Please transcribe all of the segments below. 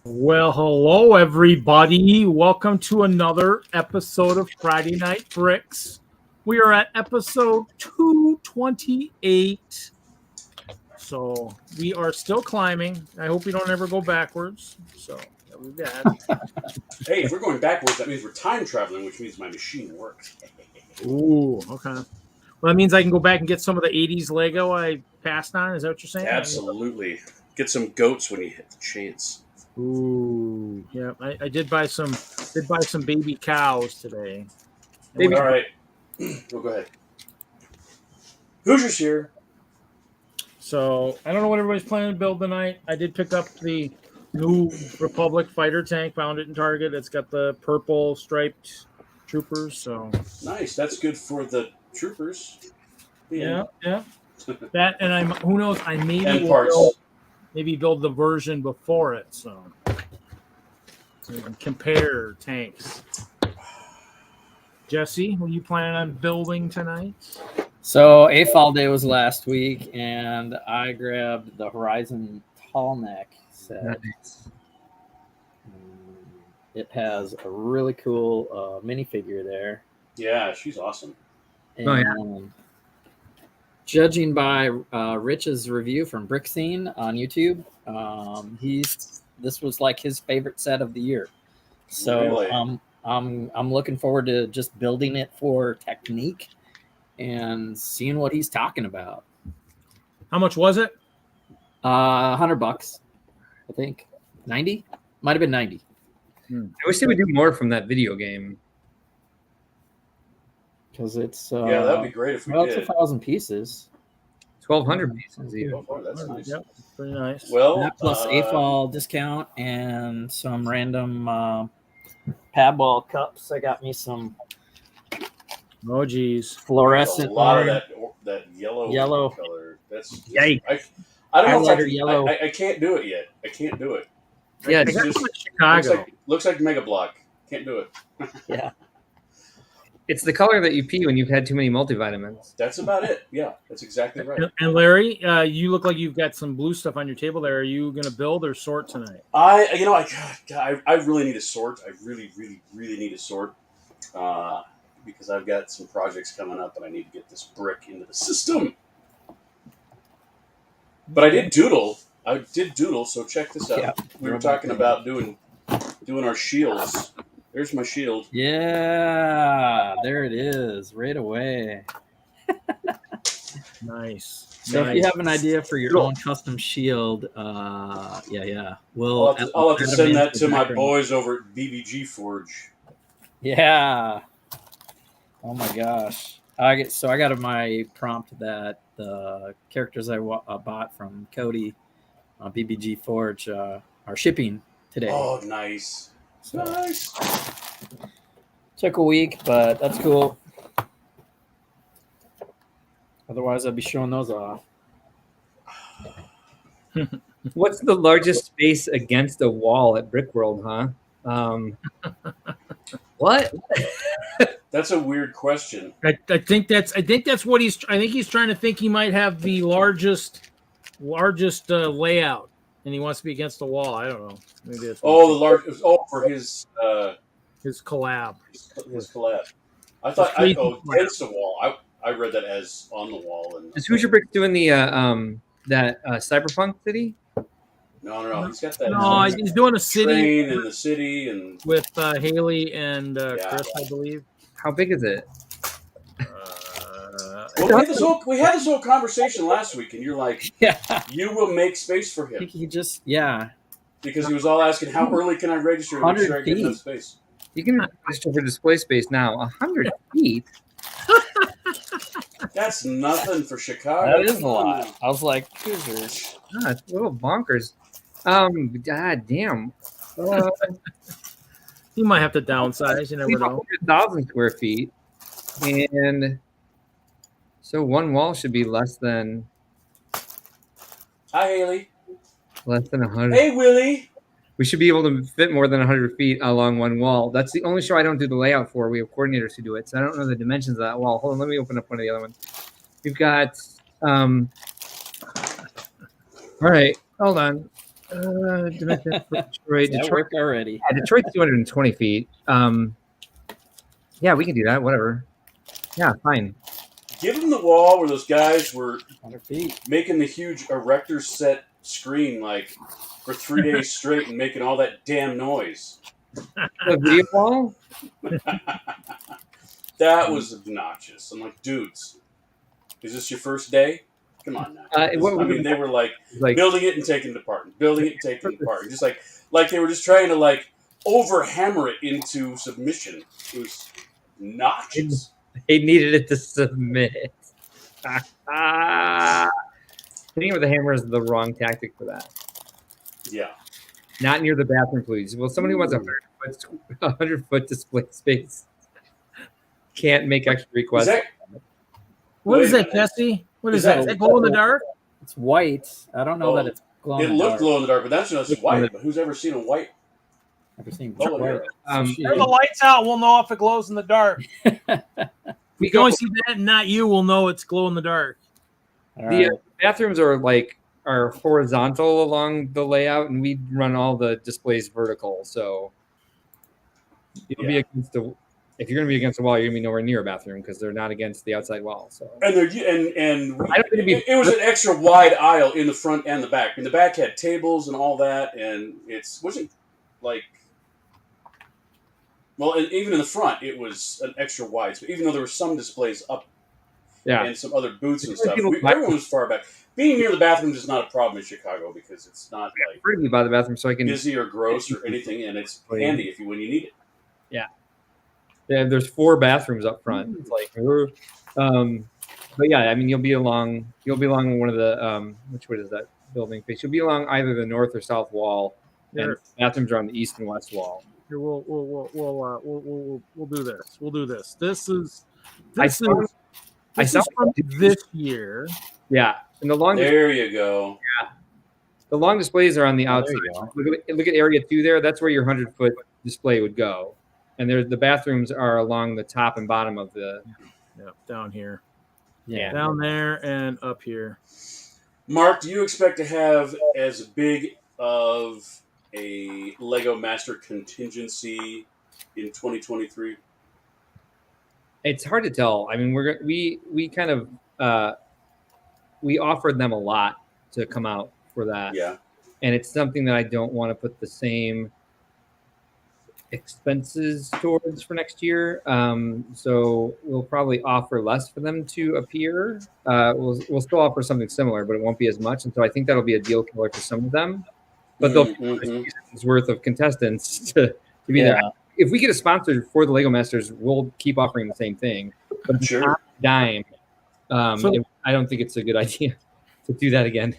Well, hello, everybody. Welcome to another episode of Friday Night Bricks. We are at episode 228. So we are still climbing. I hope we don't ever go backwards. So that would be bad. Hey, if we're going backwards, that means we're time traveling, which means my machine works. Ooh, okay. Well, that means I can go back and get some of the 80s Lego I passed on. Is that what you're saying? Absolutely. Get some goats when you hit the chance. Ooh, yeah. I did buy some baby cows today. All right. Well, go ahead. Hoosiers here. So I don't know what everybody's planning to build tonight. I did pick up the new Republic fighter tank. Found it in Target. It's got the purple striped troopers. So Nice. That's good for the troopers. yeah. That and who knows? I maybe And will parts. build the version before it. So we can compare tanks. Jesse, what are you planning on building tonight? So AFOL day was last week, and I grabbed the Horizon Tall Neck set. Nice. It has a really cool minifigure there. Yeah, she's awesome. And judging by Rich's review from Brick Scene on YouTube, this was like his favorite set of the year. So Really? I'm looking forward to just building it for technique and seeing what he's talking about. How much was it? $100, I think. 90? Might have been 90. I wish they would do more from that video game. Because it's Yeah, that'd be great if we well, did. it's 1,000 pieces. 1,200 pieces even. Oh, that's nice. Yep, pretty nice. Well, That plus AFOL discount and some random Padball cups. I got me some Oh, geez. fluorescent a lot of orange. that yellow color. That's Yikes. I don't know if Highlighter yellow. I can't do it yet. I can't do it. Yeah, I it's got just- some in Chicago. Looks like Mega Block. Can't do it. Yeah. it's the color that you pee when you've had too many multivitamins. That's about it. Yeah, that's exactly right. And Larry, you look like you've got some blue stuff on your table there. Are you going to build or sort tonight? I really need a sort. I really need a sort because I've got some projects coming up and I need to get this brick into the system. But I did doodle. So check this out. Yeah. We were talking about doing our shields. There's my shield. Yeah, there it is, right away. Nice. So if you have an idea for your own custom shield, I'll we'll have to send that to my background. boys over at BBG Forge. Yeah. Oh my gosh. I got my prompt that the characters I bought from Cody on BBG Forge are shipping today. Oh, nice. So, Nice. took a week, but that's cool. Otherwise, I'd be showing those off. What's the largest space against a wall at Brick World, huh? What? That's a weird question. I think that's what he's trying to think he might have the largest layout, and he wants to be against the wall. I don't know. Maybe that's for his collab. His collab. I thought against the wall. I read that as on the wall. And Is Hoosier Brick doing the that Cyberpunk city? No. He's got that. No, he's doing a city train in the city and with Haley and Chris, I believe. How big is it? Well, we had this whole conversation last week, and you're like, Yeah. you will make space for him He just, because he was all asking, how early can I register to make sure I get enough space? You can register for display space now. 100 feet. That's nothing for Chicago. that is a lot. I was like, Hoosier. It's a little bonkers. God damn. He might have to downsize. You never know. 100,000 square feet, and so one wall should be less than Hi, Haley. 100. Hey, Willie. We should be able to fit more than 100 feet along one wall. That's the only show I don't do the layout for. We have coordinators who do it, so I don't know the dimensions of that wall. Hold on, let me open up one of the other ones. We've got. All right, hold on. Dimensions for Detroit. That Detroit. worked already. Yeah, Detroit's 220 feet. Yeah, we can do that. Whatever. Yeah, fine. Give them the wall where those guys were 100 feet. making the huge erector set screen like for 3 days straight and making all that damn noise. The video wall? That was obnoxious. I'm like, dudes, is this your first day? Come on now. I mean, they were like building it and taking it apart, and building it and taking it apart, and just like they were just trying to like over hammer it into submission. It was obnoxious. They needed it to submit. Hitting it with a hammer is the wrong tactic for that. Yeah. Not near the bathroom, please. Well, somebody wants 100 foot display space. Can't make extra requests. What is that, Jesse? What is that? Is that glow in the dark? It's white. I don't know that it's glow in the dark. It looked glow in the dark, but that's just white. But who's ever seen a white? Never seen Oh, white. Turn the lights out. We'll know if it glows in the dark. We can only see that, and not you will know it's glow in the dark. The bathrooms are horizontal along the layout, and we run all the displays vertical. So you'll be against the. If you're going to be against the wall, you're going to be nowhere near a bathroom because they're not against the outside wall. So it was an extra wide aisle in the front and the back. I mean, the back had tables and all that, and it wasn't like. Well, and even in the front, it was an extra wide. So even though there were some displays up, and some other booths and stuff, everyone was far back. Being near the bathrooms is not a problem in Chicago because it's not like pretty by the bathroom, so I can busy or gross or anything, and it's handy when you need it. Yeah. Yeah, there's 4 bathrooms up front. It's like, but yeah, I mean, you'll be along one of the which way is that building face? You'll be along either the north or south wall, and bathrooms are on the east and west wall. Here, we'll do this. We'll do this. This is from this year. Yeah, and the long. There you go. Yeah, the long displays are on the outside. Look at area 2 there. That's where your 100-foot display would go. And the bathrooms are along the top and bottom of the down here. Yeah. Down there and up here. Mark, do you expect to have as big of a Lego Master contingency in 2023? It's hard to tell. I mean, we kind of we offered them a lot to come out for that. Yeah. And it's something that I don't want to put the same expenses towards for next year, so we'll probably offer less for them to appear. We'll still offer something similar, but it won't be as much, and so I think that'll be a deal killer for some of them. But they'll be season's worth of contestants to be there. If we get a sponsor for the Lego Masters, we'll keep offering the same thing. But it's not a dime. I don't think it's a good idea to do that again.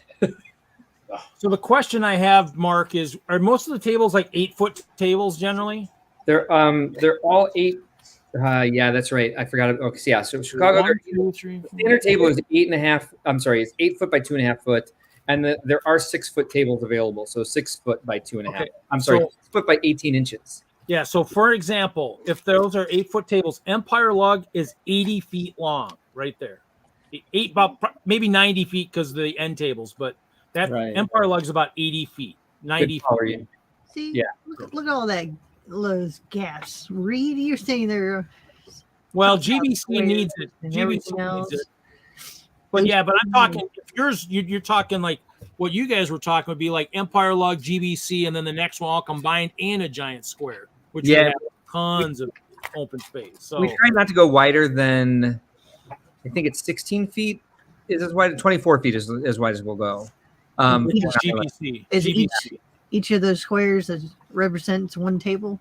So the question I have, Mark, is: are most of the tables like 8-foot tables generally? They're all 8. Yeah, that's right. I forgot. Okay, yeah. So Chicago, 1, 2, 3, 4. The standard table is 8.5. I'm sorry, it's 8 foot by 2.5 foot, and there are 6-foot tables available. So 6 foot by 2.5. Okay. I'm sorry, 6 foot by 18 inches. Yeah. So for example, if those are 8-foot tables, Empire Lug is 80 feet long, right there. About maybe 90 feet because of the end tables, but. That Empire Lug's about 80 feet, 90 feet. See, yeah. Look at all that, those gaps. Reed, you're saying there. Well, GBC needs it. GBC needs it. But yeah, but I'm talking. If you're talking like what you guys were talking would be like Empire Lug, GBC, and then the next one all combined in a giant square, which would have tons of open space. So we try not to go wider than, I think it's 16 feet. Is as wide. 24 feet is as wide as we'll go. GBC. Is each of those squares that represents one table?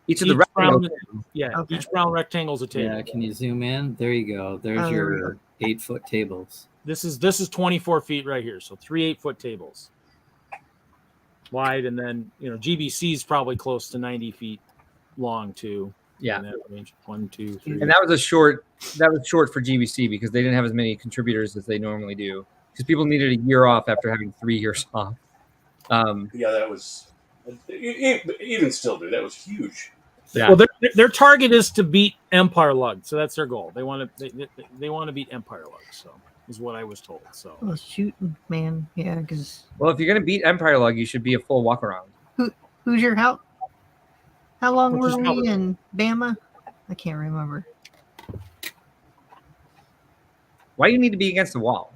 Each of the rectangles. Each round rectangle is a table. Yeah, can you zoom in? There you go. There's your 8-foot tables. This is 24 feet right here. So 3 8-foot tables wide, and then GBC is probably close to 90 feet long too. Yeah, in that range. 1, 2, 3. And that was short for GBC because they didn't have as many contributors as they normally do. Because people needed a year off after having 3 years off. That was even still, dude. That was huge. Yeah. Well, their target is to beat Empire Lug, so that's their goal. They want to beat Empire Lug. So is what I was told. So, well, shoot, man, yeah, because Well, if you're gonna beat Empire Lug, you should be a full walk around. who's your how long Which is were we probably- in Bama? I can't remember. Why do you need to be against the wall?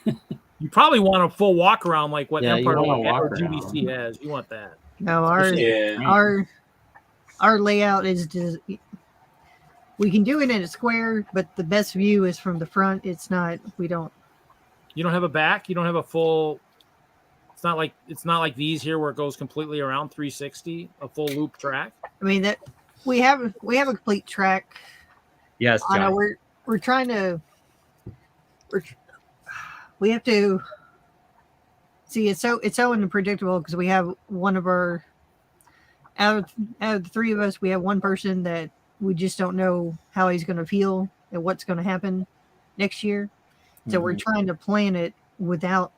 You probably want a full walk around like what Yeah, you Empire want a walk or around. GBC has. You want that. No, our Yeah. our layout is just, we can do it in a square, but the best view is from the front. It's not. We don't. You don't have a back. You don't have a full. It's not like these here where it goes completely around 360, a full loop track. I mean that we have a complete track. Yes, I know John. we're trying to. We have to see. It's so unpredictable because we have one of our out of the three of us, we have one person that we just don't know how he's going to feel and what's going to happen next year. So we're trying to plan it without.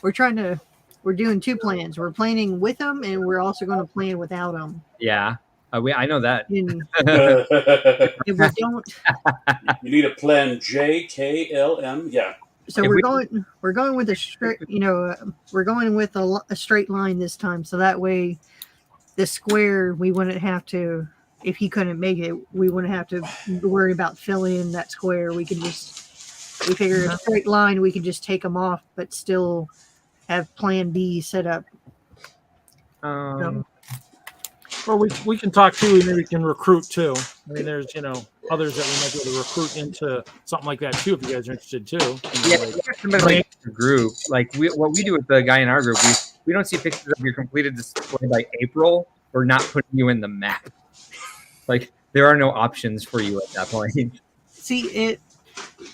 We're doing two plans. We're planning with him, and we're also going to plan without him. Yeah, I know that. And You if we don't, need a plan J, K, L, M. Yeah. so we're going with a straight, we're going with a straight line this time. So that way, the square we wouldn't have to. If he couldn't make it, we wouldn't have to worry about filling in that square. We figure a straight line. We could just take them off, but still have plan B set up. Or we can talk too. Maybe we can recruit too. I mean, there's others that we might be able to recruit into something like that too. If you guys are interested too. Like a group. Like what we do with the guy in our group, we don't see pictures of your completed display by April. We're not putting you in the map. Like there are no options for you at that point. See it.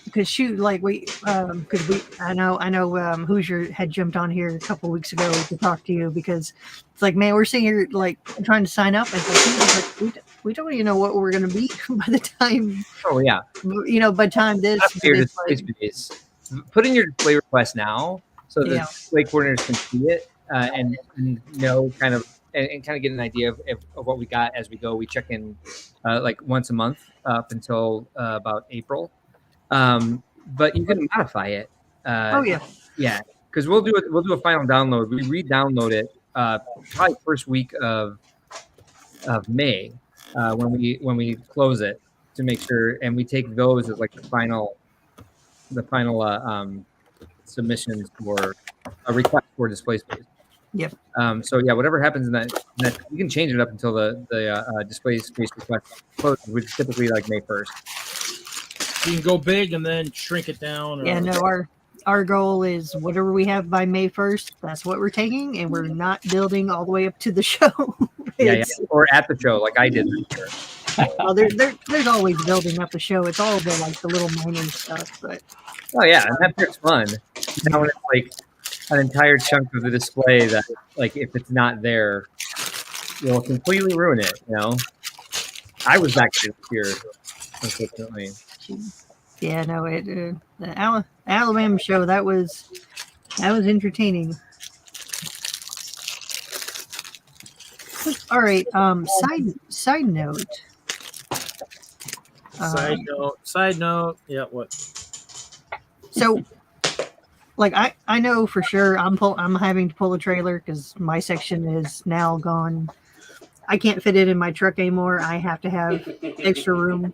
Because shoot, like I know Hoosier had jumped on here a couple weeks ago to talk to you because it's like, man, we're sitting here like trying to sign up and it's like we don't even know what we're gonna be by the time. Oh yeah, by the time this. Put in your display request now so that display coordinators can see it and know kind of get an idea of what we got as we go. We check in like once a month up until about April. But you can modify it. Yeah, because we'll do a final download. We re-download it probably first week of May when we close it to make sure, and we take those as like the final submissions for a request for display space. Yep. So yeah, whatever happens in that you can change it up until the display space request closes, which is typically like May 1st. You can go big and then shrink it down. Yeah, no, our goal is whatever we have by May 1st, that's what we're taking, and we're not building all the way up to the show. yeah, or at the show, like I did this year. Well, there's always building up the show. It's all the little minor stuff, but. Oh yeah, and that part's fun. When it's like an entire chunk of the display that, like, if it's not there, will completely ruin it. I was back this year, unfortunately. Yeah, no, the Alabama show that was entertaining. All right. Side note. Side note. Yeah. What? So, like, I know for sure I'm having to pull a trailer because my section is now gone. I can't fit it in my truck anymore. I have to have extra room.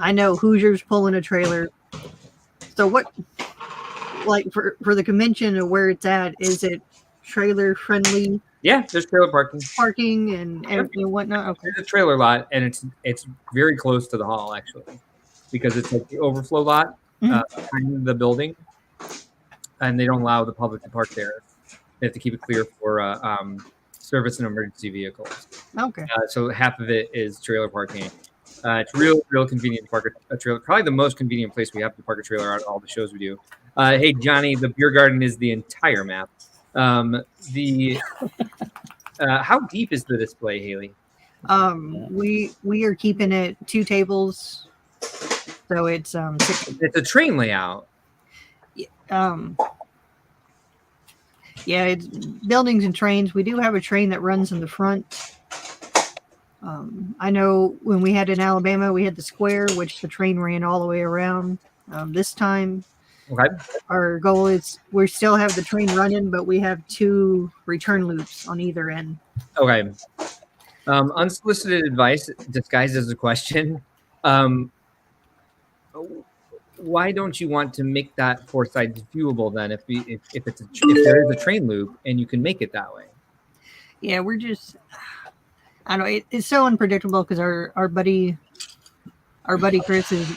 I know Hoosier's pulling a trailer. So what, like for the convention or where it's at, is it trailer friendly? Yeah, there's trailer parking and whatnot. Okay. There's a trailer lot, and it's very close to the hall actually, because it's like the overflow lot behind the building, and they don't allow the public to park there. They have to keep it clear for service and emergency vehicles. Okay. So half of it is trailer parking. It's real convenient to park a trailer. Probably the most convenient place we have to park a trailer at all the shows we do. Hey, Johnny, the beer garden is the entire map. How deep is the display, Haley? We are keeping it 2 tables, so it's it's a train layout. Yeah, it's buildings and trains. We do have a train that runs in the front. I know when we had in Alabama, we had the square, which the train ran all the way around. This time, Okay. our goal is we still have the train running, but we have 2 return loops on either end. Okay. Unsolicited advice disguised as a question. Why don't you want to make that 4 sides viewable then? If there is a train loop and you can make it that way. Yeah, we're just. I don't know. It's so unpredictable because our buddy Chris is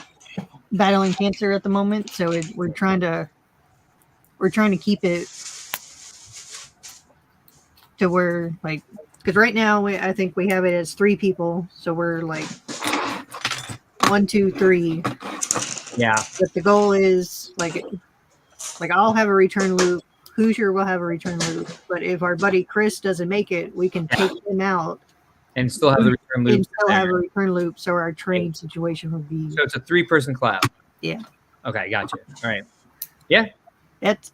battling cancer at the moment, so we're trying to keep it to where like because right now I think we have it as 3 people, so we're like 1, 2, 3. Yeah. But the goal is like I'll have a return loop. Hoosier will have a return loop, but if our buddy Chris doesn't make it, we can take him out. And still have the return loop. And still have a return loop, so our train situation would be. So it's a 3-person collab. Yeah. Okay, gotcha. All right. Yeah. That's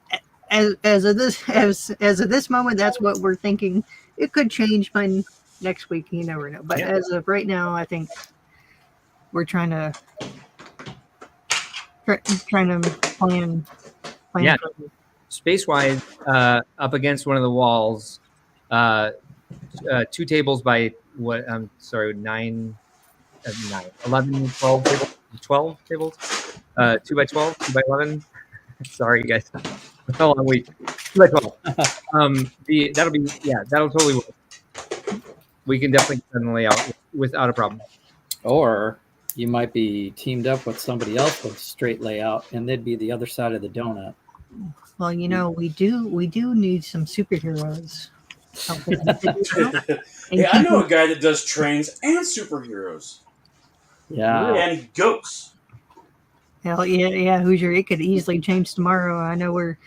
as of this moment, that's what we're thinking. It could change by next week. You never know. But as of right now, I think we're trying to plan. Yeah. Space-wise, up against one of the walls, 2 tables by what? I'm sorry, 11, 12 tables. 12 tables. 2 by 12, 2 by 11. Sorry, guys. It's a long week. 2 by 12. That'll totally work. We can definitely get that in the layout without a problem. Or you might be teamed up with somebody else with straight layout, and they'd be the other side of the donut. Well, we do need some superheroes. Hey, I know a guy that does trains and superheroes. Yeah. And goats. Hell yeah, Hoosier. It could easily change tomorrow. I know we're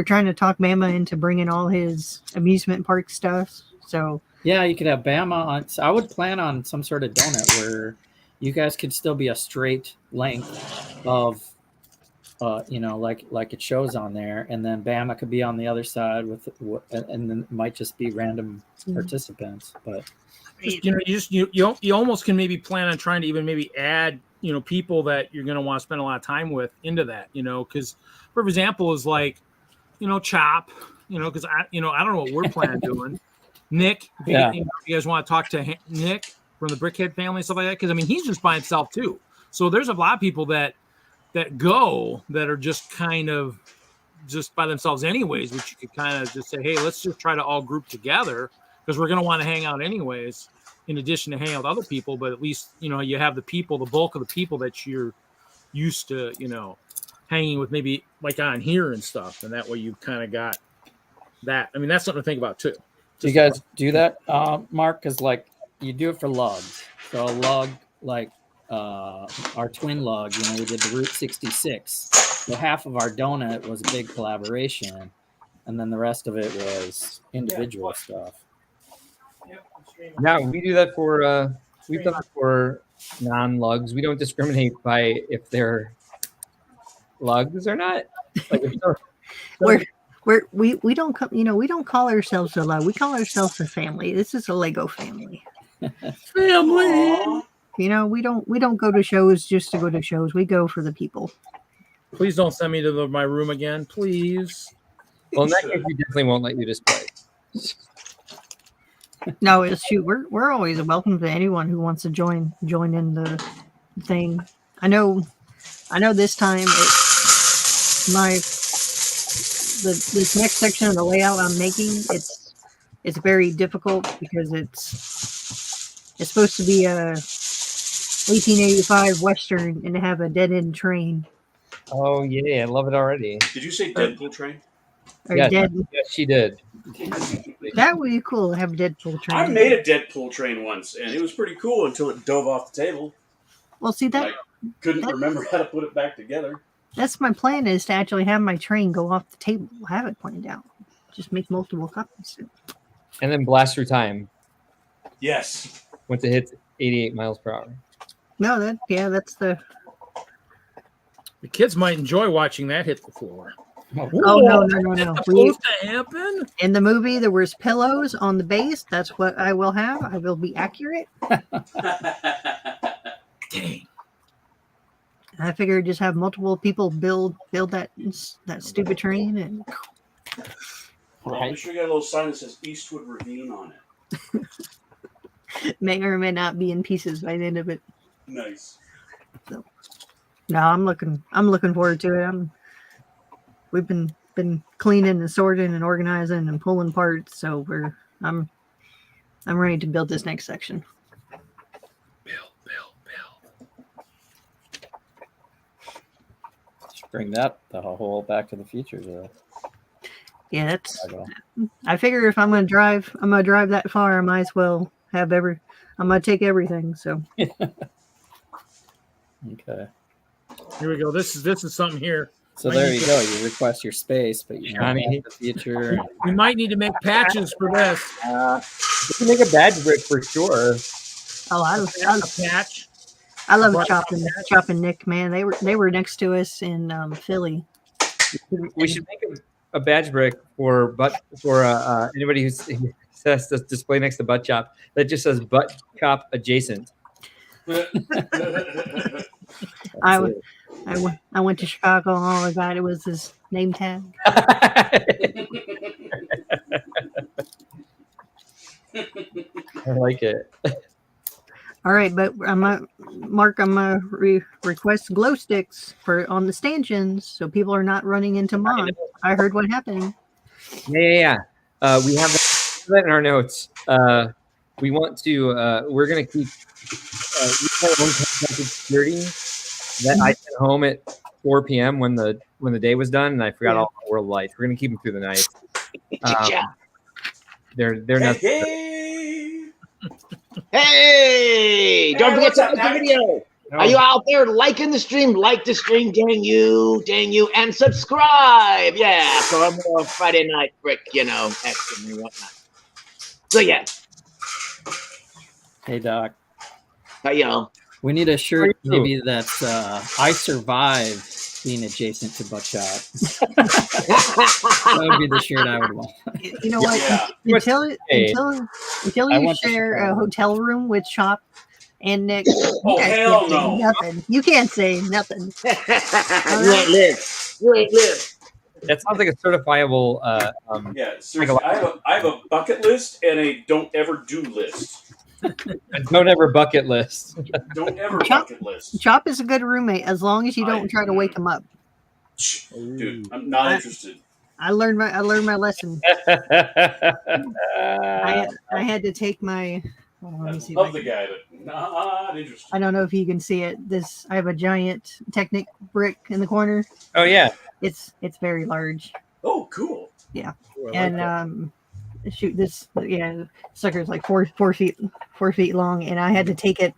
trying to talk Bama into bringing all his amusement park stuff. So yeah, you could have Bama on. So I would plan on some sort of donut where you guys could still be a straight length of, like it shows on there, and then Bama could be on the other side and then it might just be random participants. But you almost can maybe plan on trying to even maybe add people that you're going to want to spend a lot of time with into that, because for example is like Chop, because I don't know what we're planning on doing. Nick, if you guys want to talk to Nick from the Brickhead family and stuff like that, because I mean he's just by himself too. So there's a lot of people that go that are just kind of just by themselves anyways, which you could kind of just say, hey, let's just try to all group together because we're going to want to hang out anyways, in addition to hang out with other people. But at least, you have the bulk of the people that you're used to, hanging with, maybe like on here and stuff. And that way you've kind of got that. I mean, that's something to think about too. Do you guys do that, Mark? Because like you do it for lugs. So a lug, like, our TwinLUG, we did the Route 66. So half of our donut was a big collaboration, and then the rest of it was individual stuff. Yeah, we do that for we've done it for non-lugs. We don't discriminate by if they're lugs or not. Like, we don't call ourselves a lug. We call ourselves a family. This is a Lego family. Family. We don't go to shows just to go to shows. We go for the people. Please don't send me to my room again, please. Well, in that case, we definitely won't let you display. No, shoot. We're always welcome to anyone who wants to join in the thing. I know. This time, this next section of the layout I'm making, it's very difficult because it's supposed to be a 1885 Western and have a dead end train. Oh yeah, I love it already. Did you say Deadpool train? Yes, she did. That would be cool to have a Deadpool train. I made a Deadpool train once, and it was pretty cool until it dove off the table. Well, see that I couldn't remember how to put it back together. That's my plan, is to actually have my train go off the table. Have it pointed out. Just make multiple copies. And then blast through time. Yes. Once it hits 88 miles per hour. No, that's the kids might enjoy watching that hit the floor. Oh no! Supposed to happen? In the movie, there was pillows on the base. That's what I will have. I will be accurate. Dang. I figured just have multiple people build that stupid train and. Well, make sure you got a little sign that says Eastwood Ravine on it. May or may not be in pieces by the end of it. Nice. So, no, I'm looking forward to it. We've been cleaning and sorting and organizing and pulling parts, so I'm ready to build this next section. Build. Just bring the whole Back to the Future to. Yeah, that's. I figure if I'm gonna drive that far, I might as well have I'm gonna take everything. So. Okay. Here we go. This is something here. So there you go. You request your space, but you know the future. We might need to make patches for this. You can make a badge brick for sure. Oh, I love a patch. I love chopping Nick, man. They were next to us in Philly. We should make a badge brick for anybody who says to display next to butt chop that just says butt chop adjacent. I went to Chicago and all I got was his name tag. I like it. All right, but I'm gonna request glow sticks on the stanchions so people are not running into mine. I heard what happened. Yeah. We have that in our notes. We want to. We're gonna keep. We have our own contracted security that I sent home at 4 p.m. when the day was done, and I forgot all the world lights. We're gonna keep them through the night. They're not. Hey! Don't forget to like the video. Are you out there liking the stream? Like the stream, dang you, and subscribe. Yeah, for a more Friday night brick, action and whatnot. So yeah. Hey Doc. How we need a shirt maybe that's I survived being adjacent to buckshot. That would be the shirt I would want. You know what? Yeah. Until you share a hotel room with Chop and Nick, hell no. Nothing. You can't say nothing. You ain't live. That sounds like a certifiable. Yeah, seriously. I have a bucket list and a don't ever do list. Don't ever bucket list. Don't ever bucket list. Chop is a good roommate as long as you don't try to wake him up. Dude, I'm not interested. I learned my lesson. I had to take my. I love the guy, but not interested. I don't know if you can see it. I have a giant Technic brick in the corner. Oh yeah, it's very large. Oh, cool. Yeah, and shoot, this sucker's like 4 feet long, and I had to take it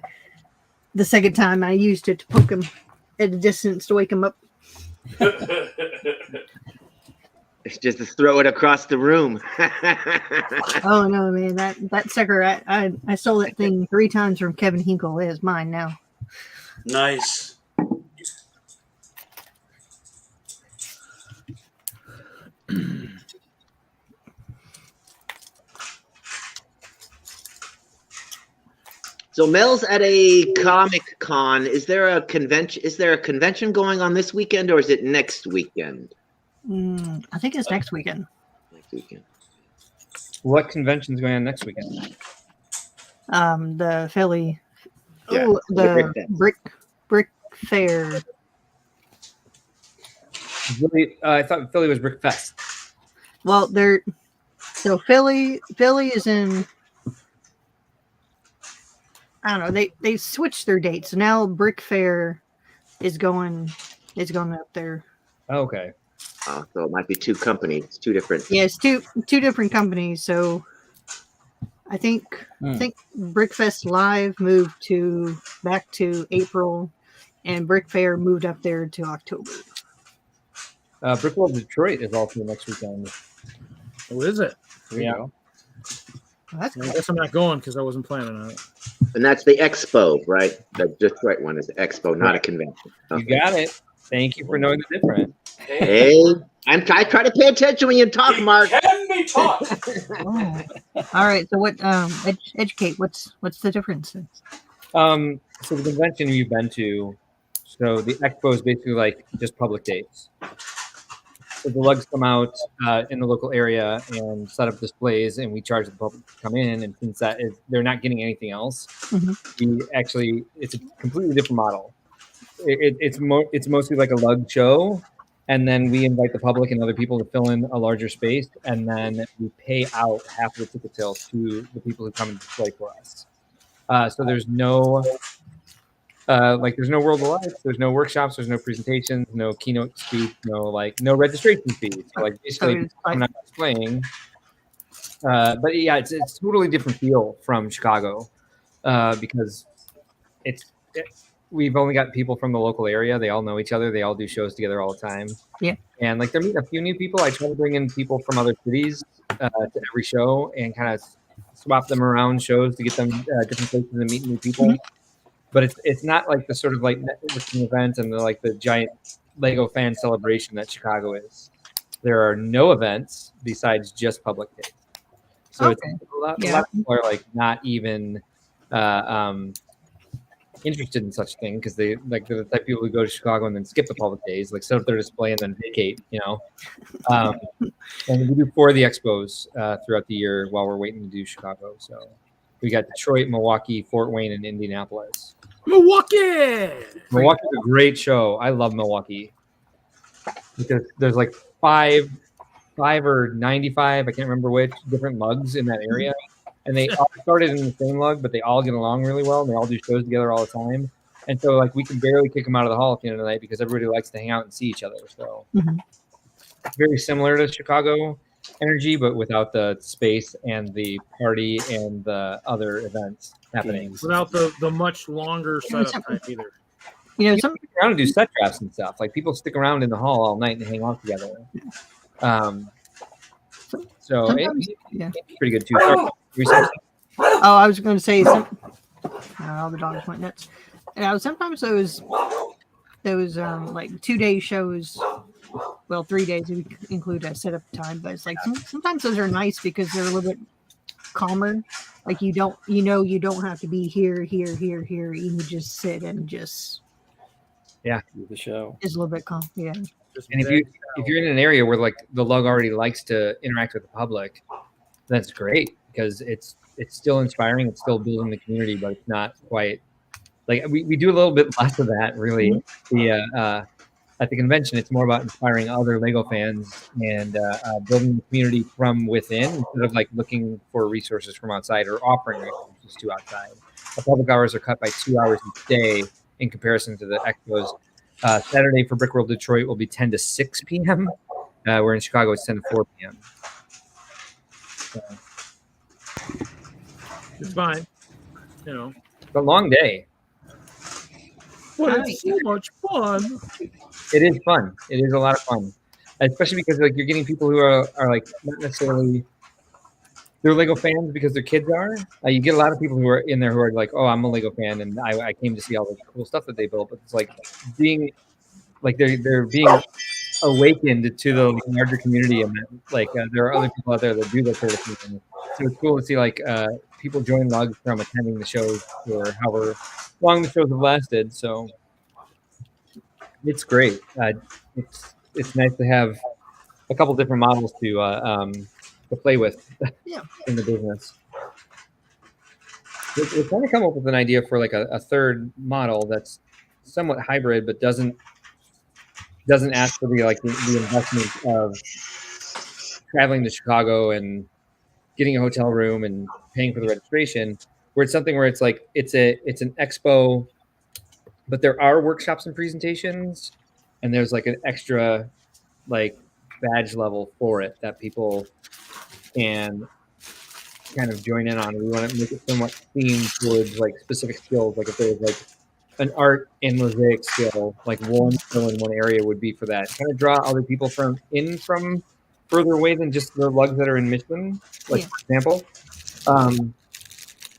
the second time I used it to poke him at a distance to wake him up. It's just to throw it across the room. Oh no, man! That sucker, I stole that thing 3 times from Kevin Hinkle. It is mine now. Nice. So Mel's at a Comic Con. Is there a convention going on this weekend, or is it next weekend? I think it's next weekend. Next weekend. What convention's going on next weekend? The Philly. Yeah, the Brick Fair. Really, I thought Philly was Brick Fest. Well, Philly is in. I don't know. They switched their dates. So now Brick Fair is going up there. Okay. So it might be 2 companies, 2 different. Yeah, it's two different companies. So I think Brickfest Live moved back to April, and Brick Fair moved up there to October. Brickworld Detroit is also next weekend. Oh, is it? There you go. Well, that's I guess I'm not going because I wasn't planning on it. And that's the expo, right? The Detroit one is the expo, not a convention. Okay. You got it. Thank you for knowing the difference. Hey, I try to pay attention when you talk, Mark. Can be taught. Oh. All right. So what? Educate. What's the difference? So the convention you've been to, So the expo is basically like just public days. So the lugs come out in the local area and set up displays, and we charge the public to come in. And since they're not getting anything else, it's a completely different model. It's mostly like a lug show, and then we invite the public and other people to fill in a larger space, and then we pay out half of the ticket sales to the people who come and display for us. So there's no there's no World of Lights, there's no workshops, there's no presentations, no keynote speech, no registration fees. So like basically I'm not displaying. But yeah, it's a totally different feel from Chicago because we've only got people from the local area. They all know each other. They all do shows together all the time. Yeah. And like they're meeting a few new people. I try to bring in people from other cities to every show and kind of swap them around shows to get them different places and meet new people. But it's not like the sort of like networking event and the giant Lego fan celebration that Chicago is. There are no events besides just public days. So it's a lot of people are like not even interested in such thing because they're the type of people who go to Chicago and then skip the public days, like set up their display and then vacate, And we do 4 of the expos throughout the year while we're waiting to do Chicago. So we got Detroit, Milwaukee, Fort Wayne, and Indianapolis. Milwaukee's a great show. I love Milwaukee because there's like 5 or 95, I can't remember which, different lugs in that area. And they all started in the same lug, but they all get along really well, and they all do shows together all the time. And so, like, we can barely kick them out of the hall at the end of the night because everybody likes to hang out and see each other. So, very similar to Chicago energy, but without the space and the party and the other events happening. Without the much longer setup time either. Some stick around and do set drafts and stuff. Like, people stick around in the hall all night and hang out together. So it's pretty good too. I was going to say all the dogs went nuts. Sometimes those like 2-day shows, well, 3 days we include a setup time, but it's like sometimes those are nice because they're a little bit calmer. Like you don't have to be here. You can just sit and just do the show. It's a little bit calm. Yeah. And if you're in an area where like the lug already likes to interact with the public, that's great because it's still inspiring. It's still building the community, but it's not quite like we do a little bit less of that really. At the convention, it's more about inspiring other Lego fans and building the community from within instead of like looking for resources from outside or offering resources to outside. The public hours are cut by 2 hours each day in comparison to the expos. Saturday for Brickworld Detroit will be 10 to 6 p.m. Where in Chicago it's 10 to 4 p.m. So. It's fine. It's a long day. But it's so much fun. It is fun. It is a lot of fun. Especially because like you're getting people who are like not necessarily they're Lego fans because their kids are. You get a lot of people who are in there who are like, oh, I'm a Lego fan and I came to see all the cool stuff that they built. But it's like being like they're being awakened to the larger community and like there are other people out there that do that sort of thing. So it's cool to see like people join lugs from attending the shows for however long the shows have lasted. So it's great. It's nice to have a couple different models to play with in the business. We're trying to come up with an idea for like a third model that's somewhat hybrid, but doesn't ask for the investment of traveling to Chicago and getting a hotel room and paying for the registration. Where it's something where it's like it's an expo, but there are workshops and presentations, and there's like an extra like badge level for it that people can kind of join in on. We want to make it somewhat themed towards like specific skills. Like if there's like an art and mosaic skill, like one skill in one area would be for that. Kind of draw other people from further away than just the lugs that are in Michigan, like for example.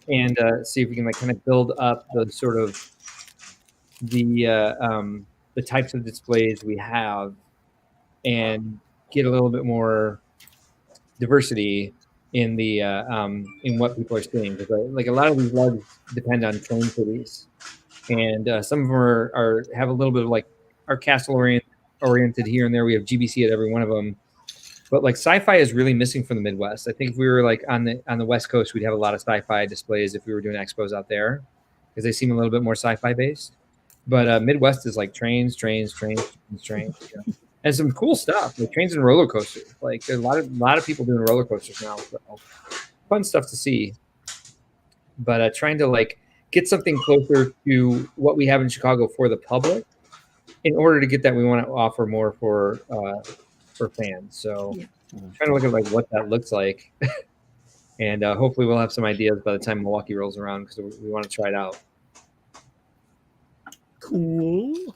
And see if we can like kind of build up the sort of the types of displays we have and get a little bit more diversity in the in what people are seeing, because like a lot of these lugs depend on train cities, and some of them are have a little bit of like our castle oriented here and there. We have GBC at every one of them, but like sci-fi is really missing from the Midwest. I think if we were like on the West Coast, we'd have a lot of sci-fi displays if we were doing expos out there because they seem a little bit more sci-fi based. But Midwest is like trains, you know? And some cool stuff like trains and roller coasters. Like there's a lot of people doing roller coasters now. So fun stuff to see. But trying to like get something closer to what we have in Chicago for the public. In order to get that, we want to offer more for fans. So trying to look at like what that looks like, and hopefully we'll have some ideas by the time Milwaukee rolls around because we want to try it out. Cool.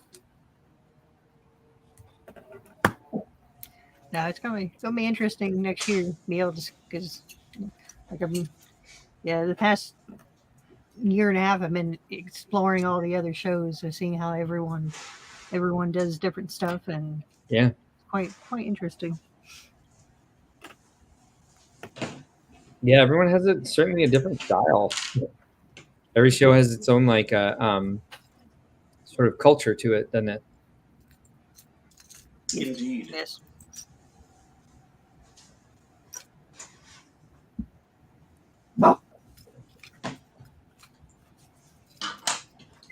No, it's gonna be interesting next year. Be able to because like the past year and a half I've been exploring all the other shows and seeing how everyone does different stuff and quite interesting. Yeah, everyone has certainly a different style. Every show has its own like sort of culture to it, doesn't it? Indeed. Yes.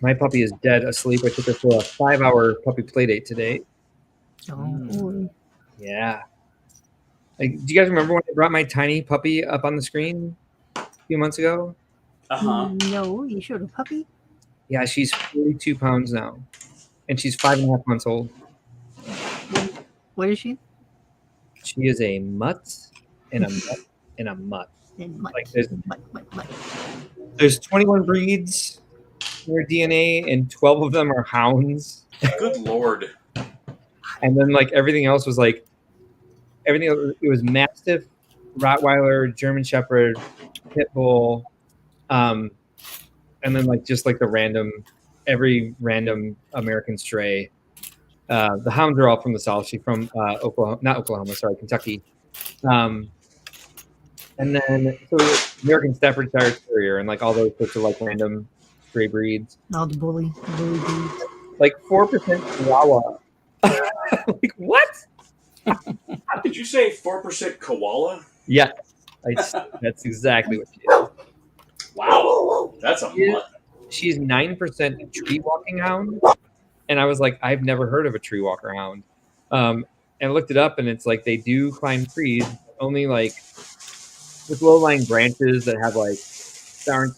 My puppy is dead asleep. I took her for a 5-hour puppy play date today. Oh. Yeah. Like, do you guys remember when I brought my tiny puppy up on the screen a few months ago? No, you showed a puppy? Yeah, she's 42 pounds now. And she's 5.5 months old. What is she? She is a mutt and a mutt and a mutt. Like there's 21 breeds in her DNA, and 12 of them are hounds. Good Lord. And then like everything else was like it was Mastiff, Rottweiler, German Shepherd, Pit Bull, and then like just like every random American stray. The hounds are all from the South. She's from Kentucky. And then so American Staffordshire Terrier and like all those sorts of like random stray breeds. All the bully breeds. Like 4% Chihuahua. Like what? Did you say 4% koala? Yeah, that's exactly what she is. Wow, that's a mutt. She's 9% tree walking hound, and I was like, I've never heard of a tree walker hound. And I looked it up, and it's like they do climb trees, only like with low-lying branches that have don't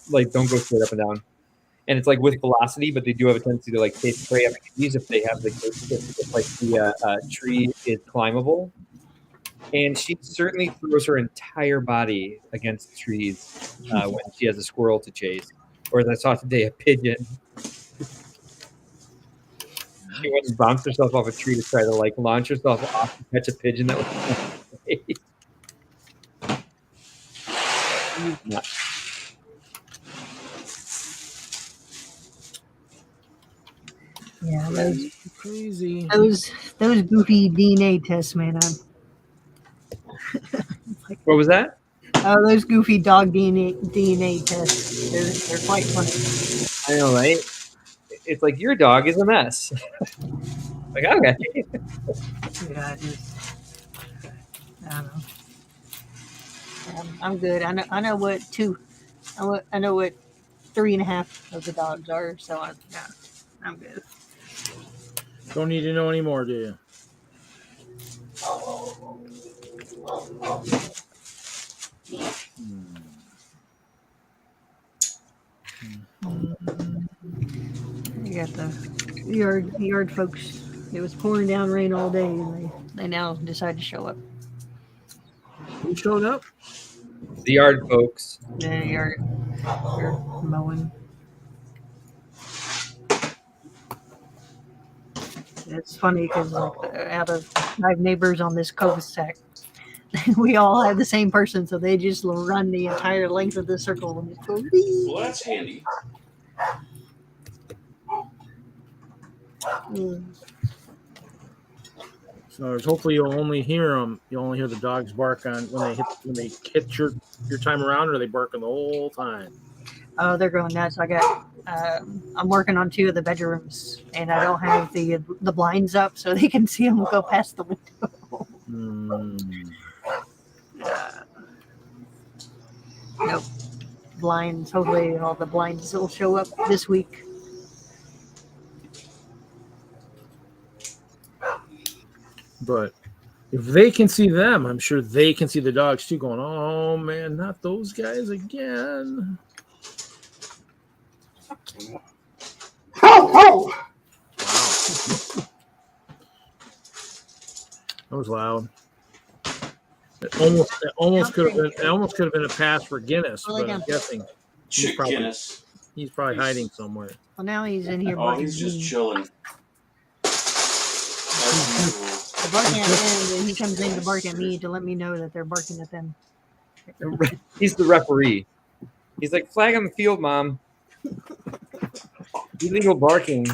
go straight up and down. And it's like with velocity, but they do have a tendency to like chase prey up trees if they have if the tree is climbable. And she certainly throws her entire body against trees when she has a squirrel to chase, or as I saw today, a pigeon. She went and bounced herself off a tree to try to like launch herself off to catch a pigeon that was. Yeah, those crazy. Those goofy DNA tests, man. What was that? Oh, those goofy dog DNA tests. They're quite funny. I know, right? It's like your dog is a mess. Like, okay. Yeah, I don't know. I'm good. I know what 3.5 of the dogs are, so I'm good. Don't need to know anymore, do you? You got the yard folks. It was pouring down rain all day, and they now decide to show up. Who showed up? The yard folks. The yard mowing. It's funny because out of 5 neighbors on this cul-de-sac, we all have the same person, so they just run the entire length of the circle and just go, wee. Well, that's handy. So hopefully you'll only hear them. You'll only hear the dogs bark on when they hit your time around, or they barking the whole time. Oh, they're going nuts. I got. I'm working on 2 of the bedrooms, and I don't have the blinds up so they can see them go past the window. Nope. Blinds. Hopefully, all the blinds will show up this week. But if they can see them, I'm sure they can see the dogs too, going, oh man, not those guys again. Wow. That was loud. It almost could have been a pass for Guinness, but I'm guessing he's probably hiding somewhere. Well, now he's in here. Oh, he's just chilling. The barking at him, and he comes in to bark at me to let me know that they're barking at them. He's the referee. He's like, flag on the field, Mom. Illegal barking.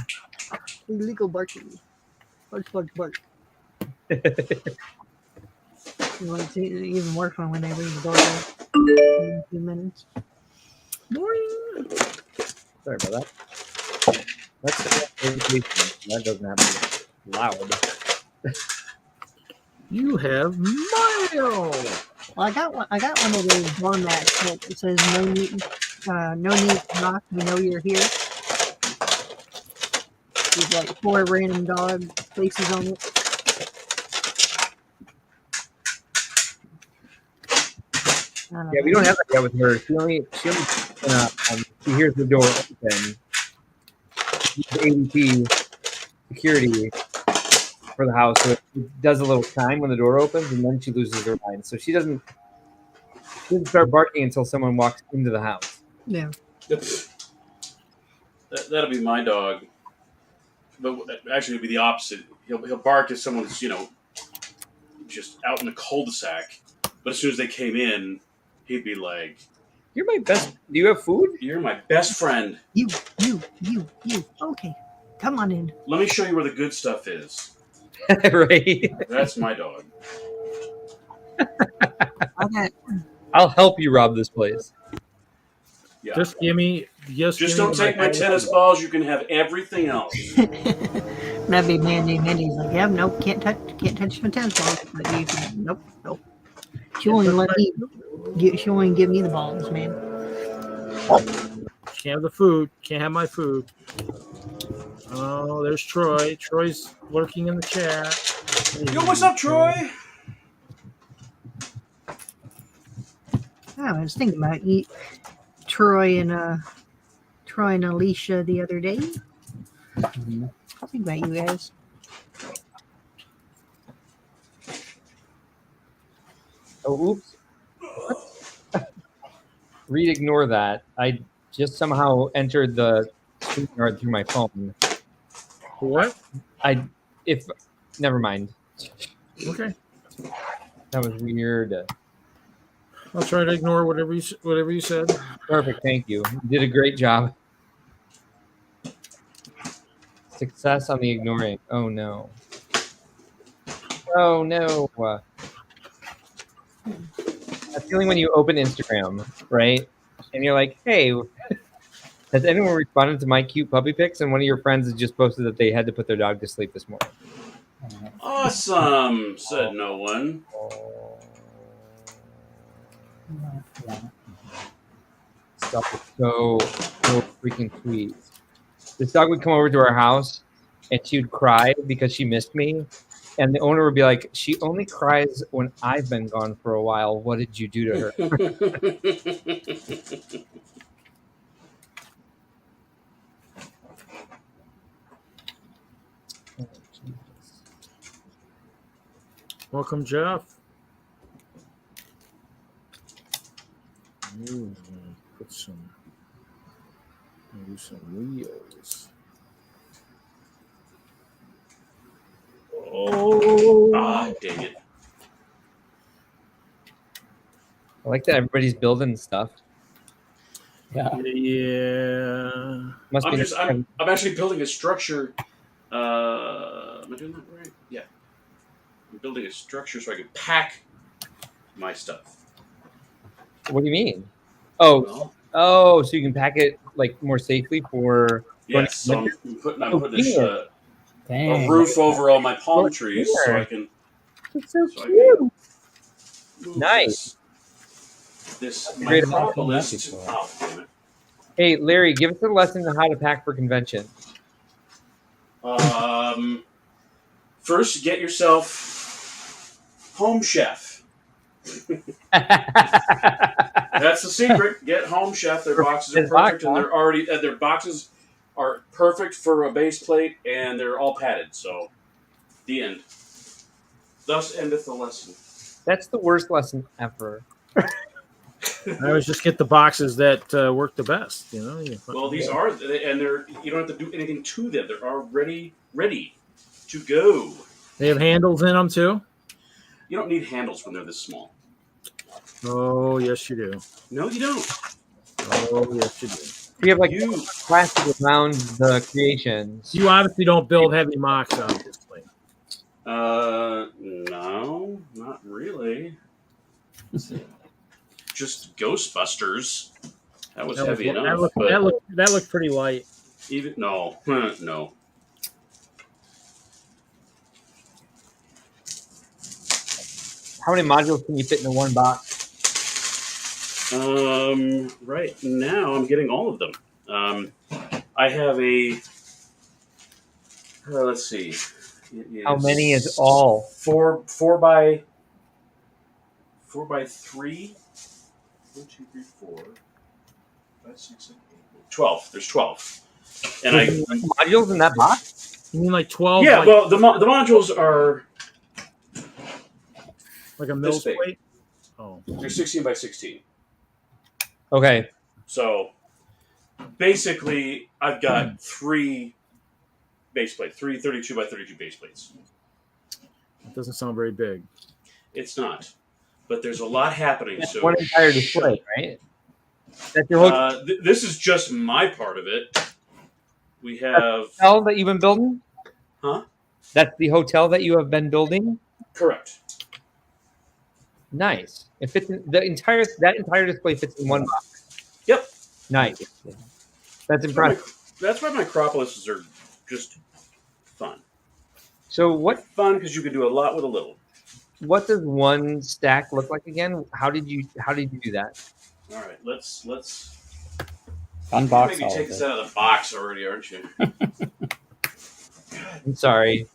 Illegal barking. Bark, bark, bark. Well, it's even worse when they ring the doorbell in 2 minutes. Morning. Sorry about that. That doesn't have to be loud. You have Mario. Well, I got one of those door mats that says no need to knock. We know you're here. There's like 4 random dog places on it. Yeah, we don't have that yet with her. She hears the door open. The ADT security for the house, so it does a little chime when the door opens, and then she loses her mind. So she doesn't start barking until someone walks into the house. Yeah. That'll be my dog. But actually, it'll be the opposite. He'll bark if someone's, just out in the cul-de-sac. But as soon as they came in, he'd be like, "You're my best. Do you have food? You're my best friend. You. Okay, come on in. Let me show you where the good stuff is." Right. That's my dog. Okay. I'll help you rob this place. Yeah. Just don't take my tennis balls. You can have everything else. That'd be Mandy. Mandy's like, yeah, nope, can't touch my tennis balls. But you can, nope. She won't even give me the balls, man. Can't have the food. Can't have my food. Oh, there's Troy. Troy's lurking in the chat. Yo, what's up, Troy? Oh, I was thinking about Troy and Alicia the other day. Mm-hmm. Think about you guys. Oh, oops. Read, ignore that. I just somehow entered the StreamYard through my phone. What? Never mind. Okay. That was weird. I'll try to ignore whatever you said. Perfect, thank you. You did a great job. Success on the ignoring. Oh no. Oh no. That feeling when you open Instagram, right? And you're like, hey, has anyone responded to my cute puppy pics? And one of your friends has just posted that they had to put their dog to sleep this morning. Awesome, said no one. Stuff is so freaking sweet. This dog would come over to our house and she would cry because she missed me. And the owner would be like, she only cries when I've been gone for a while. What did you do to her? Welcome, Jeff. Ooh, put some wheels. Oh, dang it. I like that everybody's building stuff. Yeah. I'm actually building a structure. Am I doing that right? Yeah. I'm building a structure so I can pack my stuff. What do you mean? Oh, well, Oh, so you can pack it like more safely for. Yes, so I'm putting a roof over all my palm trees so I can. It's so cute. Nice. This Micropolis. Oh, damn it. Hey, Larry, give us a lesson on how to pack for convention. First, get yourself Home Chef. That's the secret. Get Home Chef. Their boxes are perfect, and they're already their boxes are perfect for a base plate, and they're all padded. So, the end. Thus endeth the lesson. That's the worst lesson ever. I always just get the boxes that work the best. You know. Well, these are, and you don't have to do anything to them. They're already ready to go. They have handles in them too. You don't need handles when they're this small. Oh, yes, you do. No, you don't. Oh, yes, you do. We have like plastic around the creations. You obviously don't build heavy MOCs, obviously. No, not really. Just Ghostbusters. That was heavy enough. That looked pretty light. Even no. How many modules can you fit in one box? Right now I'm getting all of them. I have a. Let's see. How many is all? 4 by 3. 1, 2, 3, 4, 5, 6, 7, 8, 12. There's 12. And modules in that box? You mean like 12? Yeah, well, the modules are like a mill plate. Oh, they're 16 by 16. Okay. So basically, I've got 3 base plates, 3 32 by 32 base plates. It doesn't sound very big. It's not, but there's a lot happening. That's so one entire display, right? That's your whole. This is just my part of it. We have hotel that you've been building. Huh? That's the hotel that you have been building. Correct. Nice. It fits in that entire display fits in one box. Yep. Nice. That's impressive. That's why Micropolises are just fun. So what? Fun because you can do a lot with a little. What does one stack look like again? How did you do that? All right, let's unbox. Maybe take this out of the box already, aren't you? I'm sorry.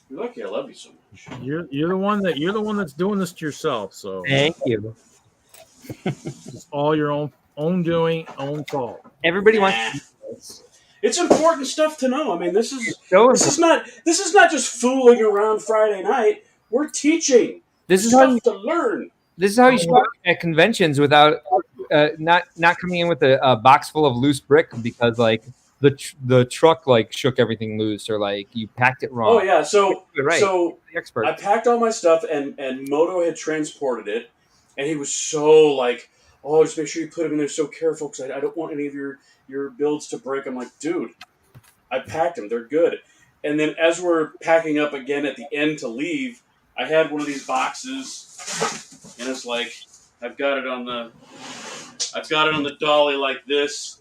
You're lucky I love you so much. You're the one that's doing this to yourself. So thank you. It's all your own doing, own fault. Everybody wants to do this. It's important stuff to know. I mean, this is not just fooling around Friday night. We're teaching. This is how to learn. This is how you show up at conventions without not coming in with a box full of loose brick because like the truck like shook everything loose or like you packed it wrong. Oh yeah, so right. So the expert. I packed all my stuff and Moto had transported it, and he was so like, oh, just make sure you put them in there so careful because I don't want any of your builds to break. I'm like, dude, I packed them. They're good. And then as we're packing up again at the end to leave, I had one of these boxes, and it's like I've got it on the dolly like this.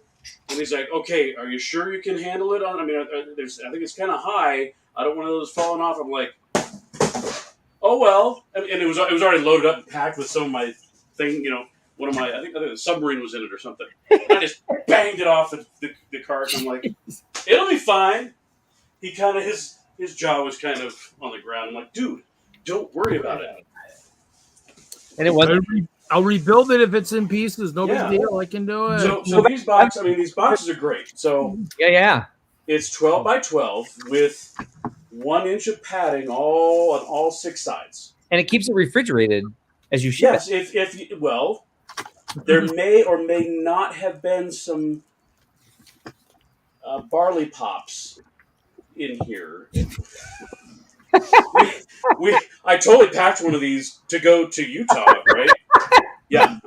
And he's like, okay, are you sure you can handle it? I think it's kind of high. I don't want those falling off. I'm like, oh well. And it was already loaded up and packed with some of my thing. One of my I think the submarine was in it or something. I just banged it off the cart. And I'm like, it'll be fine. He kind of his jaw was kind of on the ground. I'm like, dude, don't worry about it. And it wasn't. I'll rebuild it if it's in pieces. No big deal. I can do it. So these boxes are great. So yeah. It's 12 by 12 with 1 inch of padding on all 6 sides. And it keeps it refrigerated as you ship it. Yes, there may or may not have been some barley pops in here. I totally packed one of these to go to Utah, right? Yeah.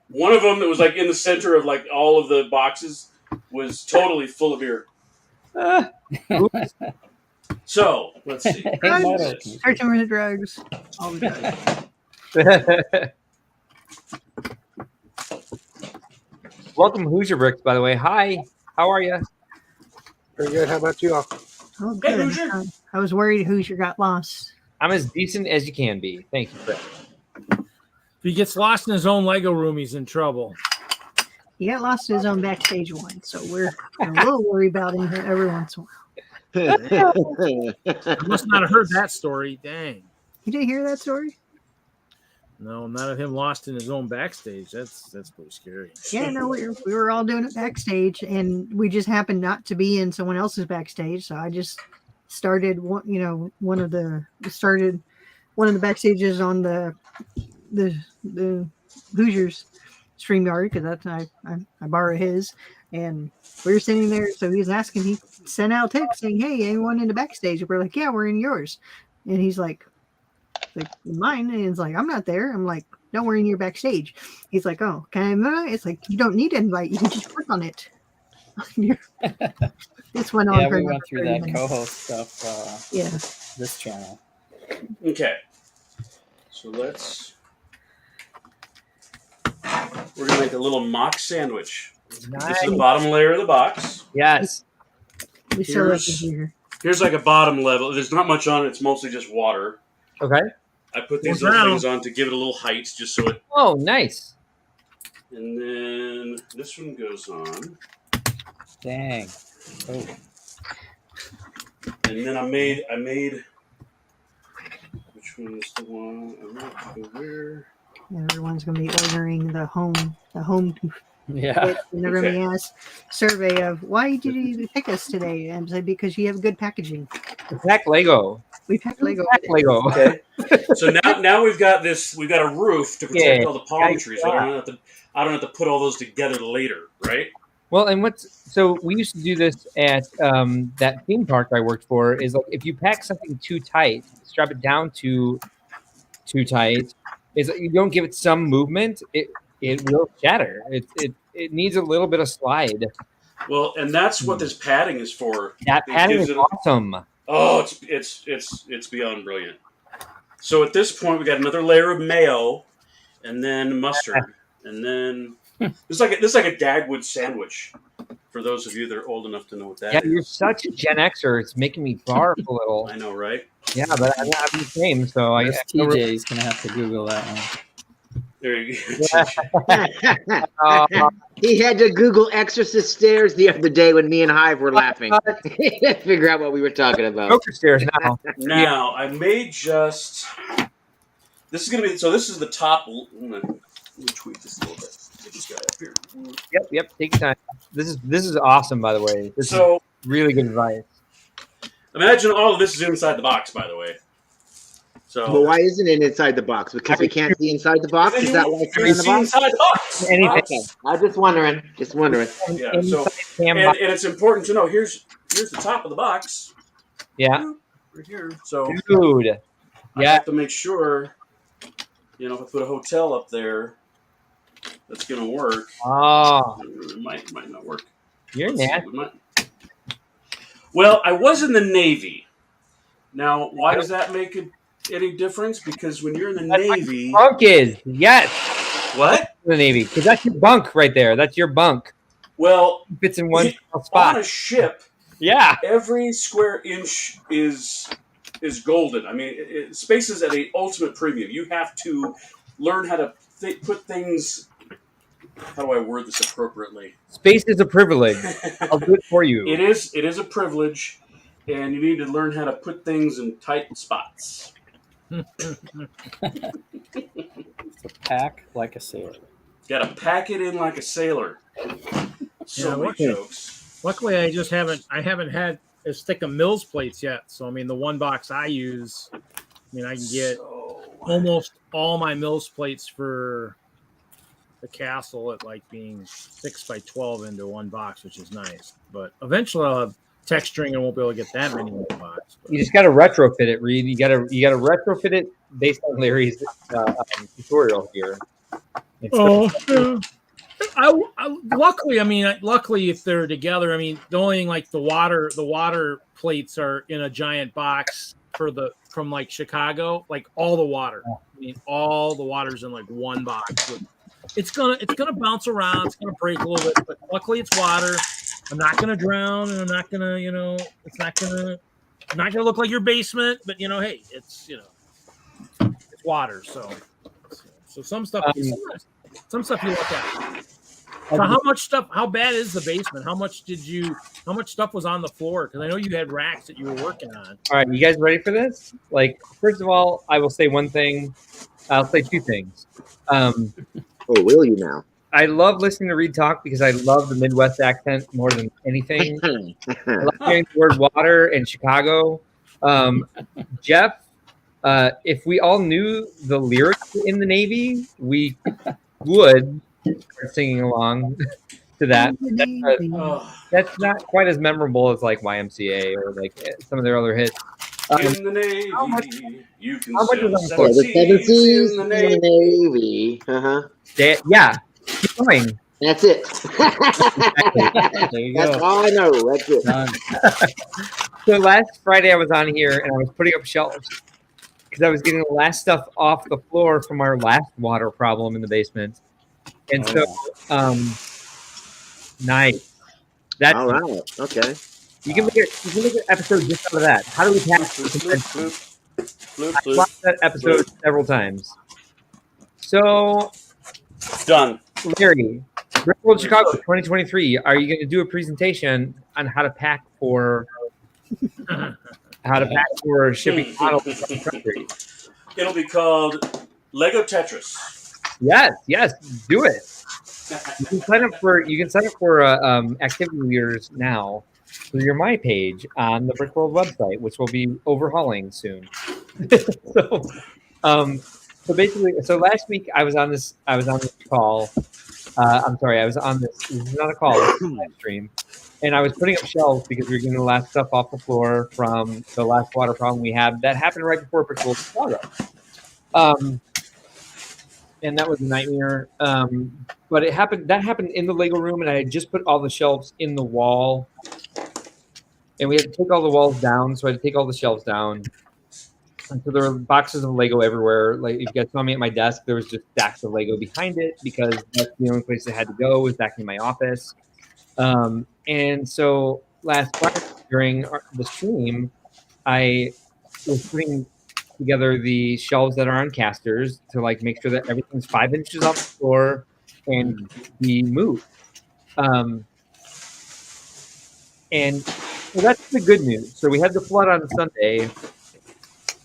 One of them that was like in the center of like all of the boxes was totally full of beer. So let's see. Searching for the drugs all the time. Welcome, Hoosier Bricks, by the way. Hi, how are you? Very good. How about you all? Oh, good. Hey, Hoosier. I was worried Hoosier got lost. I'm as decent as you can be. Thank you, Chris. If he gets lost in his own Lego room, he's in trouble. He got lost in his own backstage one, so we're a little worried about him every once in a while. I must not have heard that story. Dang. You didn't hear that story? No, not of him lost in his own backstage. That's pretty scary. Yeah, no, we were all doing it backstage, and we just happened not to be in someone else's backstage. So I just started one of the backstages on the Hoosiers StreamYard because that's I borrow his, and we were sitting there. So he was asking. He sent out a text saying, "Hey, anyone in the backstage?" And we're like, "Yeah, we're in yours," and he's like mine, and it's like I'm not there. I'm like, no, we're in your backstage. He's like, oh, can I invite? It's like you don't need to invite. You can just click on it. This went on. Yeah, for we went through that minutes. co-host stuff. Yeah, This channel. Okay. So we're gonna make a little mock sandwich. Nice. This is the bottom layer of the box. Yes. we still have to hear. Here's like a bottom level. There's not much on it. It's mostly just water. Okay. I put these little things on to give it a little height, just so it. Oh, nice. And then this one goes on. Dang. Oh. And then I made. Which one is the one I want to go where? Everyone's going to be ordering the home. Yeah. And they're going to be asked survey of why did you pick us today? And say because you have good packaging. Pack Lego. We pack Lego. Pack Lego. Okay. So now we've got this. We've got a roof to protect all the palm trees. So I don't have to put all those together later, right? Well, and so we used to do this at that theme park I worked for. Is like if you pack something too tight, strap it down too tight. Is you don't give it some movement, it will shatter. It needs a little bit of slide. Well, and that's what this padding is for. That padding is awesome. Oh, it's beyond brilliant. So at this point, we got another layer of mayo, and then mustard, and then it's like a Dagwood sandwich. For those of you that are old enough to know what that is. Yeah, you're such a Gen Xer. It's making me barf a little. I know, right? Yeah, but I'm the same, so TJ's gonna have to Google that one. There you go. He had to Google exorcist stairs the other day when me and Hive were laughing. Figure out what we were talking about. Joker stairs now. Now I may just. This is gonna be so. This is the top. Let me tweak this a little bit. Get this guy up here. Yep. Take your time. This is awesome, by the way. This is really good advice. Imagine all of this is inside the box, by the way. So, but why isn't it inside the box? Because we can't see inside the box. Is that why it's in the box? Inside the box. Anything. Okay. I'm just wondering. Yeah. So, and it's important to know. Here's the top of the box. Yeah. Right here. So, dude. I have to make sure. If I put a hotel up there, that's gonna work. Oh. It might not work. You're nasty. Well, I was in the Navy. Now, why does that make any difference? Because when you're in the Navy, bunk is yes. What? The Navy, because that's your bunk right there. That's your bunk. Well, it fits in one spot on a ship. Yeah, every square inch is golden. I mean, space is at an ultimate premium. You have to learn how to put things. How do I word this appropriately? Space is a privilege. I'll do it for you. It is a privilege, and you need to learn how to put things in tight spots. Pack like a sailor. Got to pack it in like a sailor. So many jokes. Luckily, I haven't had as thick of Mills plates yet. So I mean, the one box I use, I can get almost all my Mills plates for the castle at like being 6x12 into one box, which is nice. But eventually, I'll have texturing and won't be able to get that many in the box. But. You just got to retrofit it, Reed. You got to retrofit it based on Larry's tutorial here. Luckily, if they're together, the only thing like the water plates are in a giant box from like Chicago, like all the water. All the water's in like one box with it's gonna bounce around. It's gonna break a little bit, but luckily it's water. I'm not gonna drown, and I'm not gonna, it's not gonna look like your basement. But hey, it's it's water. So some stuff you look at. So how bad is the basement? How much stuff was on the floor? Because I know you had racks that you were working on. All right, you guys ready for this? Like, first of all, I will say one thing. I'll say two things. Will you now? I love listening to Reed talk because I love the Midwest accent more than anything. I love hearing the word water and Chicago. Jeff, if we all knew the lyrics in the Navy, we would start singing along to that. That's not quite as memorable as like YMCA or like some of their other hits. In the Navy, you can how much sail was on seven the seas in the Navy. Navy. Yeah, keep going. That's it. There you That's go. all I know. That's it. Done. So last Friday I was on here and I was putting up shelves because I was getting the last stuff off the floor from our last water problem in the basement. And so, nice. That's All right. Okay. you can make an episode just out of that. How do we pass? I watched that episode several times. So, Done. Larry, Brick World Chicago 2023. Are you going to do a presentation on how to pack for shipping models across the country? It'll be called Lego Tetris. Yes, do it. You can sign up for activity leaders now through your My page on the Brick World website, which will be overhauling soon. So basically, last week I was on this call. This is not a call, it's a live stream. And I was putting up shelves because we were getting the last stuff off the floor from the last water problem we had. That happened right before Brick World Chicago. And that was a nightmare. But that happened in the Lego room, and I had just put all the shelves in the wall. And we had to take all the walls down, so I had to take all the shelves down. And so there were boxes of Lego everywhere. Like, if you guys saw me at my desk, there was just stacks of Lego behind it because that's the only place it had to go was back in my office. And so last Friday during the stream, I was putting together the shelves that are on casters to like make sure that everything's 5 inches off the floor and be moved. And so that's the good news. So we had the flood on Sunday,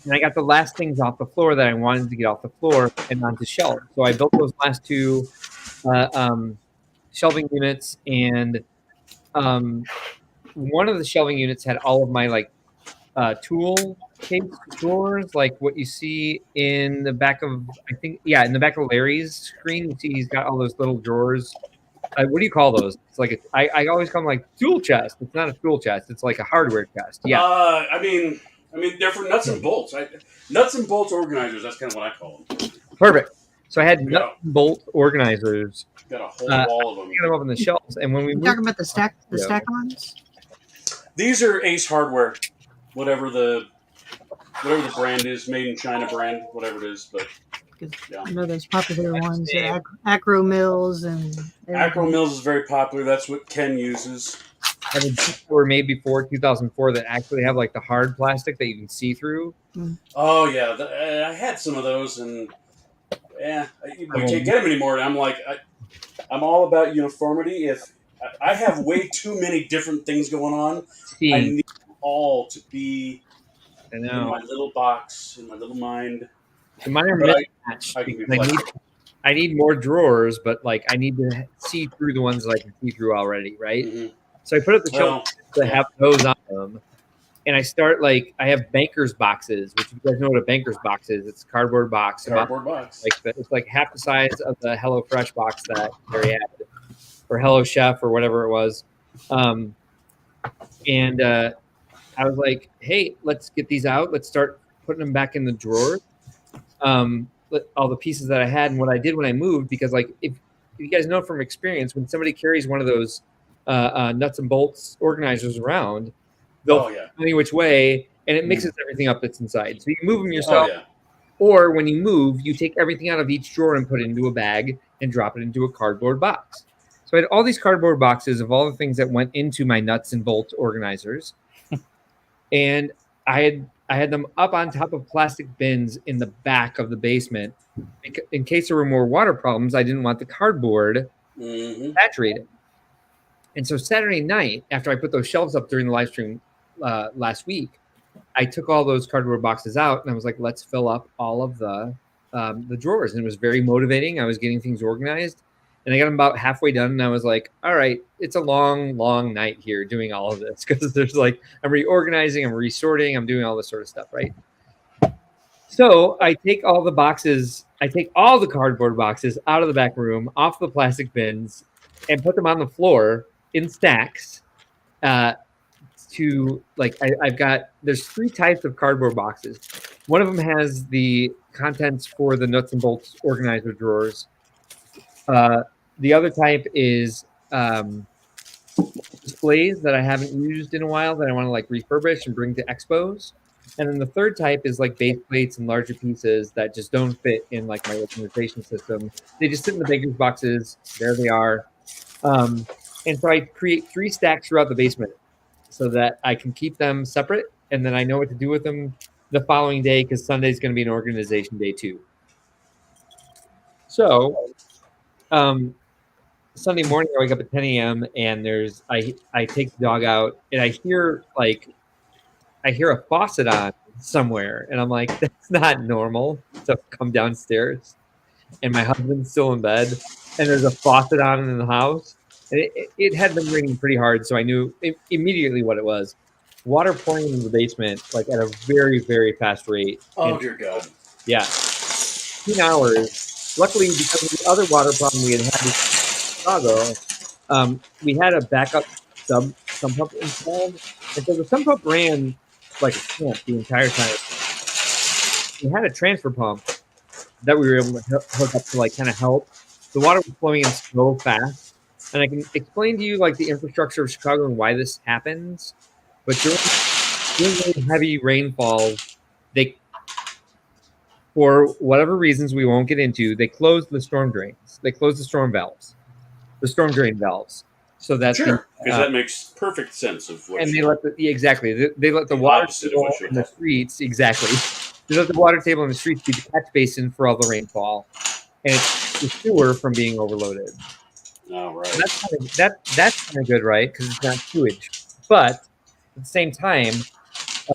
and I got the last things off the floor that I wanted to get off the floor and onto shelves. So I built those last two shelving units, and one of the shelving units had all of my like tool case drawers, like what you see in the back of, in the back of Larry's screen. You see he's got all those little drawers. What do you call those? It's like I always call them like tool chest. It's not a tool chest. It's like a hardware chest. Yeah. I mean, they're for nuts and bolts. Nuts and bolts organizers. That's kind of what I call them. Perfect. So I had nut and bolt organizers. Got a whole wall of them. Got them up on the shelves, and when we talking about the stack-ons. These are Ace Hardware, whatever the brand is, made in China brand, whatever it is. But yeah. I know there's popular ones, Acro Mills and Acro Mills is very popular. That's what Ken uses. Were made before 2004 that actually have like the hard plastic that you can see through. Oh yeah, I had some of those, and we can't get them anymore. And I'm like, I'm all about uniformity. If I have way too many different things going on, I need them all to be in my little box, in my little mind. So mine are mismatched. I need more drawers, but like I need to see through the ones that I can see through already, right? Mm-hmm. So I put up the shelves to have those on them. And I start I have banker's boxes, which if you guys know what a banker's box is. It's a cardboard box. It's like half the size of the HelloFresh box that Harry had, or Hello Chef, or whatever it was. And I was like, hey, let's get these out. Let's start putting them back in the drawers. All the pieces that I had, and what I did when I moved, because like if you guys know from experience, when somebody carries one of those nuts and bolts organizers around, they'll any which way, and it mixes everything up that's inside. So you can move them yourself, Or when you move, you take everything out of each drawer and put it into a bag and drop it into a cardboard box. So I had all these cardboard boxes of all the things that went into my nuts and bolts organizers. And I had them up on top of plastic bins in the back of the basement. In case there were more water problems, I didn't want the cardboard saturated. And so Saturday night, after I put those shelves up during the live stream last week, I took all those cardboard boxes out and I was like, let's fill up all of the drawers. And it was very motivating. I was getting things organized. And I got them about halfway done, and I was like, all right, it's a long, long night here doing all of this, because there's like, I'm reorganizing, I'm resorting, I'm doing all this sort of stuff, right? So I take all the boxes, I take all the cardboard boxes out of the back room, off the plastic bins, and put them on the floor in stacks. To like, there's 3 types of cardboard boxes. One of them has the contents for the nuts and bolts organizer drawers. The other type is displays that I haven't used in a while that I want to like refurbish and bring to expos. And then the third type is like base plates and larger pieces that just don't fit in like my organization system. They just sit in the baker's boxes. There they are. And so I create 3 stacks throughout the basement so that I can keep them separate. And then I know what to do with them the following day, because Sunday is going to be an organization day too. So Sunday morning, I wake up at 10 a.m. and I take the dog out, and I hear a faucet on somewhere, and I'm like, that's not normal. So I come downstairs, and my husband's still in bed, and there's a faucet on in the house, and it had been raining pretty hard, so I knew immediately what it was. Water pouring into the basement, like at a very, very fast rate. Oh, dear God. Yeah. 15 hours. Luckily, because of the other water problem we had in Chicago, we had a backup sump pump installed. And so the sump pump ran like a champ the entire time. We had a transfer pump that we were able to hook up to like kind of help. The water was flowing in so fast. And I can explain to you like the infrastructure of Chicago and why this happens. But during heavy rainfall, for whatever reasons we won't get into, they closed the storm drains. They closed the storm drain valves. So that's sure, because that makes perfect sense of what. And they let the water table in the streets exactly. They let the water table in the streets be the catch basin for all the rainfall, and it's the sewer from being overloaded. Oh, right. So that's kind of good, right? Because it's not sewage, but at the same time,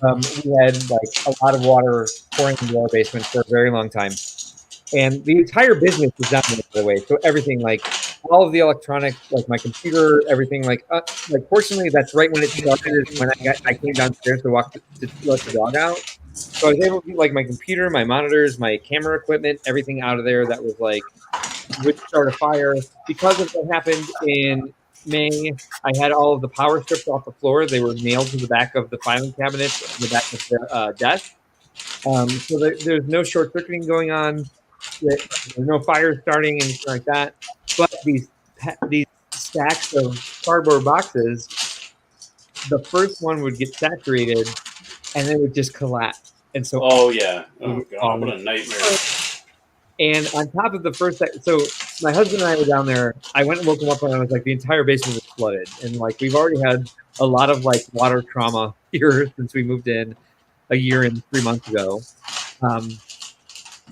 we had like a lot of water pouring into our basement for a very long time, and the entire business was down the way. So everything, like all of the electronics, like my computer, everything, like fortunately, that's right when it started. Is when I came downstairs to let the dog out. So I was able to get like my computer, my monitors, my camera equipment, everything out of there that was like would start a fire. Because of what happened in May, I had all of the power strips off the floor. They were nailed to the back of the filing cabinet, the back of the desk. So there's no short circuiting going on. There's no fire starting, anything like that. But these stacks of cardboard boxes, the first one would get saturated, and then it would just collapse. And so, oh yeah, oh God, what a nightmare! And on top of the first, so my husband and I were down there. I went and woke him up, and I was like, the entire basement was flooded, and like we've already had a lot of like water trauma here since we moved in a year and 3 months ago.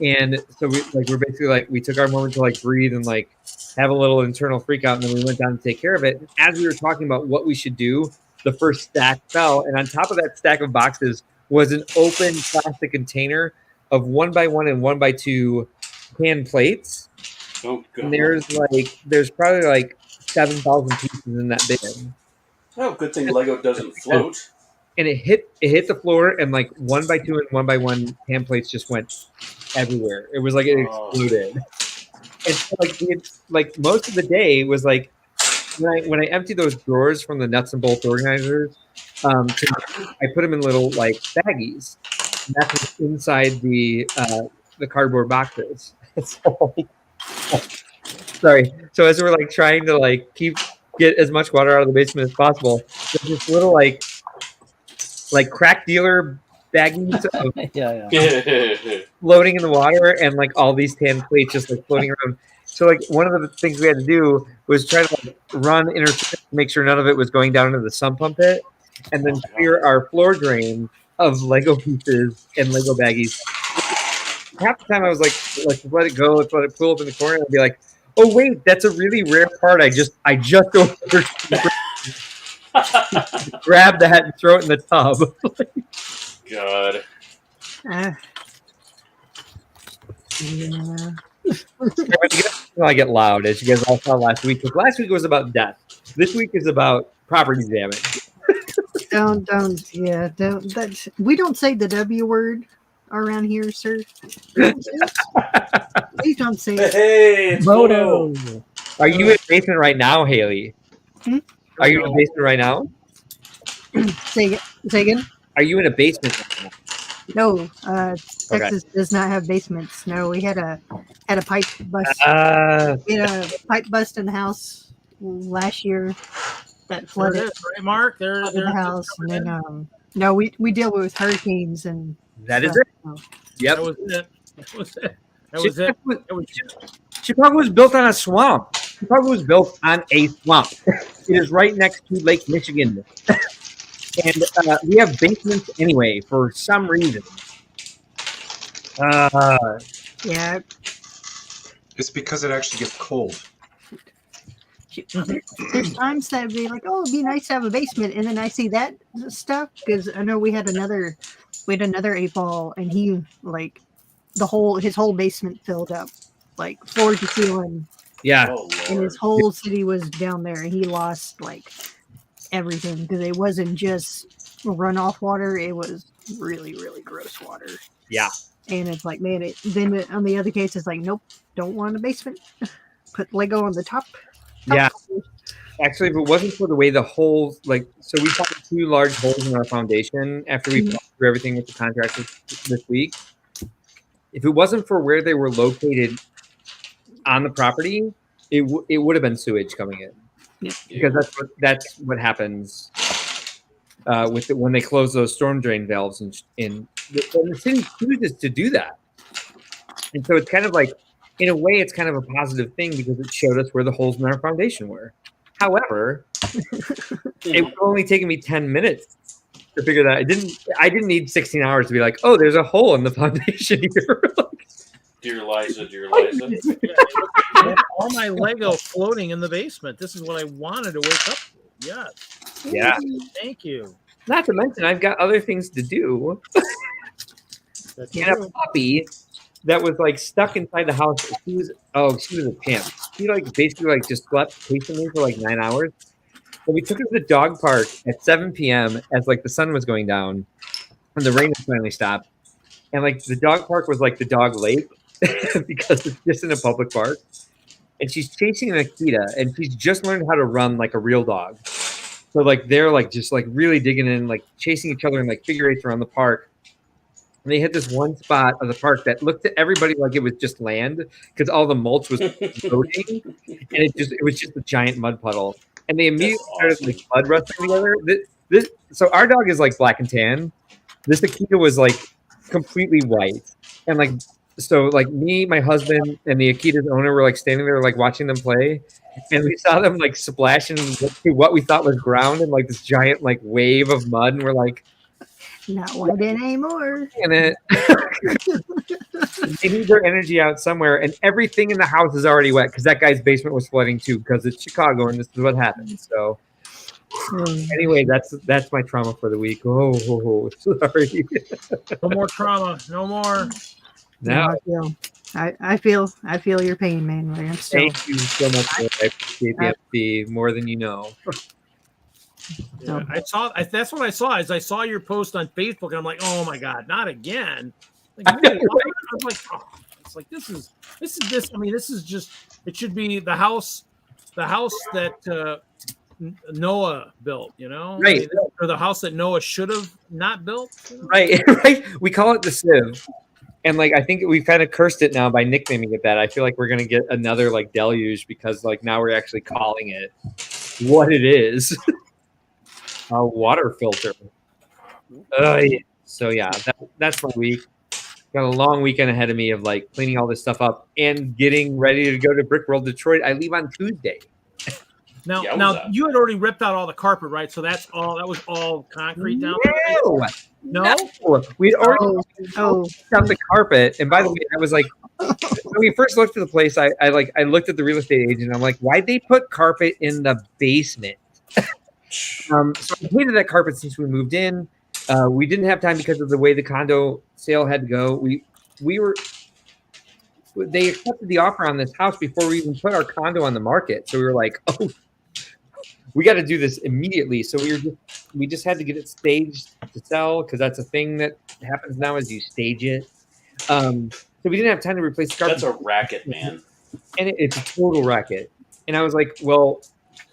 And so we're basically like, we took our moment to like breathe and like have a little internal freak out, and then we went down to take care of it. And as we were talking about what we should do, the first stack fell, and on top of that stack of boxes was an open plastic container of 1x1 and 1x2 can plates. Oh, God. And there's probably like 7,000 pieces in that bin. Oh, good thing Lego doesn't float. And it hit the floor, and like 1x2 and 1x1 pan plates just went everywhere. It was like it exploded. And so like most of the day was like when I emptied those drawers from the nuts and bolts organizers, I put them in little like baggies. And that's what's inside the cardboard boxes. Sorry. So as we're like trying to like get as much water out of the basement as possible, there's this little like crack dealer baggies of floating in the water, and like all these tan plates just like floating around. So like one of the things we had to do was try to like run interference to make sure none of it was going down into the sump pump pit, and then clear our floor drain of Lego pieces and Lego baggies. Half the time I was like, let's let it go, let's let it pull up in the corner, and I'd be like, oh wait, that's a really rare part. I just grab that and throw it in the tub. God. I get loud, as you guys all saw last week. Because last week was about death. This week is about property damage. Don't. We don't say the W word around here, sir. Please don't say it. Hey, it's Moto. Are you in the basement right now, Haley? Are you in the basement right now? Say again. Are you in a basement right now? No, Texas does not have basements. No, we had a pipe bust. We had a pipe bust in the house last year that flooded. There it is, right, Mark? There's the house, and then no, we deal with hurricanes and. That is it. Yep. That was it. Chicago was built on a swamp. Chicago was built on a swamp. It is right next to Lake Michigan. And we have basements anyway for some reason. Yeah. It's because it actually gets cold. There's times that would be like, oh, it'd be nice to have a basement, and then I see that stuff because I know we had another AFOL, and he like his whole basement filled up, like floor to ceiling. Yeah. Oh, and his whole city was down there, and he lost like everything because it wasn't just runoff water; it was really, really gross water. Yeah. And it's like, man, then on the other case, it's like, nope, don't want a basement. Put Lego on the top. Yeah. Actually, if it wasn't for the way the holes, like, so we found 2 large holes in our foundation after we went through everything with the contractors this week. If it wasn't for where they were located on the property, it would have been sewage coming in. Yeah. Because that's what happens when they close those storm drain valves, and the city chooses to do that. And so it's kind of like, in a way, it's kind of a positive thing because it showed us where the holes in our foundation were. However, it would only taken me 10 minutes to figure that. I didn't need 16 hours to be like, oh, there's a hole in the foundation here. Dear Liza. All my Lego floating in the basement. This is what I wanted to wake up to. Yes. Yeah. Thank you. Not to mention, I've got other things to do. That's and a puppy that was like stuck inside the house. She was a champ. She like basically like just slept patiently for like 9 hours. So we took her to the dog park at 7 p.m. as like the sun was going down and the rain had finally stopped. And like the dog park was like the dog lake because it's just in a public park. And she's chasing an Akita, and she's just learned how to run like a real dog. So like they're like just like really digging in, like chasing each other in like figure eights around the park. And they hit this one spot of the park that looked to everybody like it was just land because all the mulch was floating, and it was just a giant mud puddle. And they immediately started like mud wrestling together. So our dog is like black and tan. This Akita was like completely white, and like so like me, my husband, and the Akita's owner were like standing there like watching them play, and we saw them like splashing to what we thought was ground in like this giant like wave of mud, and we're like, not white anymore. And it they need their energy out somewhere, and everything in the house is already wet because that guy's basement was flooding too because it's Chicago and this is what happened. So anyway, that's my trauma for the week. Oh sorry. No more trauma. No more. No. I feel your pain, man. Like, I'm still. Thank you so much. I appreciate the empathy more than you know. Yeah, that's what I saw. Is I saw your post on Facebook, and I'm like, oh my god, not again. Like, I was like, oh, it's like this is. I mean, this is just. It should be the house that Noah built. You know, right? I mean, or the house that Noah should have not built. You know? Right. We call it the sieve. And like I think we've kind of cursed it now by nicknaming it that. I feel like we're gonna get another like deluge because like now we're actually calling it what it is. A water filter. So yeah, that's my week. Got a long weekend ahead of me of like cleaning all this stuff up and getting ready to go to Brick World Detroit. I leave on Tuesday. Now you had already ripped out all the carpet, right? So that was all concrete down there. No, we'd already out the carpet. And by the way, I was like, when we first looked at the place, I looked at the real estate agent. And I'm like, why'd they put carpet in the basement? So I hated that carpet since we moved in. We didn't have time because of the way the condo sale had to go. They accepted the offer on this house before we even put our condo on the market. So we were like, oh, we got to do this immediately. So we just had to get it staged to sell because that's a thing that happens now is you stage it. So we didn't have time to replace the carpet. That's a racket, man. And it's a total racket. And I was like, well,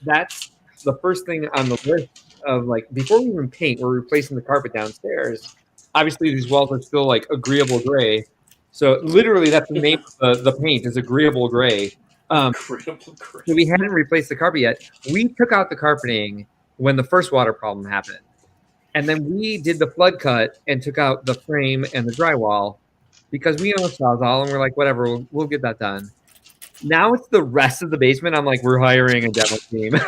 that's the first thing on the list of like, before we even paint, we're replacing the carpet downstairs. Obviously, these walls are still like agreeable gray. So literally that's the name of the paint is agreeable gray. So we hadn't replaced the carpet yet. We took out the carpeting when the first water problem happened. And then we did the flood cut and took out the frame and the drywall because we own Sawzall and we're like, whatever, we'll get that done. Now it's the rest of the basement. I'm like, we're hiring a demo team. I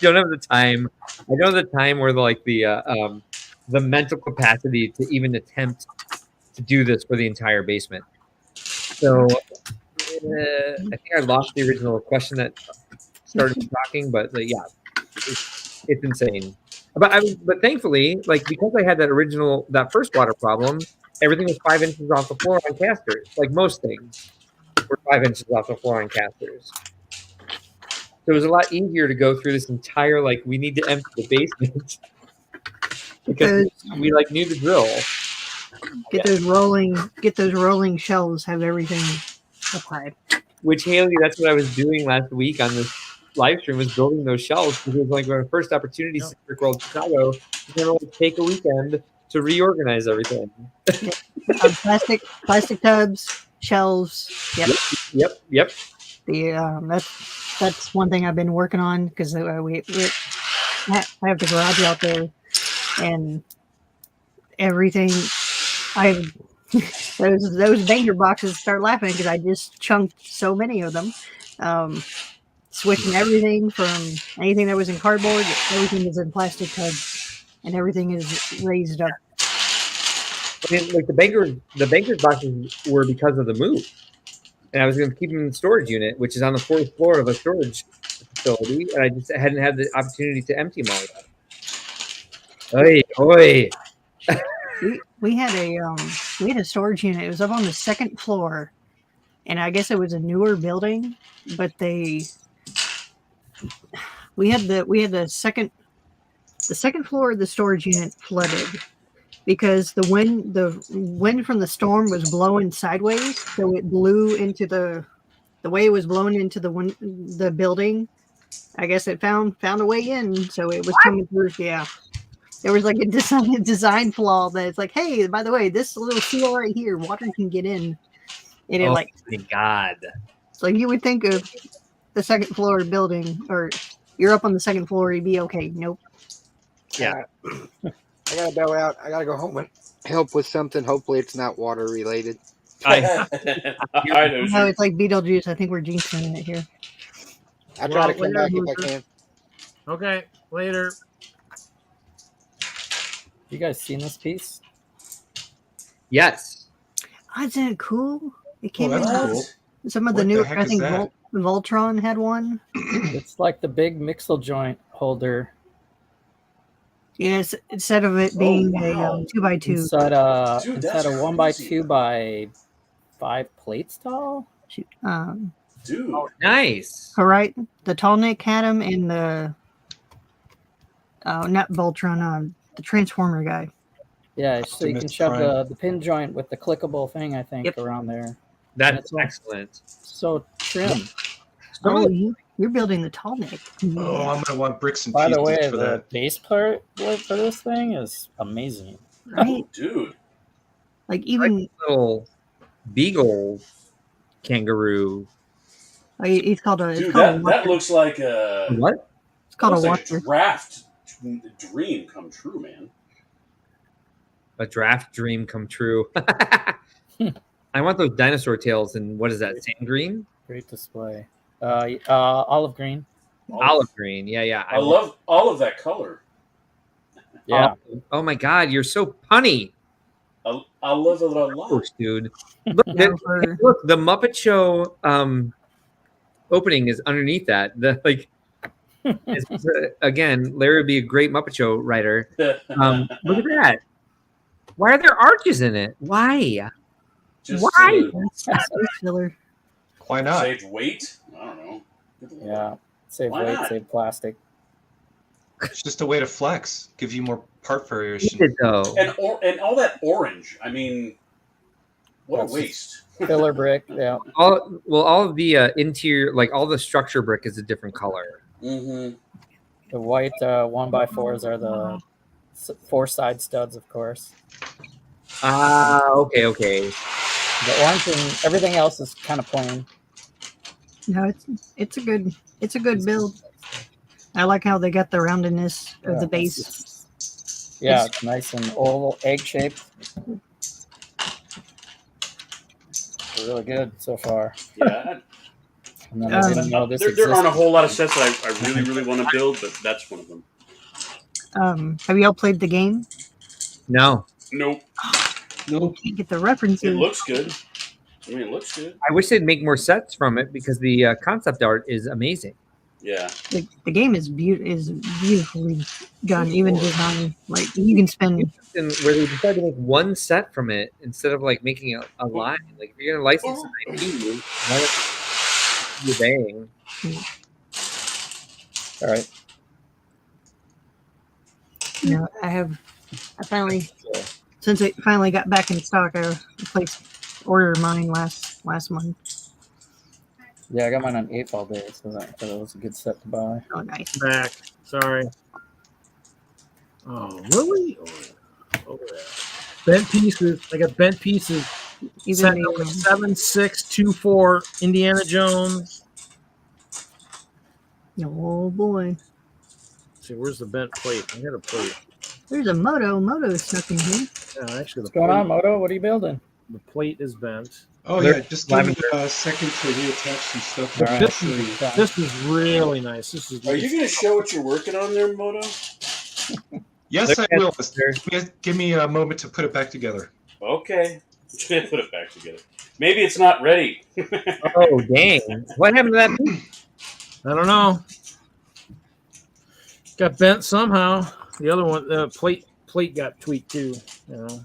don't have the time. I don't have the time or the mental capacity to even attempt to do this for the entire basement. So I think I lost the original question that started talking, but yeah, it's insane. But thankfully, like because I had that first water problem, everything was 5 inches off the floor on casters. Like most things were 5 inches off the floor on casters. So it was a lot easier to go through this entire like we need to empty the basement because we like knew the drill. Get those rolling shelves, have everything applied. Which Haley, that's what I was doing last week on this live stream was building those shelves because it was like our first opportunity to Brick World Chicago. We're gonna like take a weekend to reorganize everything. Plastic tubs, shelves. Yep. That's one thing I've been working on because I have the garage out there and everything. Those banker boxes start laughing because I just chunked so many of them. Switching everything from anything that was in cardboard, everything is in plastic tubs, and everything is raised up. I mean, like the banker's boxes were because of the move, and I was going to keep them in the storage unit, which is on the 4th floor of a storage facility, and I just hadn't had the opportunity to empty them all yet. Oi. We had a storage unit. It was up on the 2nd floor, and I guess it was a newer building, but we had the second floor of the storage unit flooded because the wind from the storm was blowing sideways, so it blew into the way it was blown into the building. I guess it found a way in, so it was coming through. Yeah. There was like a design flaw that it's like, hey, by the way, this little seal right here, water can get in. And it my God. It's like you would think of the 2nd floor building, or you're up on the 2nd floor, you'd be okay. Nope. Yeah. I gotta bail out. I gotta go home and help with something. Hopefully it's not water related. I know. No, it's like Beetlejuice. I think we're jinxing it here. I'll try to come back if I can. Okay, later. You guys seen this piece? Yes. Oh, isn't it cool? It came that's out. cool. Some of the What new, the heck I is think that? Voltron had one. It's like the big mixel joint holder. Yes, instead of it being a 2x2. Inside a Dude, 1x2 by 5 plates tall. Dude. Oh, nice. All right, the tall neck had him, and the not Voltron, the Transformer guy. Yeah, so you can Optimus shove Prime. the pin joint with the clickable thing, I think, around there. That's excellent. So trim. Oh, you're building the tall neck. Oh, I'm gonna want bricks and By pieces the way, for the that. base part for this thing is amazing. Right? Dude. Like even Little beagle kangaroo. he's called a. Dude, called that looks like a What? It's called a looks like watcher. a draft dream come true, man. a draft dream come true. I want those dinosaur tails and what is that? Sand green? Great display. Olive green. Olive green. Yeah. I love all of that color. Yeah. Oh my God, you're so punny. I love it a lot, dude. Look, the Muppet Show opening is underneath that. Again, Larry would be a great Muppet Show writer. Look at that. Why are there arches in it? Why? Why? Why not? Save weight? I don't know. Yeah. Save weight, save plastic. It's just a way to flex, give you more part variation. And all that orange. I mean, what a waste. Filler brick, yeah. All of the interior, like all the structure brick is a different color. Mm-hmm. The white 1x4s are the 4 side studs, of course. Okay. The orange and everything else is kind of plain. No, it's a good build. I like how they got the roundedness of the base. Yeah, it's nice and oval, egg shaped. Really good so far. Yeah. And then I didn't know this there aren't a whole lot of sets that I really, really want to build, but that's one of them. Have you all played the game? No. Nope. Can't get the references. It looks good. I mean, it looks good. I wish they'd make more sets from it because the concept art is amazing. Yeah. The game is beautifully done, even design. Like you can spend. Where they decided to make one set from it instead of like making a line. Like if you're gonna license an IP, you're bang. All right. No, since it finally got back in stock, I ordered mine last month. Yeah, I got mine on AFOL day, so that was a good set to buy. Oh, nice. Back. Sorry. Oh, really? Oh, yeah. Bent pieces. I got bent pieces. Set number 7624, Indiana Jones. Oh boy. Let's see, where's the bent plate? I got a plate. There's a Moto. Moto snuck in here. Yeah, actually, what's going on, Moto? What are you building? The plate is bent. Oh yeah, just give me a second to reattach some stuff. Right. This is really nice. Are you going to show what you're working on there, Moto? Yes, I will. Give me a moment to put it back together. Okay. Put it back together. Maybe it's not ready. Oh, dang. What happened to that piece? I don't know. Got bent somehow. The other one, the plate got tweaked too.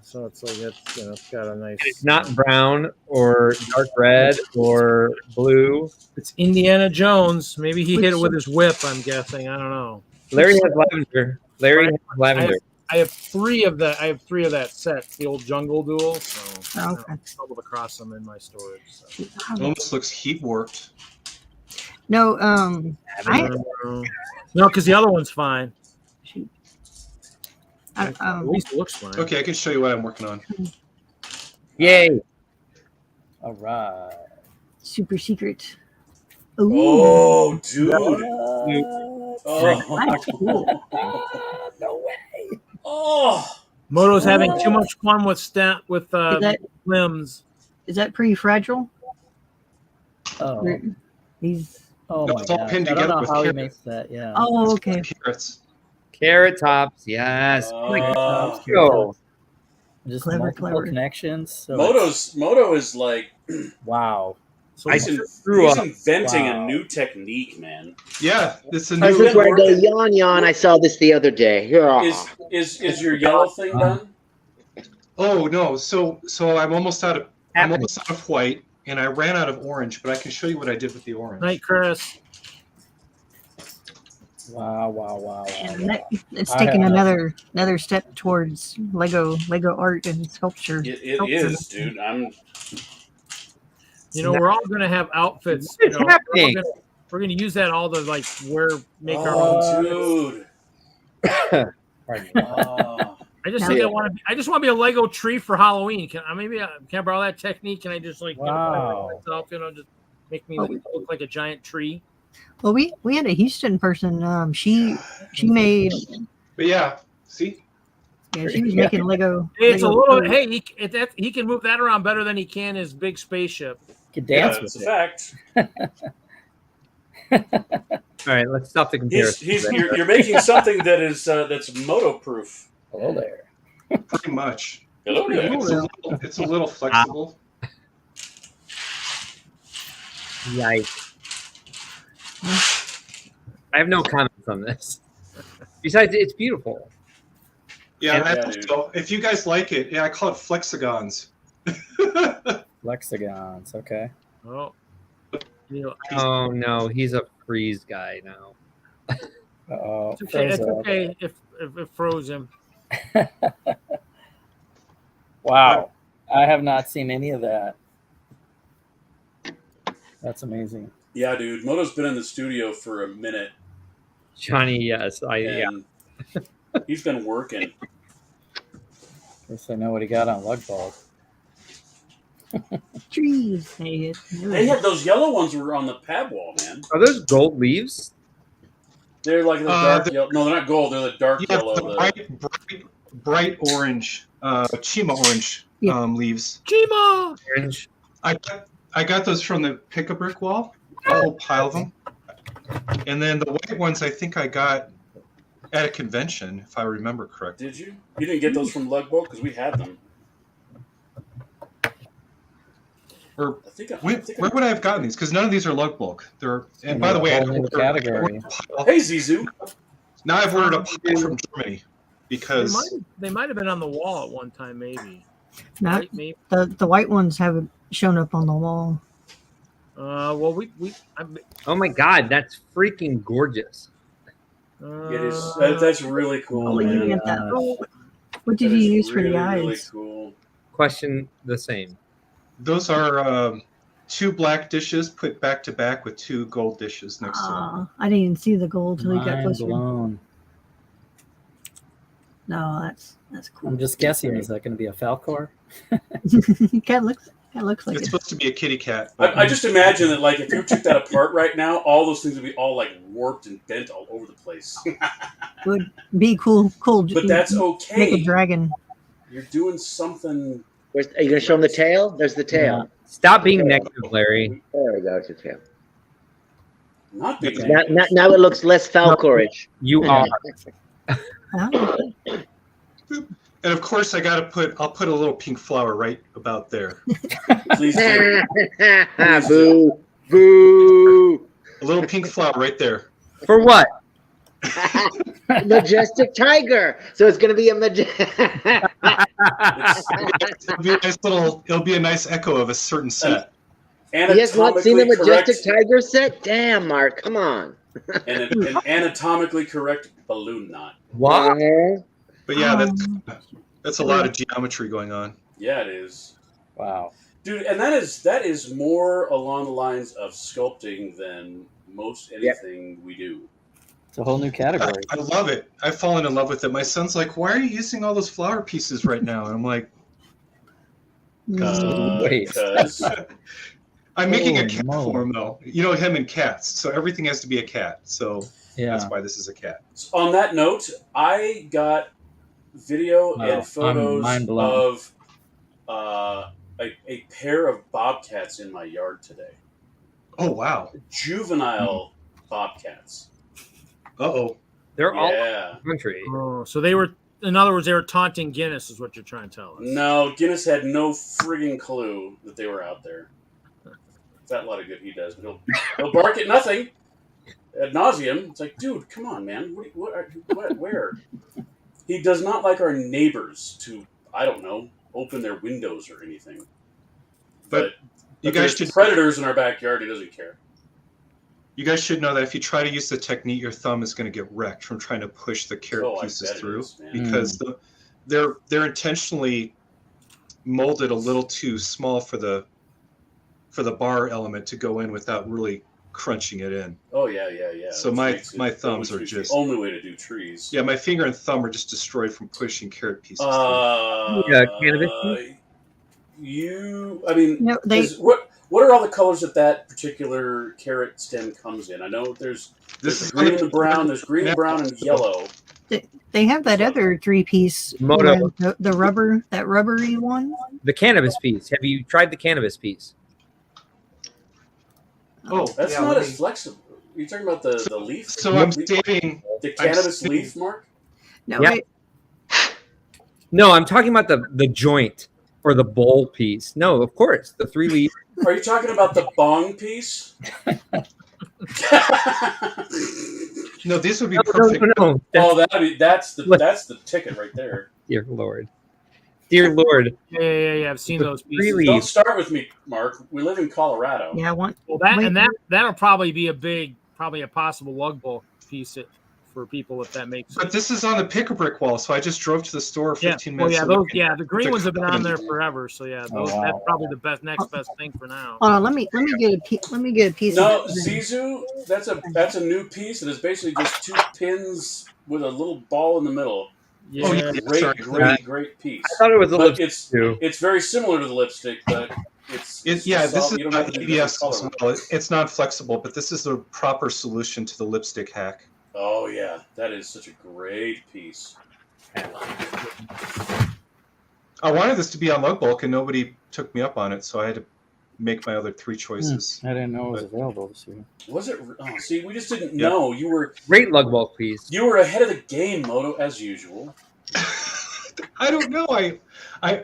So it's like it's got a nice. It's not brown or dark red or blue. It's Indiana Jones. Maybe he hit it with his whip. I'm guessing. I don't know. Larry has lavender. I have three of that. I have three of that set. The old Jungle Duel. So I'm able to cross them in my storage. So. It almost looks heat warped. No, no, because the other one's fine. At least it looks fine. Okay, I can show you what I'm working on. Yay! All right. Super secret. Ooh. Oh, dude! That's cool. No way! Oh, Moto's having too much fun with limbs. Is that pretty fragile? Oh, he's. Oh my god! Pinned I don't know with how he carrots. makes that. Yeah. Oh, okay. Carrots. Carrot tops, yes. Go. Just Clever, multiple clever. connections. So Moto is like wow. So he's inventing a new technique, man. Yeah, it's a I new. just want to go yawn. I saw this the other day. Is your yellow thing done? Oh no! So I'm almost out of white, and I ran out of orange. But I can show you what I did with the orange. Night, Chris. Wow. And it's taking another step towards Lego art and sculpture. It is, dude. We're all gonna have outfits. What is happening? We're gonna use that all to make our dude. own. I just think I just want to be a Lego tree for Halloween. Can I borrow that technique? Can I just myself, just make me look like a giant tree? Well, we had a Houston person. She made. But yeah, see. Yeah, she was making Lego. Hey, it's Lego a little. food. Hey, he can move that around better than he can his big spaceship. He can dance It's a with fact. All right, let's stop the comparison. You're making something that is that's moto-proof. it. Hello there. Pretty much. Hello there. It's a little flexible. Yikes. I have no comments on this. Besides, it's beautiful. Yeah, Yeah, so if you guys like it, yeah, I call it flexagons. Flexagons. Okay. Oh, Oh no, he's a freeze guy now. Oh, it's okay. It's okay if it froze him. Wow, I have not seen any of that. That's amazing. Yeah, dude. Moto's been in the studio for a minute. Johnny, yes, And he's been working. At least I know what he got on lug balls. Trees. They had those yellow ones were on the pad wall, man. Are those gold leaves? They're like the dark yellow. No, they're not gold. They're the dark yellow. The bright orange, Chima orange leaves. Chima! Orange. I got those from the pick-a-brick wall, a whole pile of them. And then the white ones I think I got at a convention, if I remember correctly. Did you? You didn't get those from Lug Boat? Because we had them. Or where would I have gotten these? Because none of these are lug bulk. And by the way, category. Hey Zizou. Now I've ordered a pile from Germany because they might have been on the wall at one time, maybe. Not Right, maybe. the white ones haven't shown up on the wall. Well, Oh my god, that's freaking gorgeous. It is. That's really cool. Oh, you man. get that. Oh, what did you use for the eyes? Really cool. Question the same. those are 2 black dishes put back to back with 2 gold dishes next to them. I didn't even see the gold till we got Mind closer. blown. No, that's cool. I'm just guessing. Is that going to be a Falcor? Cat looks like It's it. supposed to be a kitty cat. I just imagine that, like, if you took that apart right now, all those things would be all like warped and bent all over the place. Would be cool. But that's okay. Make a dragon. You're doing something. Are you going to show them the tail? There's the tail. Stop being negative, Larry. There we go. It's the tail. Not being Now it looks less Falcorish. You are. Oh, And of course, I'll put a little pink flower right about there. Please do. Boo. Boo. A little pink flower right there. For what? Majestic tiger. So it's going to be a majestic. It'll be a nice echo of a certain set. You guys not seen the Majestic Tiger set? Damn, Mark, come on. And an anatomically correct balloon knot. What? But yeah, that's a lot of geometry going on. Yeah, it is. Wow. Dude, and that is more along the lines of sculpting than most anything we do. It's a whole new category. I love it. I've fallen in love with it. My son's like, "Why are you using all those flower pieces right now?" And I'm like, Wait. Because I'm making a Holy cat moly. for him, though. You know him and cats, so everything has to be a cat. So Yeah. that's why this is a cat. on that note, I got video Wow, and photos mind blown. of a pair of bobcats in my yard today. Oh wow. Juvenile bobcats. Uh-oh. They're all over Yeah. the country. Oh, so they were, in other words, they were taunting Guinness, is what you're trying to tell us. No, Guinness had no frigging clue that they were out there. That's a lot of good he does, but he'll bark at nothing ad nauseum. It's like, dude, come on, man. What where? He does not like our neighbors to, I don't know, open their windows or anything. But you guys there's should predators in our backyard. He doesn't care. You guys should know that if you try to use the technique, your thumb is going to get wrecked from trying to push the carrot Oh, I pieces bet it through is, man. because they're intentionally molded a little too small for the bar element to go in without really crunching it in. Oh yeah. So Which my makes it- thumbs which are is just the only way to do trees. yeah. My finger and thumb are just destroyed from pushing carrot pieces. Cannabis? I mean, No, they- what are all the colors that particular carrot stem comes in? I know there's This is green and brown. There's green, brown, and yellow. They have that other 3-piece, Moto. the rubber, that rubbery one. The cannabis piece. Have you tried the cannabis piece? Oh, that's not as flexible. You're talking about the leaf? So I'm saving the cannabis leaf, Mark? No, yeah. No, I'm talking about the joint or the bowl piece. No, of course, the 3-leaf. Are you talking about the bong piece? No, these would be perfect. No. That's the ticket right there. Dear Lord. Dear Lord. Yeah. I've seen those pieces. Don't start with me, Mark. We live in Colorado. Yeah, Well, that'll probably be a possible lug bulk piece for people if that makes sense. But this is on the pick-a-brick wall, so I just drove to the store 15 minutes. The green ones have been on there forever. So that's probably the next best thing for now. Hold on, let me get a piece. No, Zizu, that's a new piece. It is basically just 2 pins with a little ball in the middle. Yeah, great piece. I thought it was a lipstick too. It's very similar to the lipstick, but this is not ABS as well. It's not flexible, but this is the proper solution to the lipstick hack. Oh yeah, that is such a great piece. I wanted this to be on lug bulk, and nobody took me up on it, so I had to make my other 3 choices. I didn't know it was available this year. Was it? Oh, see, we just didn't know. You were great lug bulk piece. You were ahead of the game, Moto, as usual. I don't know. I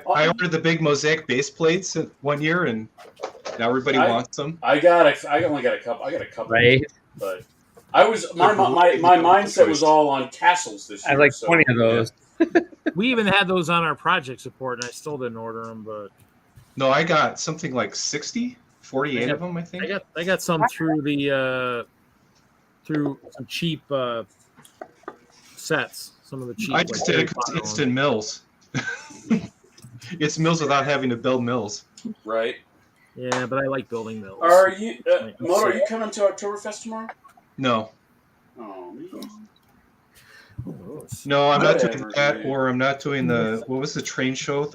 ordered the big mosaic base plates one year, and now everybody wants them. I only got a couple. I got a couple. Right. But I was my mindset was all on castles this year. I like 20 of those. We even had those on our project support, and I still didn't order them. But no, I got something like 48 of them. I think I got some through through some cheap sets. Some of the cheap. I just did it because it's instant mills. It's mills without having to build mills. Right. Yeah, but I like building mills. Are you, Moto? Are you coming to Oktoberfest tomorrow? No. Oh man. No, I'm not doing that, or I'm not doing the. What was the train show?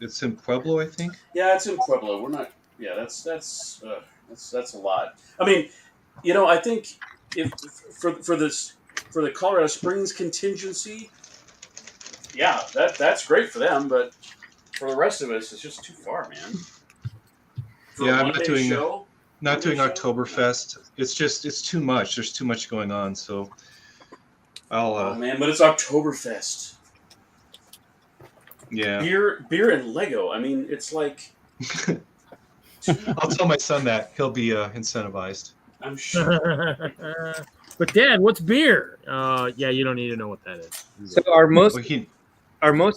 It's in Pueblo, I think. Yeah, it's in Pueblo. We're not. Yeah, that's a lot. I mean, I think if for the Colorado Springs contingency, yeah, that's great for them. But for the rest of us, it's just too far, man. I'm not doing Oktoberfest. It's too much. There's too much going on. So I'll. Oh man, but it's Oktoberfest. Yeah. Beer and Lego. I mean, it's like. I'll tell my son that. He'll be incentivized. I'm sure. But Dad, what's beer? Yeah, you don't need to know what that is. So are most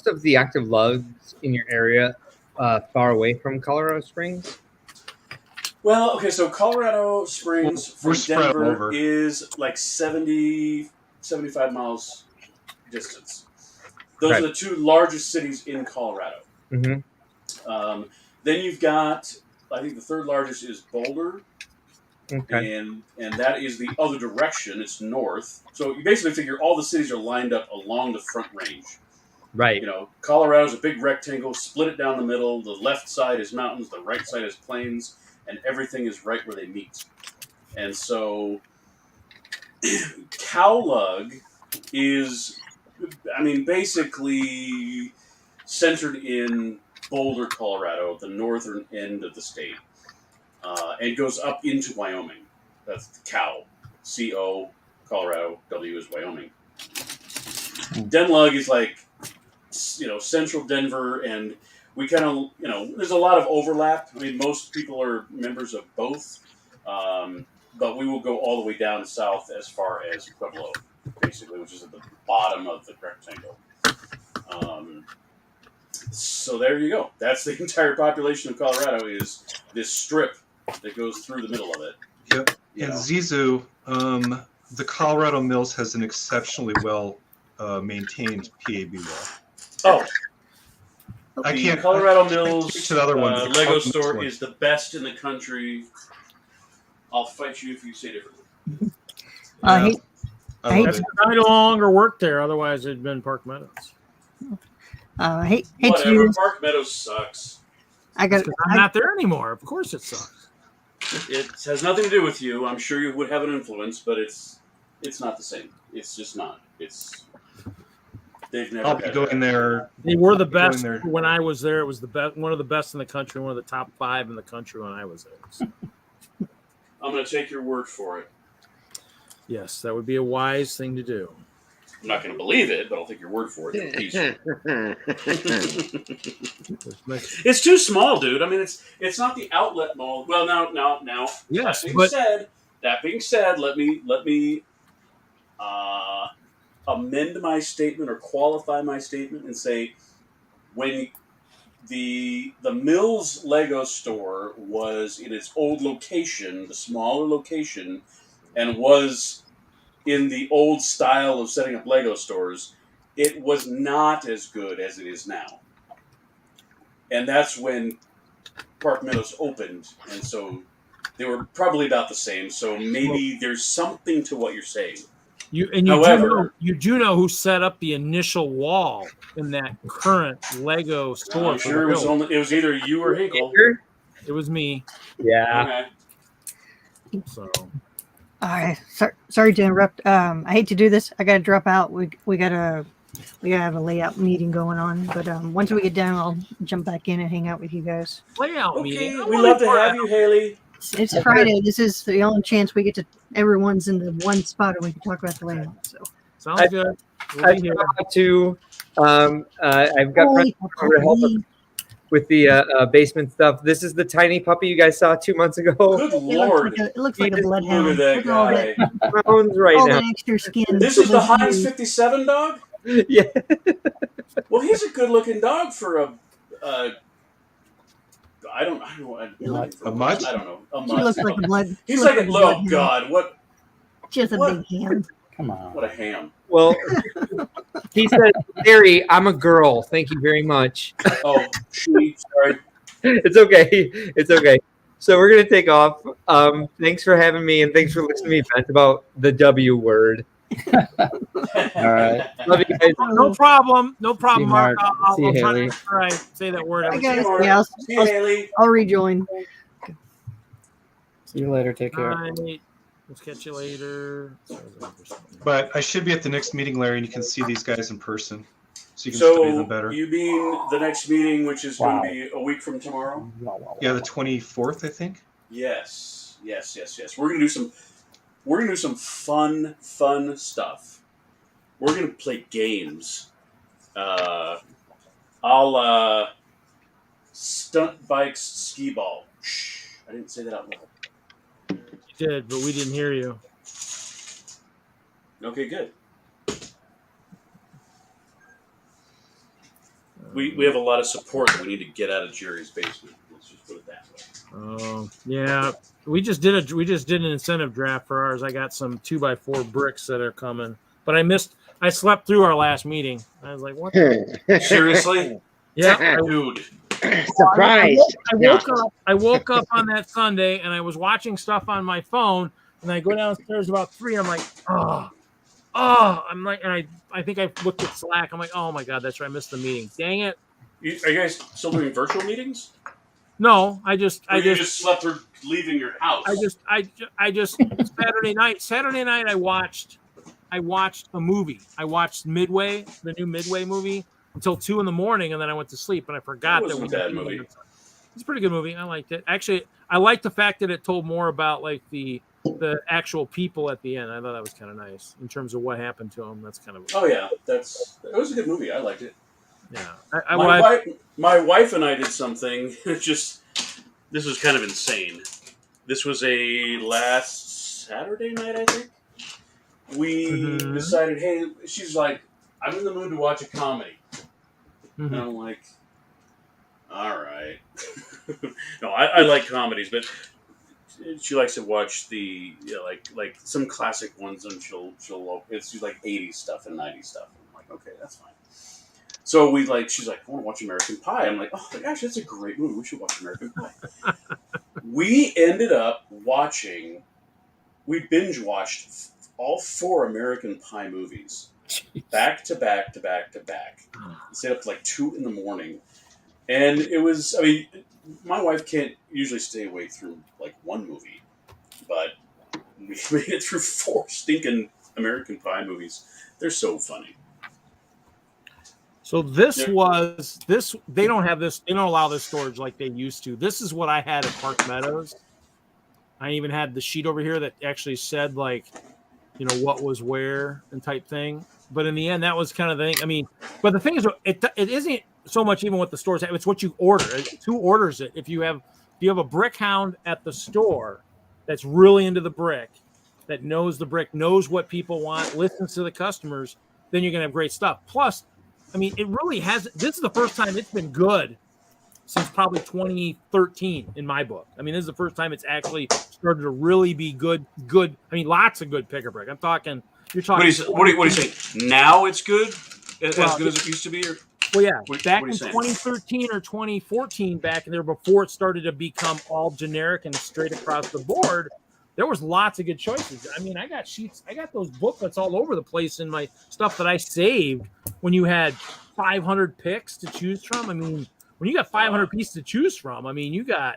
of the active lugs in your area far away from Colorado Springs? Well, okay, so Colorado Springs from Denver is like 70, 75 miles distance. Those are the 2 largest cities in Colorado. Mm-hmm. Then you've got, I think the 3rd largest is Boulder. Okay. And that is the other direction. It's north. So you basically figure all the cities are lined up along the Front Range. Right. Colorado's a big rectangle, split it down the middle. The left side is mountains, the right side is plains, and everything is right where they meet. And so CowLug is, basically centered in Boulder, Colorado, the northern end of the state. And goes up into Wyoming. That's the cow. C-O, Colorado. W is Wyoming. DENLUG is like, central Denver, and we kind of, there's a lot of overlap. I mean, most people are members of both, but we will go all the way down south as far as Pueblo, basically, which is at the bottom of the rectangle. So there you go. That's the entire population of Colorado is this strip that goes through the middle of it. Yep. And Zizu, the Colorado Mills has an exceptionally well maintained PAB wall. Oh, I can't. Colorado Mills to the other one. Lego store is the best in the country. I'll fight you if you say differently. I hate I no longer work there. Otherwise, it'd been Park Meadows. Hate Whatever. you. Park Meadows sucks. I'm not there anymore. Of course, it sucks. It has nothing to do with you. I'm sure you would have an influence, but it's not the same. It's just not. They've never. I'll be going there. They were the best when I was there. It was the best, one of the best in the country, one of the top 5 in the country when I was there. So. I'm going to take your word for it. Yes, that would be a wise thing to do. I'm not going to believe it, but I'll take your word for it. It's too small, dude. I mean, it's not the outlet mall. Well, now. Yes, that being said, let me amend my statement or qualify my statement and say when the Mills Lego store was in its old location, the smaller location, and was in the old style of setting up Lego stores, it was not as good as it is now. And that's when Park Meadows opened, and so they were probably about the same. So maybe there's something to what you're saying. You do know who set up the initial wall in that current Lego store. I'm sure it was either you or Hinkle. It was me. Yeah. Okay. So. All right. Sorry to interrupt. I hate to do this. I got to drop out. We gotta have a layout meeting going on. But once we get done, I'll jump back in and hang out with you guys. Layout meeting. We love to have you, Haley. It's Friday. This is the only chance we get to. Everyone's in the one spot, and we can talk about the layout. So sounds good. I've got to. I've got friends to help with the basement stuff. This is the tiny puppy you guys saw 2 months ago. Good Lord. It looks like a bloodhound. Look at that guy. Bones right all now. that extra skin. This is the Heinz 57 dog? Yeah. Well, he's a good-looking dog for a I don't know. A mutt? I don't know. A He mutt. looks like a blood. He's like oh God, what? Just a what? big hand. Come on. What a ham. Well, he said, Barry, I'm a girl. Thank you very much. Oh, sorry. It's okay. It's okay. So we're going to take off. Thanks for having me, and thanks for listening to me vent about the W word. All right. Love you guys. No problem. No problem, See you, Mark. Mark. I'll See you, try to Haley. make sure I say that word. Hi, every guys. time. Yeah, See you, Haley. I'll rejoin. See you later. Take care. All right. Let's catch you later. But I should be at the next meeting, Larry, and you can see these guys in person, so you can study them better. You mean the next meeting, which is going to be a week from tomorrow? Yeah, the 24th, I think. Yes. We're gonna do some fun stuff. We're gonna play games. I'll stunt bikes, skee ball. Shh, I didn't say that out loud. You did, but we didn't hear you. Okay, good. We have a lot of support that we need to get out of Jerry's basement. Let's just put it that way. Oh, yeah. We just did an incentive draft for ours. I got some 2x4 bricks that are coming, but I slept through our last meeting. I was like, what? Seriously? Yeah, dude. Surprise! I woke up on that Sunday and I was watching stuff on my phone, and I go downstairs about 3. And I'm like, I'm like, and I think I looked at Slack. I'm like, oh my God, that's right. I missed the meeting. Dang it. Are you guys still doing virtual meetings? No, I just slept through leaving your house. I just Saturday night I watched a movie. I watched Midway, the new Midway movie, until 2 a.m, and then I went to sleep, and I forgot that was a bad movie. It's a pretty good movie. I liked it. Actually, I liked the fact that it told more about like the actual people at the end. I thought that was kind of nice in terms of what happened to them. That's kind of it was a good movie. I liked it. Yeah, my wife and I did something. This was kind of insane. This was a last Saturday night, I think. We decided, hey, she's like, I'm in the mood to watch a comedy. And I'm like, all right. No, I like comedies, but she likes to watch the like some classic ones, and it's like 80s stuff and 90s stuff. I'm like, okay, that's fine. So she's like, I want to watch American Pie. I'm like, oh my gosh, that's a great movie. We should watch American Pie. We ended up we binge watched all 4 American Pie movies back to back to back to back. Stayed up to like 2 a.m. And it was, my wife can't usually stay awake through like one movie, but we made it through 4 stinking American Pie movies. They're so funny. So this was this. They don't have this. They don't allow this storage like they used to. This is what I had at Park Meadows. I even had the sheet over here that actually said like, you know, what was where and type thing. But in the end, that was kind of the thing. I mean, but the thing is, it isn't so much even what the stores have. It's what you order. It's who orders it. If you have a brick hound at the store that's really into the brick, that knows the brick, knows what people want, listens to the customers, then you're gonna have great stuff. Plus, I mean, it really has. This is the first time it's been good since probably 2013 in my book. I mean, this is the first time it's actually started to really be good. Good. I mean, lots of good pick-a-brick. I'm talking. You're talking. What do you say? Now it's good, as good as it used to be. Or well, yeah. Back in 2013 or 2014, back in there before it started to become all generic and straight across the board, there was lots of good choices. I mean, I got sheets. I got those booklets all over the place in my stuff that I saved when you had 500 picks to choose from. I mean, when you got 500 pieces to choose from, I mean, you got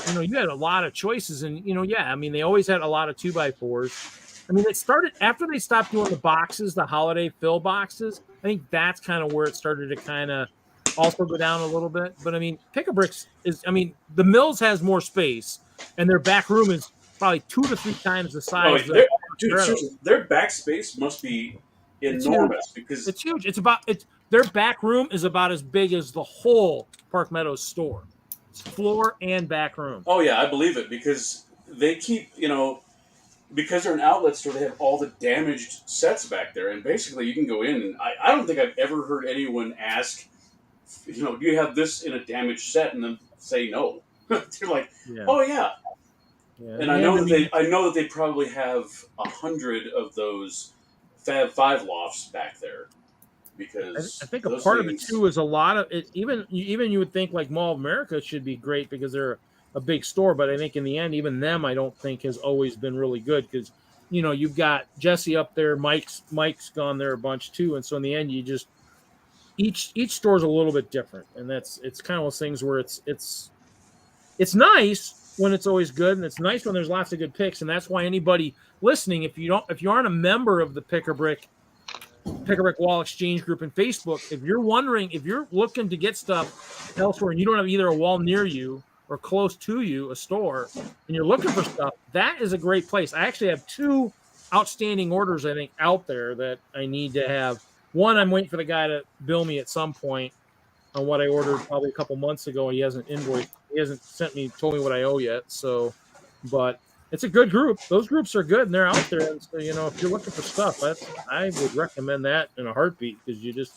a lot of choices. And, I mean, they always had a lot of 2x4s. I mean, it started after they stopped doing the boxes, the holiday fill boxes. I think that's kind of where it started to kind of also go down a little bit. But, I mean, Pick-a-Bricks the Mills has more space, and their back room is probably 2 to 3 times the size. Their back space must be enormous because it's huge. Their back room is about as big as the whole Park Meadows store. It's floor and back room. Oh yeah, I believe it because they keep, because they're an outlet store, they have all the damaged sets back there, and basically you can go in and I don't think I've ever heard anyone ask, do you have this in a damaged set, and then say no. They're like, oh yeah. Yeah, and I know that they probably have 100 of those Fab 5 lofts back there, because I think a part of it too is a lot of it. Even you would think like Mall of America should be great because they're a big store, but I think in the end, even them, I don't think has always been really good because you've got Jesse up there, Mike's gone there a bunch too, and so in the end, you just each store is a little bit different, and it's kind of those things where it's nice when it's always good, and it's nice when there's lots of good picks, and that's why anybody listening, if you aren't a member of the Pick-a-Brick Wall Exchange group in Facebook, if you're looking to get stuff elsewhere and you don't have either a wall near you or close to you, a store, and you're looking for stuff, that is a great place. I actually have 2 outstanding orders, I think, out there that I need to have. One, I'm waiting for the guy to bill me at some point on what I ordered probably a couple months ago. He hasn't invoiced. He hasn't told me what I owe yet. So, but it's a good group. Those groups are good and they're out there. And so, if you're looking for stuff, I would recommend that in a heartbeat because you just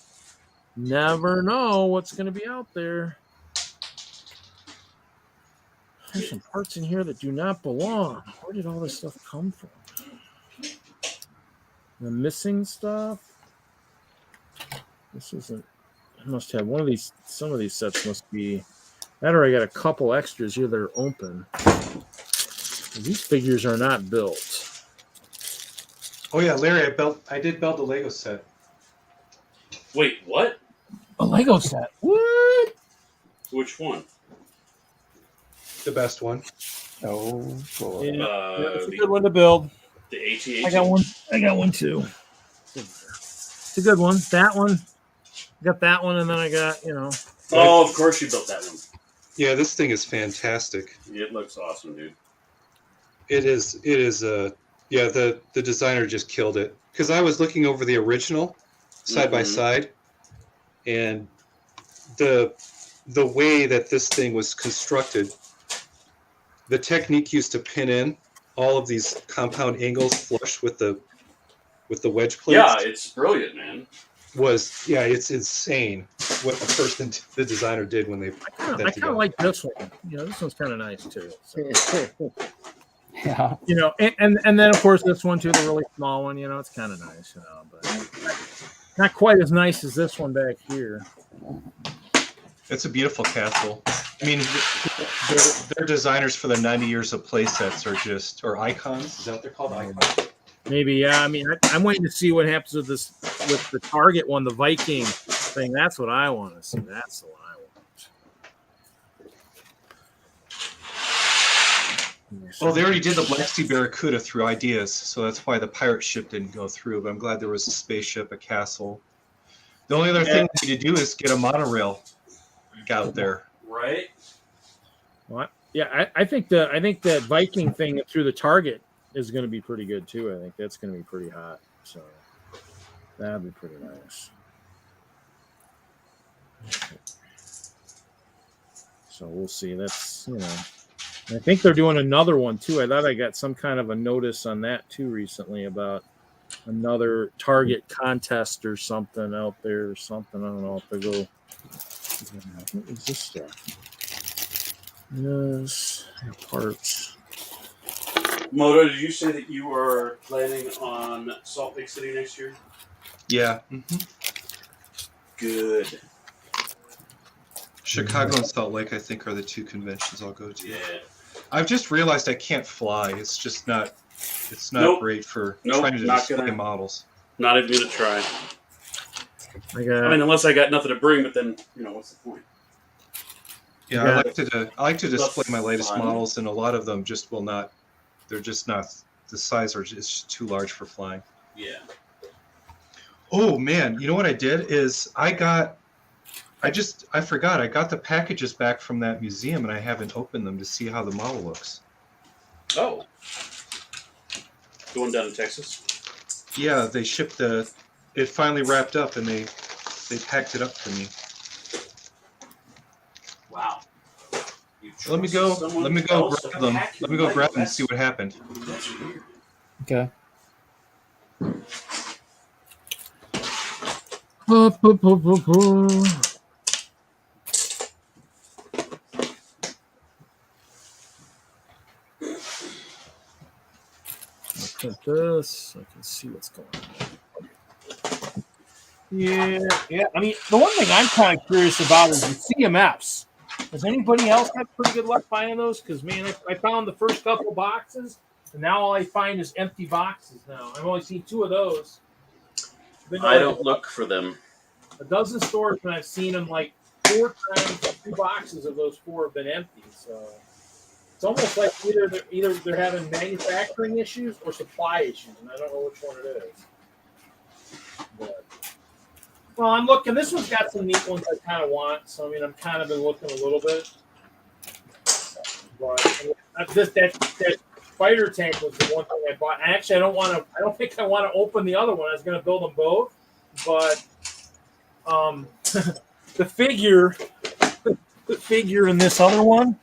never know what's going to be out there. There's some parts in here that do not belong. Where did all this stuff come from? The missing stuff. This isn't. I must have one of these. Some of these sets must be. That or I got a couple extras here that are open. These figures are not built. Oh yeah, Larry, I did build the Lego set. Wait, what? A Lego set? What? Which one? The best one. Oh boy. It's a good one to build. The AT-AT. I got one too. It's a good one. That one. I got that one, and then I got, Oh, of course you built that one. Yeah, this thing is fantastic. It looks awesome, dude. It is. Yeah, the designer just killed it. Because I was looking over the original side by side, and the way that this thing was constructed, the technique used to pin in all of these compound angles flush with the wedge plates. Yeah, it's brilliant, man. It's insane what the designer did when they. I kind of like this one. This one's kind of nice too. So. Yeah. And then of course this one too, the really small one. It's kind of nice, but not quite as nice as this one back here. It's a beautiful castle. I mean, their designers for the 90 years of play sets or icons. Is that what they're called? Icons. Maybe, yeah. I mean, I'm waiting to see what happens with the Target one, the Viking thing. That's what I want to see. That's the one I want. Well, they already did the Black Sea Barracuda through ideas, so that's why the pirate ship didn't go through. But I'm glad there was a spaceship, a castle. The only other thing we need to do is get a monorail out there. Right? What? Yeah, I think that Viking thing through the Target is going to be pretty good too. I think that's going to be pretty hot. So that'd be pretty nice. So we'll see. That's, I think they're doing another one too. I thought I got some kind of a notice on that too recently about another Target contest or something out there or something. I don't know if they go. What is this stuff? Yes, parts. Moto, did you say that you are planning on Salt Lake City next year? Yeah. Good. Chicago and Salt Lake, I think, are the two conventions I'll go to. Yeah. I've just realized I can't fly. It's just not. It's not great for trying to display models. Not even gonna try. I mean, unless I got nothing to bring, but then what's the point? Yeah, I like to display my latest models, and a lot of them just will not. They're just not. The size is just too large for flying. Yeah. Oh man, you know what I did is I forgot. I got the packages back from that museum, and I haven't opened them to see how the model looks. Oh. The one down in Texas? Yeah, they shipped it finally wrapped up, and they packed it up for me. Wow. Let me go grab them. Let me go grab them and see what happened. That's weird. Okay. Print this. I can see what's going on. Yeah. I mean, the one thing I'm kind of curious about is the CMFs. Does anybody else have pretty good luck finding those? Because, man, I found the first couple boxes, and now all I find is empty boxes now. I've only seen 2 of those. I don't look for them. A dozen stores, and I've seen them like 4 times. 2 boxes of those 4 have been empty. So it's almost like either they're having manufacturing issues or supply issues, and I don't know which one it is. But, well, I'm looking. This one's got some neat ones I kind of want. So I mean, I'm kind of been looking a little bit. But that fighter tank was the one thing I bought. Actually, I don't think I want to open the other one. I was going to build them both, but the figure in this other one.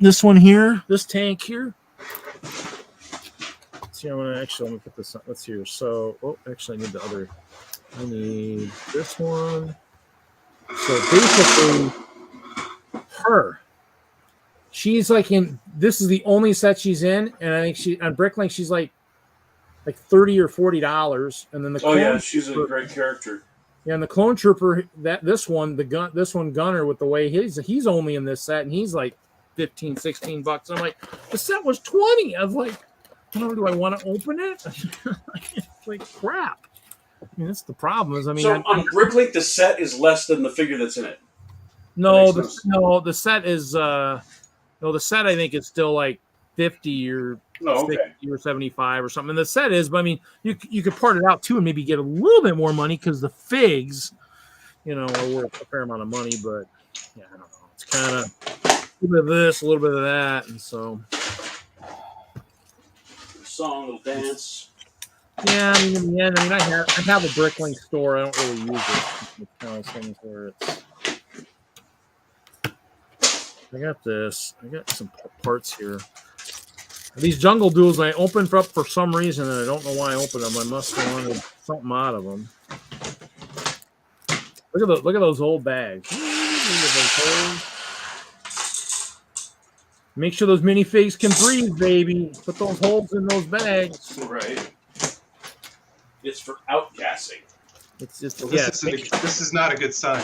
This one here, this tank here. Let's see, let me put this on. Let's see here. So, actually, I need the other. I need this one. So basically, she's like this is the only set she's in, and I think on Bricklink she's like $30 or $40, and then the she's a great character. Yeah, and the Clone Trooper, this one gunner with the way he's only in this set, and he's like $15, $16. I'm like, the set was $20. I was like, do I want to open it? It's like crap. I mean, that's the problem. On Bricklink, the set is less than the figure that's in it. No, the set is the set I think is still like 50 or 60 or 75 or something. And the set is, but I mean, you could part it out too and maybe get a little bit more money because the figs, are worth a fair amount of money. But yeah, I don't know. It's kind of a little bit of this, a little bit of that, and so song, little dance. Yeah, I mean, in the end, I have a Bricklink store. I don't really use it. It's kind of things where it's. I got this. I got some parts here. These Jungle Duels I opened up for some reason, and I don't know why I opened them. I must have wanted something out of them. Look at those old bags. Make sure those minifigs can breathe, baby. Put those holes in those bags. Right. It's for outgassing. It's just this is not a good sign.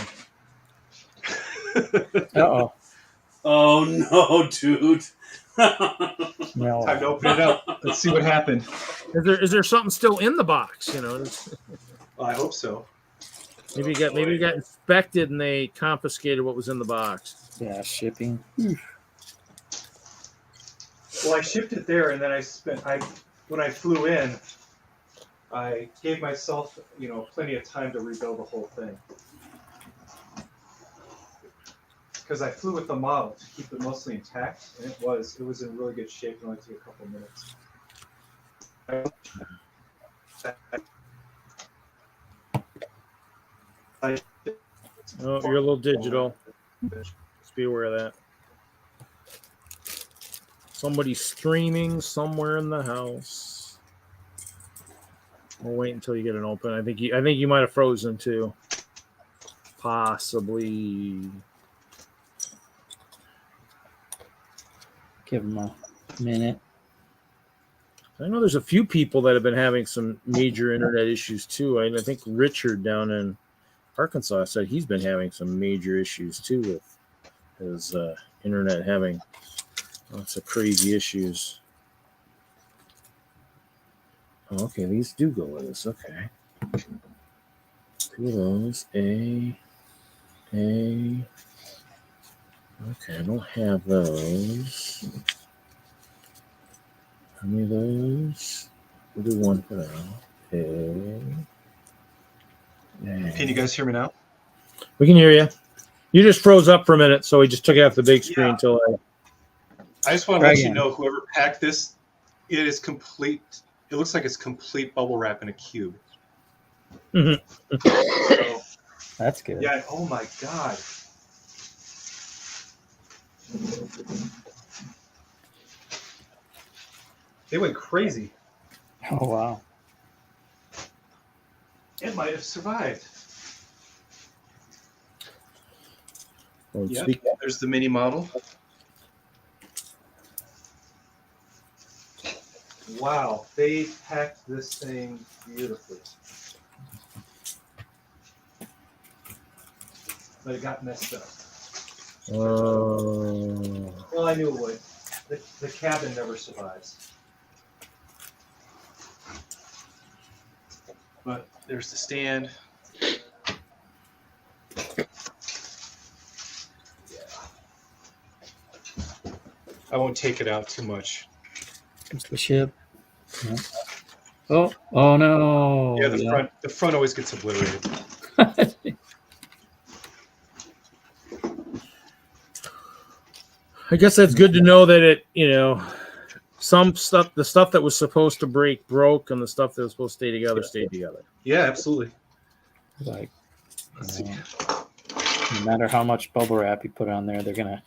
Uh-oh. Oh no, dude. No. Time to open it up. Let's see what happened. Is there something still in the box? Well, I hope so. Maybe it got inspected and they confiscated what was in the box. Yeah, shipping. Well, I shipped it there, and then when I flew in, I gave myself, plenty of time to rebuild the whole thing. Because I flew with the model to keep it mostly intact, and it was in really good shape. It only took a couple minutes. Oh, you're a little digital. Just be aware of that. Somebody's streaming somewhere in the house. We'll wait until you get an open. I think you might have frozen too. Possibly. Give him a minute. I know there's a few people that have been having some major internet issues too. I think Richard down in Arkansas said he's been having some major issues too with his internet having lots of crazy issues. Oh, okay, these do go with us. Okay. Two of those. A. Okay, I don't have those. How many of those? We'll do one for now. A. Can you guys hear me now? We can hear you. You just froze up for a minute, so we just took it off the big screen until I just want to let you know, whoever packed this, it is complete. It looks like it's complete bubble wrap in a cube. Mm-hmm. So, that's good. Yeah. Oh my God. They went crazy. Oh wow. It might have survived. Yeah, there's the mini model. Wow, they packed this thing beautifully. But it got messed up. Well, I knew it would. The cabin never survives. But there's the stand. I won't take it out too much. Here's the ship. Yeah. Oh no. Yeah, the front always gets obliterated. I guess that's good to know that some stuff, the stuff that was supposed to break broke, and the stuff that was supposed to stay together stayed together. Yeah, absolutely. Like, no matter how much bubble wrap you put on there, they're gonna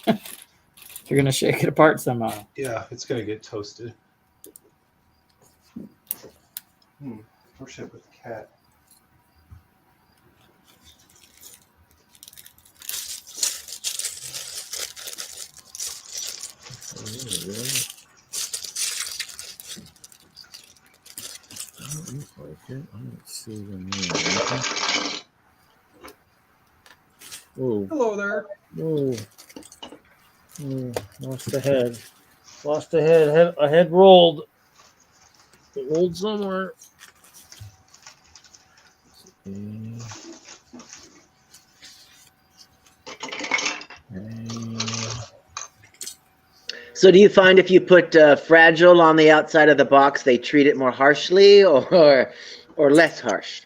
shake it apart somehow. Yeah, it's gonna get toasted. Where should I put the cat? I don't see them there. Whoa. Hello there. Whoa. Lost the head. Lost the head. A head rolled. It rolled somewhere. So do you find if you put fragile on the outside of the box, they treat it more harshly or less harsh?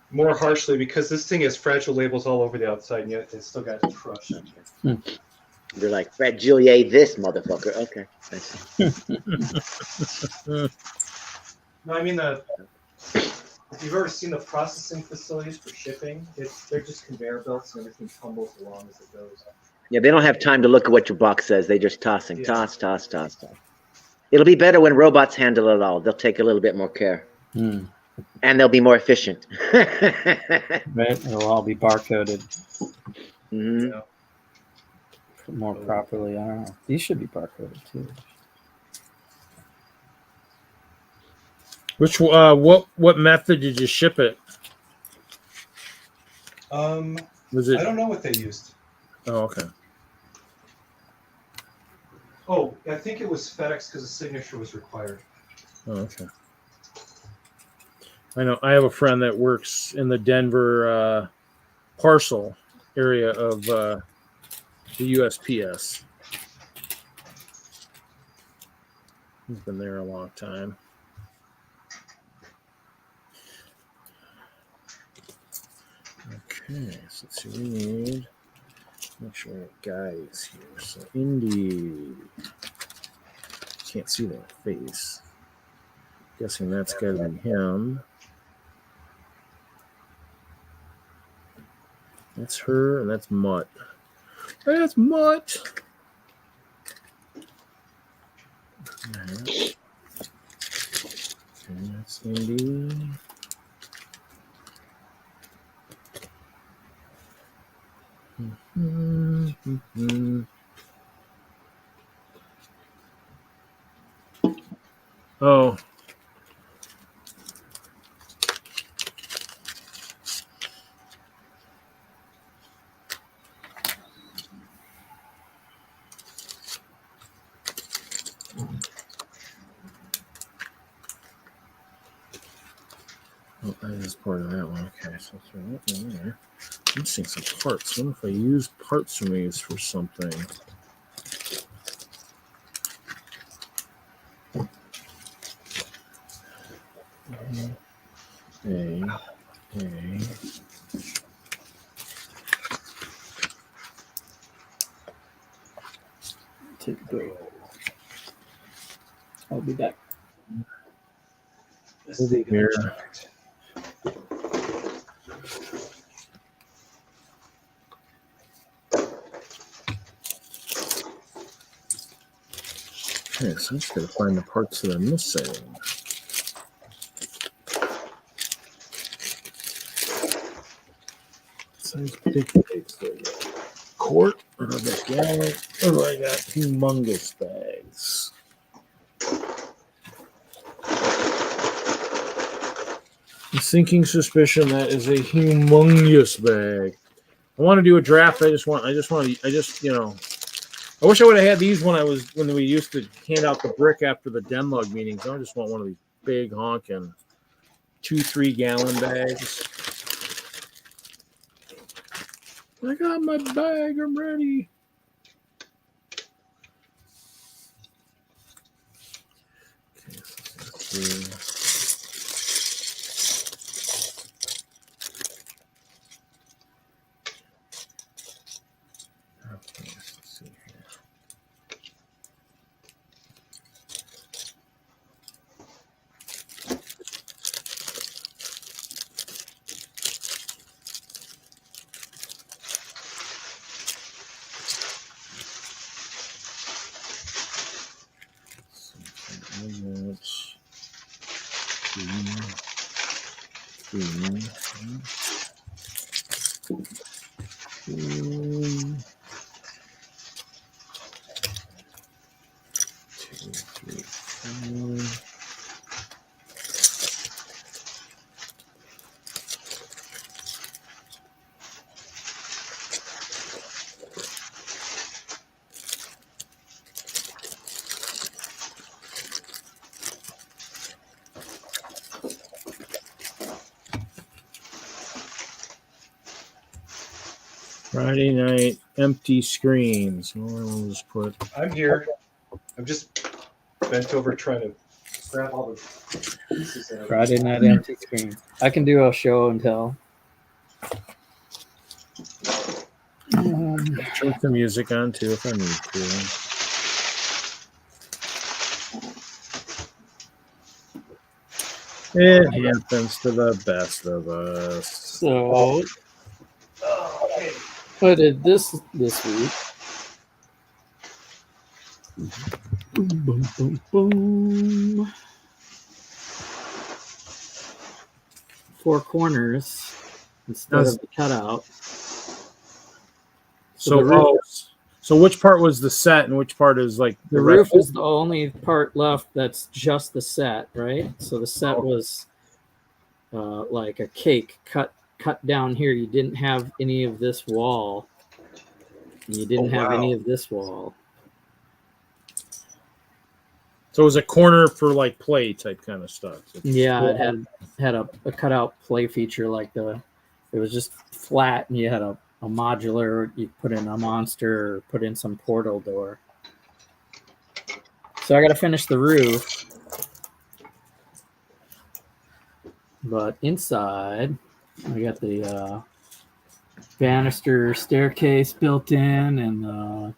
More harshly, because this thing has fragile labels all over the outside, and yet it's still got crushed. They're like, fragile this motherfucker. Okay. No, I mean, if you've ever seen the processing facilities for shipping, they're just conveyor belts and everything tumbles along as it goes. Yeah, they don't have time to look at what your box says. They just tossing. Toss. It'll be better when robots handle it all. They'll take a little bit more care. And they'll be more efficient. Right? It'll all be barcoded. Mm-hmm. More properly. I don't know. These should be barcoded too. Which what method did you ship it? Was it? I don't know what they used. Oh, okay. Oh, I think it was FedEx because a signature was required. Oh, okay. I know. I have a friend that works in the Denver parcel area of the USPS. He's been there a long time. Okay, so let's see what we need. Make sure we have guys here. So Indy. Can't see that face. Guessing that's got to be him. That's her, and that's Mutt. That's Mutt. Right. And that's Indy. Oh. Oh, that is part of that one. Okay, so throw that in there. I'm seeing some parts. I wonder if I use parts from these for something. Take a break. I'll be back. We'll be here. Okay, so I'm just going to find the parts that I'm missing. Size big bags. Quart. What do I got? Gallon. What do I got? Humongous bags. A sinking suspicion that is a humongous bag. I want to do a draft. I wish I would have had these when we used to hand out the brick after the DENLUG meetings. I just want one of these big honking 2-3 gallon bags. I got my bag. I'm ready. Okay, so let's see. Friday night, empty screens. We'll just put. I'm here. I'm just bent over trying to grab all the pieces. Friday night, empty screen. I can do a show and tell. Turn the music on too if I need to. It happens to the best of us. So. I did this week. Boom, boom, boom, boom. 4 corners instead of the cutout. So which part was the set and which part is like the roof is the only part left that's just the set, right? So the set was like a cake cut down here. You didn't have any of this wall. You didn't have any of this wall. So it was a corner for like play type kind of stuff. Yeah, it had a cutout play feature like it was just flat, and you had a modular. You put in a monster, or put in some portal door. So I got to finish the roof. But inside, I got the banister staircase built in and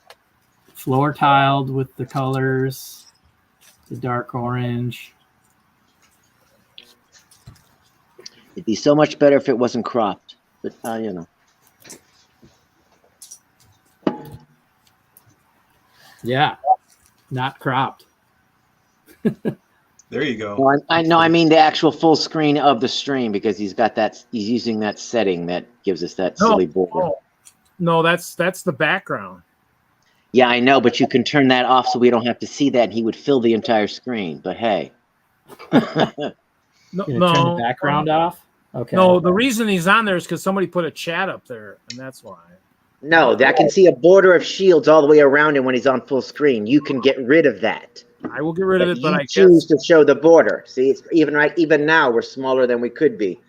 floor tiled with the colors, the dark orange. It'd be so much better if it wasn't cropped, but you know. Yeah, not cropped. There you go. No, I know. I mean the actual full screen of the stream because he's got that. He's using that setting that gives us that silly border. No, that's the background. Yeah, I know, but you can turn that off so we don't have to see that. And he would fill the entire screen. But hey, No, turn the background off. Okay. No, the reason he's on there is because somebody put a chat up there, and that's why. no, I can see a border of shields all the way around him when he's on full screen. You can get rid of that. I will get rid of it, but I choose to show the border. See, it's even now we're smaller than we could be.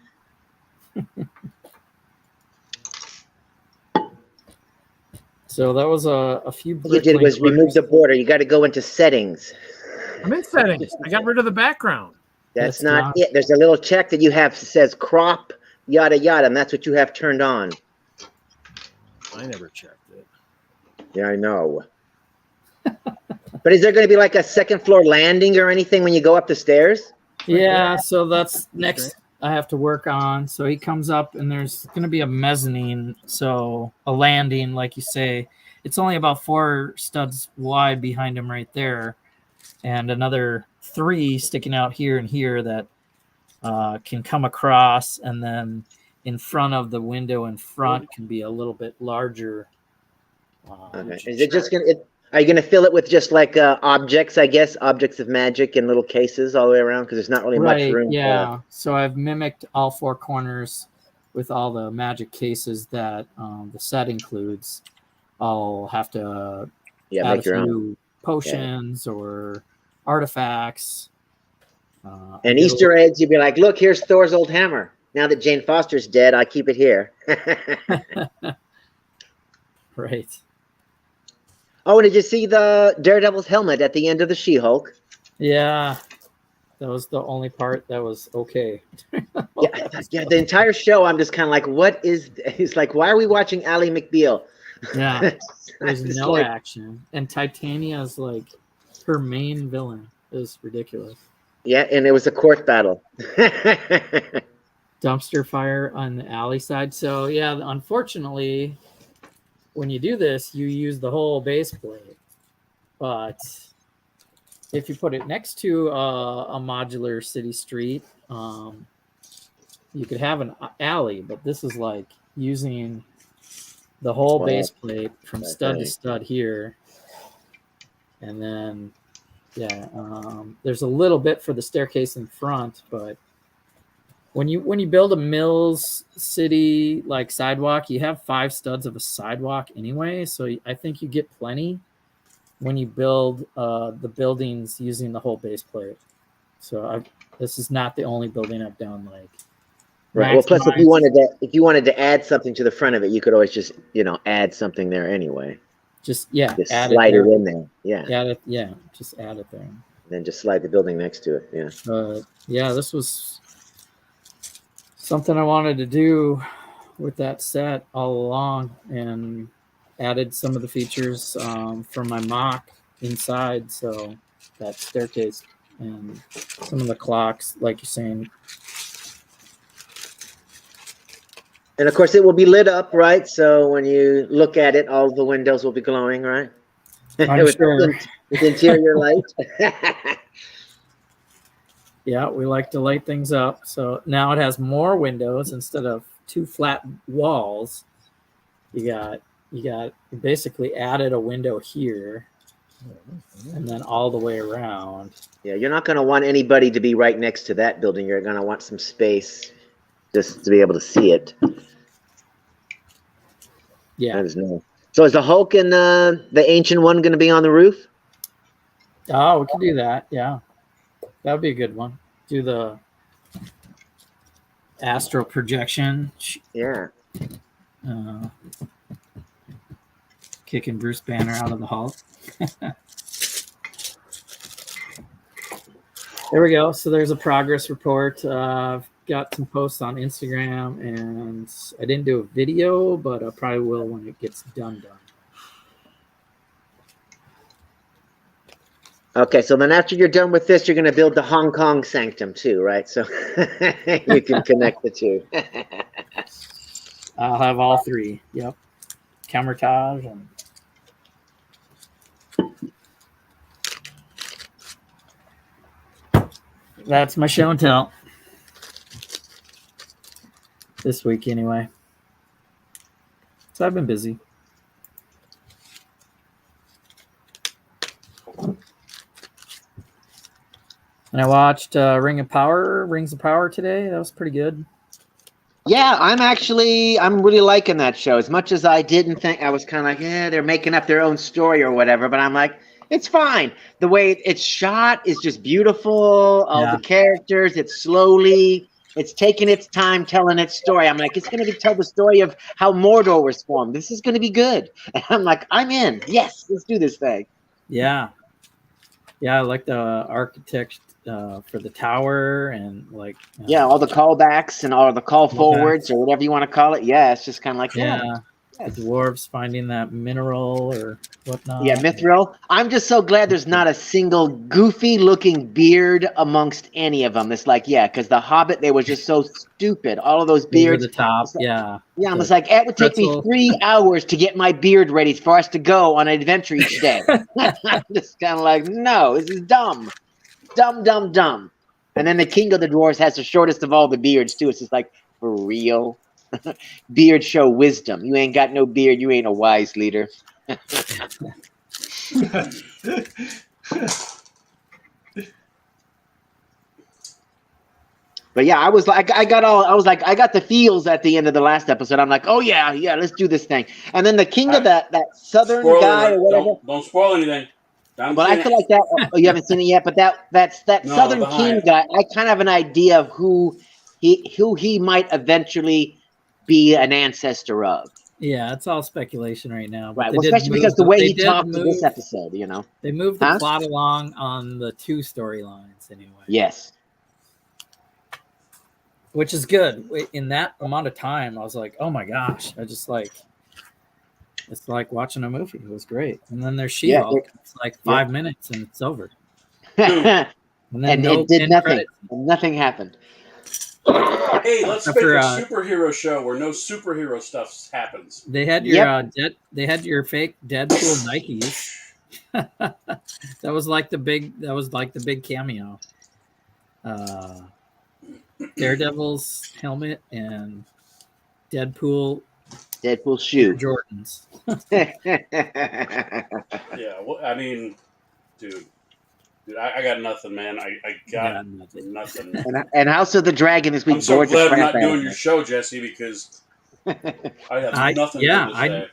So that was a few. What you did was remove the border. You got to go into settings. I'm in settings. I got rid of the background. That's not it. There's a little check that you have that says crop, yada, yada, and that's what you have turned on. I never checked it. Yeah, I know. But is there going to be like a second floor landing or anything when you go up the stairs? Yeah, so that's next I have to work on. So he comes up and there's going to be a mezzanine. So a landing, like you say, it's only about 4 studs wide behind him right there. And another 3 sticking out here and here that can come across. And then in front of the window in front can be a little bit larger. Okay. Is it just going to... Are you going to fill it with just like objects, I guess, objects of magic in little cases all the way around? Because there's not really much room. Yeah. So I've mimicked all 4 corners with all the magic cases that the set includes. I'll have to add make your own potions or artifacts. And Easter eggs, you'd be like, look, here's Thor's old hammer. Now that Jane Foster's dead, I keep it here. Right. Oh, and did you see the Daredevil's helmet at the end of the She-Hulk? Yeah, that was the only part that was okay. yeah, the entire show, I'm just kind of like, what is... It's like, why are we watching Ally McBeal? Yeah, there's no action. And Titania's like her main villain. Is ridiculous. Yeah, and it was a court battle. Dumpster fire on the alley side. So, yeah, unfortunately... When you do this, you use the whole base plate. But if you put it next to a modular city street, you could have an alley. But this is like using the whole base plate from stud to stud here. And then, there's a little bit for the staircase in front, but when you build a Mills City like sidewalk, you have 5 studs of a sidewalk anyway, so I think you get plenty when you build the buildings using the whole base plate. So this is not the only building I've done like. Right. Well, plus if you wanted to add something to the front of it, you could always just add something there anyway. Just slide it in there. Yeah. Just add it there. And then just slide the building next to it. Yeah. This was something I wanted to do with that set all along, and added some of the features from my mock inside. So that staircase and some of the clocks, like you're saying. And of course, it will be lit up, right? So when you look at it, all the windows will be glowing, right? I'm sure. With interior light. Yeah, we like to light things up. So now it has more windows instead of 2 flat walls. You basically added a window here and then all the way around. Yeah, you're not going to want anybody to be right next to that building. You're going to want some space just to be able to see it. Yeah. That is nice. So is the Hulk and the Ancient One going to be on the roof? Oh, we can do that. Yeah. That would be a good one. Do the astral projection. Yeah. Kicking Bruce Banner out of the Hulk. There we go. So there's a progress report. I've got some posts on Instagram, and I didn't do a video, but I probably will when it gets done. Okay, so then after you're done with this, you're going to build the Hong Kong sanctum too, right? So you can connect the two. I'll have all three. Yep. Camertage and that's my show and tell. This week anyway. So I've been busy. And I watched Rings of Power today. That was pretty good. Yeah, I'm really liking that show. As much as I didn't think, I was kind of like, yeah, they're making up their own story or whatever. But I'm like, it's fine. The way it's shot is just beautiful. All the characters, it's taking its time telling its story. I'm like, it's going to tell the story of how Mordor was formed. This is going to be good. And I'm like, I'm in. Yes, let's do this thing. Yeah. Yeah, I like the architect for the tower and like all the callbacks and all the call forwards or whatever you want to call it. Yeah, it's just kind of like the dwarves finding that mineral or whatnot. Yeah, mithril. I'm just so glad there's not a single goofy looking beard amongst any of them. It's like, because the Hobbit, they were just so stupid. All of those beards. Over the top, Yeah, I'm just like, it would take me 3 hours to get my beard ready for us to go on an adventure each day. I'm just kind of like, no, this is dumb. Dumb, dumb, dumb. And then the king of the dwarves has the shortest of all the beards, too. It's just like, for real? Beard show wisdom. You ain't got no beard. You ain't a wise leader. But yeah, I got the feels at the end of the last episode. I'm like, oh yeah, let's do this thing. And then the king of that southern guy or whatever. Don't spoil anything. But I feel like that. You haven't seen it yet, but that southern king guy. I kind of have an idea of who he might eventually be an ancestor of. Yeah, it's all speculation right now. Right, well, especially because the way he talked in this episode, They moved the plot along on the 2 storylines anyway. Yes. Which is good. In that amount of time, I was like, oh my gosh. It's like watching a movie. It was great. And then there's She-Hulk. It's like 5 minutes and it's over. And it did nothing. Nothing happened. Hey, let's make a superhero show where no superhero stuff happens. They had your fake Deadpool Nikes. that was like the big cameo. Daredevil's helmet and Deadpool shoe Jordans. Yeah, well, I mean, dude, I got nothing, man. I got nothing. And House of the Dragon this week. I'm so glad I'm not doing your show, Jesse, because I have nothing to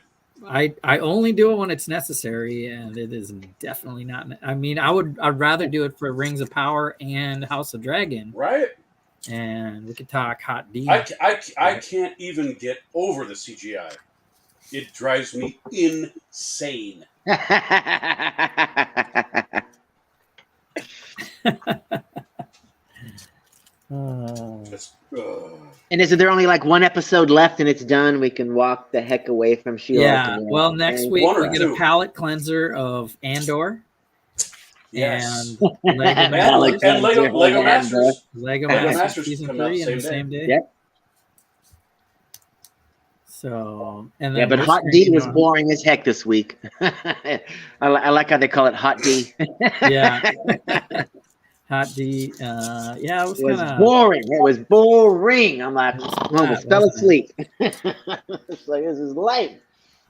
say. I only do it when it's necessary, and it is definitely not. I mean, I'd rather do it for Rings of Power and House of Dragon, right? And we could talk Hot D. I can't even get over the CGI. It drives me insane. And isn't there only like one episode left and it's done? We can walk the heck away from She-Hulk. Yeah. Well, next week we get a palate cleanser of Andor. Yes. And Lego Masters. Lego Masters season 3 on the same day. Yep. So, and then but Hot D was boring as heck this week. I like how they call it Hot D. Yeah. Hot D. Yeah, it was boring. It was boring. I'm like, almost fell asleep. It's like, this is lame.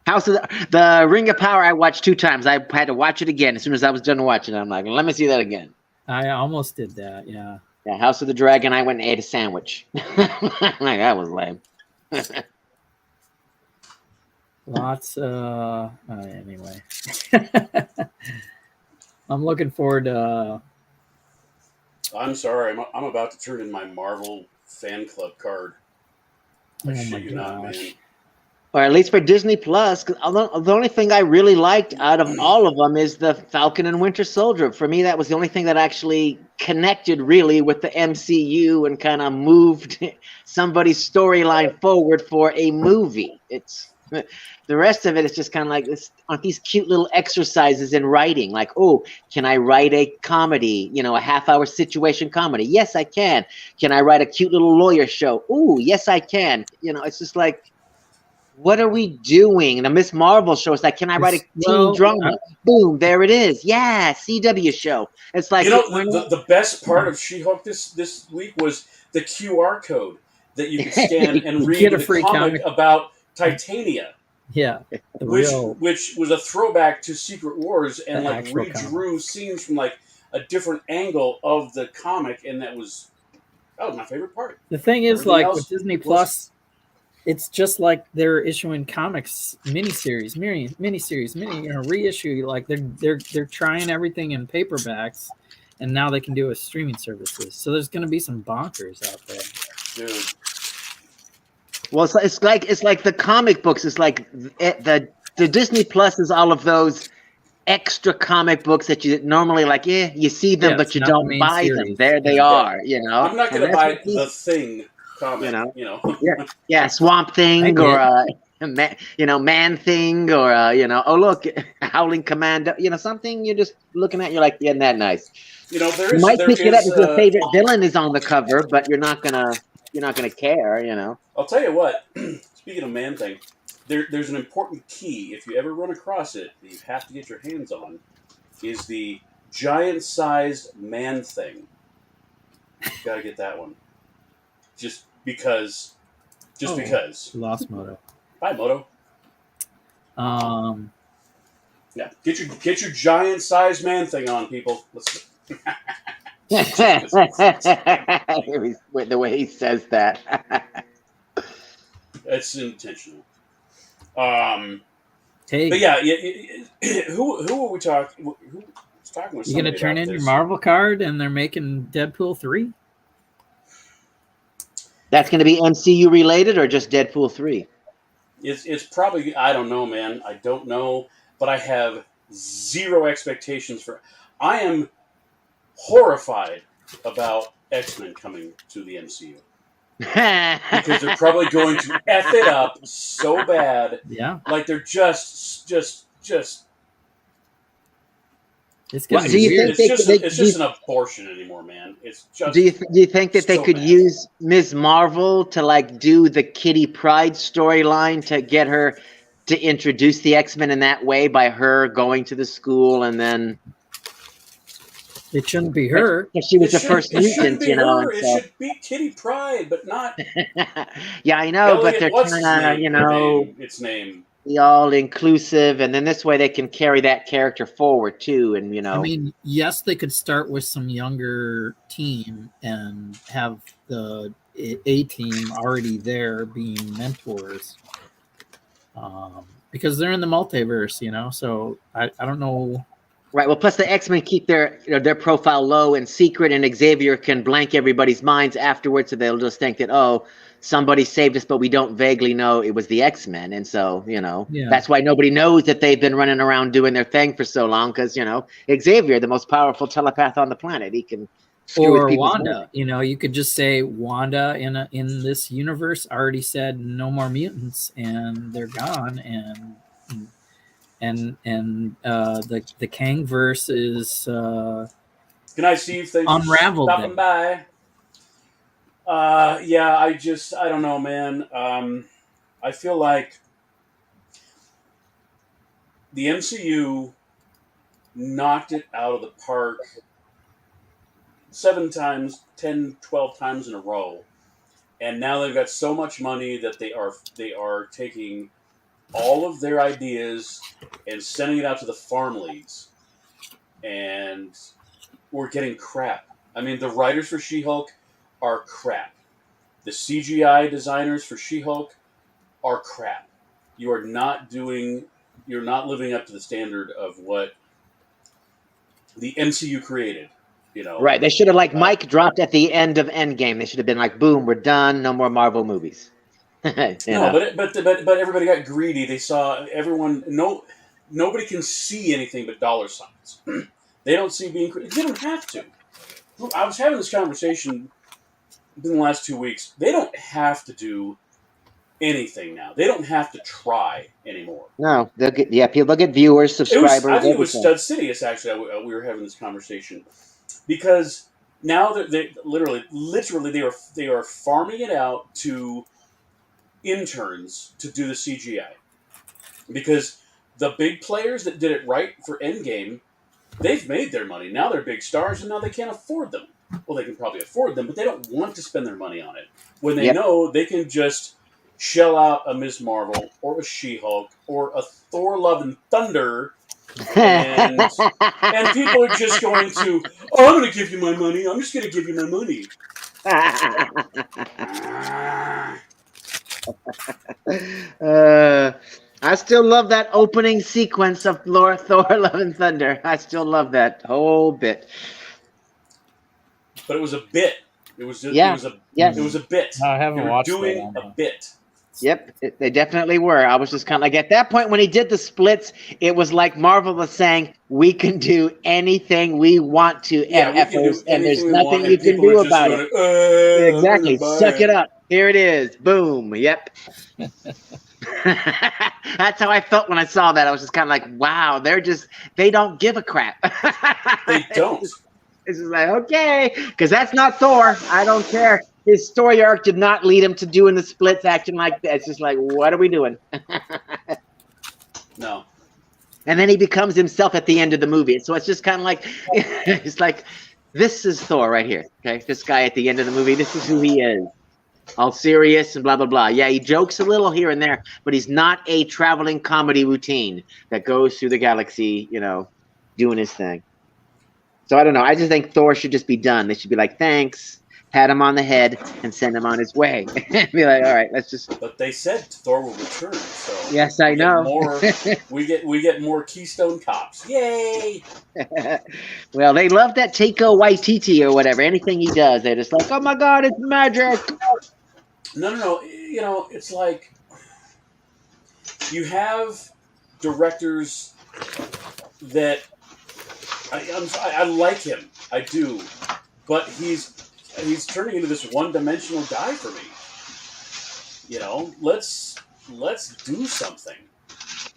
House of the Ring of Power, I watched 2 times. I had to watch it again as soon as I was done watching it. I'm like, let me see that again. I almost did that, yeah. Yeah, House of the Dragon, I went and ate a sandwich. Like, that was lame. Lots anyway. I'm looking forward to I'm sorry, I'm about to turn in my Marvel fan club card. I shit you not, man. Or at least for Disney Plus. The only thing I really liked out of all of them is the Falcon and Winter Soldier. For me, that was the only thing that actually connected really with the MCU and kind of moved somebody's storyline forward for a movie. It's the rest of it is just kind of like this, aren't these cute little exercises in writing? Like, oh, can I write a comedy? You know, a half-hour situation comedy? Yes, I can. Can I write a cute little lawyer show? Oh, yes, I can. You know, it's just like, what are we doing? The Miss Marvel show is like, can I write a teen drama? Boom, there it is. Yeah, CW show. It's like, you know, the best part of She-Hulk this week was the QR code that you could scan and read the comic about Titania. Yeah, which was a throwback to Secret Wars and like redrew scenes from like a different angle of the comic, and that was my favorite part. The thing is, like with Disney Plus, it's just like they're issuing comics miniseries, reissue. Like they're trying everything in paperbacks, and now they can do it with streaming services. So there's going to be some bonkers out there, dude. Well, it's like the comic books. It's like the Disney Plus is all of those extra comic books that you normally like. Yeah, you see them, but you don't buy them. There they are. You know, I'm not going to buy the Thing comic. You know. Yeah, Swamp Thing or Man Thing or oh look, Howling Commando. You know, something you're just looking at. You're like, yeah, that nice. You know, you might pick it up if your favorite villain is on the cover, but you're not gonna care. You know. I'll tell you what, speaking of Man Thing, there's an important key, if you ever run across it, that you have to get your hands on, is the giant-sized Man Thing. You've got to get that one. Just because. Lost Moto. Bye, Moto. Yeah, get your giant-sized Man Thing on, people. Let's the way he says that. It's intentional. Hey, but yeah, who are we talking? Who's talking with? You gonna turn in your Marvel card, and they're making Deadpool 3? That's gonna be MCU related, or just Deadpool 3? It's probably, I don't know, man. I don't know, but I have zero expectations for. I am horrified about X-Men coming to the MCU. Because they're probably going to F it up so bad. Yeah. Like they're just it's gonna be weird. It's just an abortion anymore, man. It's just. Do you think that they could use Ms. Marvel to like do the Kitty Pryde storyline to get her to introduce the X-Men in that way by her going to the school and then? It shouldn't be her. If she was the first mutant, It should be Kitty Pryde, but not. Yeah, I know, but they're trying to, its name. Be all inclusive, and then this way they can carry that character forward too, and I mean, yes, they could start with some younger team and have the A team already there being mentors, because they're in the multiverse, So I don't know. Right. Well, plus the X-Men keep their profile low and secret, and Xavier can blank everybody's minds afterwards, so they'll just think that somebody saved us, but we don't vaguely know it was the X-Men, and so that's why nobody knows that they've been running around doing their thing for so long, because Xavier, the most powerful telepath on the planet, he can. Or Wanda, you could just say Wanda in this universe already said no more mutants, and they're gone, and the Kang verse is Can I see if they unraveled stopping by? Yeah, I don't know, man. I feel like the MCU knocked it out of the park 7 times, 10, 12 times in a row. And now they've got so much money that they are taking all of their ideas and sending it out to the farm leagues. And we're getting crap. I mean, the writers for She-Hulk are crap. The CGI designers for She-Hulk are crap. You're not living up to the standard of what the MCU created. Right. They should have Mike dropped at the end of Endgame. They should have been like, boom, we're done. No more Marvel movies. No, but everybody got greedy. They saw everyone. Nobody can see anything but dollar signs. They don't see being. They don't have to. I was having this conversation in the last 2 weeks. They don't have to do anything now. They don't have to try anymore. No, they'll get people get viewers, subscribers. I think it was Stud Sidious actually. We were having this conversation because now they literally they are farming it out to interns to do the CGI because the big players that did it right for Endgame, they've made their money. Now they're big stars, and now they can't afford them. Well, they can probably afford them, but they don't want to spend their money on it when they know they can just shell out a Ms. Marvel or a She-Hulk or a Thor: Love and Thunder, and people are just going to, I'm going to give you my money. I'm just going to give you my money. I still love that opening sequence of Thor: Love and Thunder. I still love that whole bit. But it was a bit. It was just, it was a bit. No, I haven't watched doing a bit. Yep, they definitely were. I was just kind of like, at that point when he did the splits, it was like Marvel was saying, we can do anything we want to, and there's nothing you can do about it. Exactly. Suck it up. Here it is. Boom. Yep. That's how I felt when I saw that. I was just kind of like, wow, they don't give a crap. They don't. It's just like, okay, because that's not Thor. I don't care. His story arc did not lead him to doing the splits action like that. It's just like, what are we doing? No. And then he becomes himself at the end of the movie. So it's just kind of like, it's like, this is Thor right here. Okay, this guy at the end of the movie, this is who he is. All serious and blah, blah, blah. Yeah, he jokes a little here and there, but he's not a traveling comedy routine that goes through the galaxy, doing his thing. So I don't know. I just think Thor should just be done. They should be like, thanks, pat him on the head, and send him on his way. Be like, all right, let's just. But they said Thor will return. So yes, I know. We get more Keystone Cops. Yay! Well, they love that Taika Waititi or whatever. Anything he does, they're just like, oh my God, it's magic. No. It's like you have directors that. I like him, I do, but he's turning into this one-dimensional guy for me. Let's do something.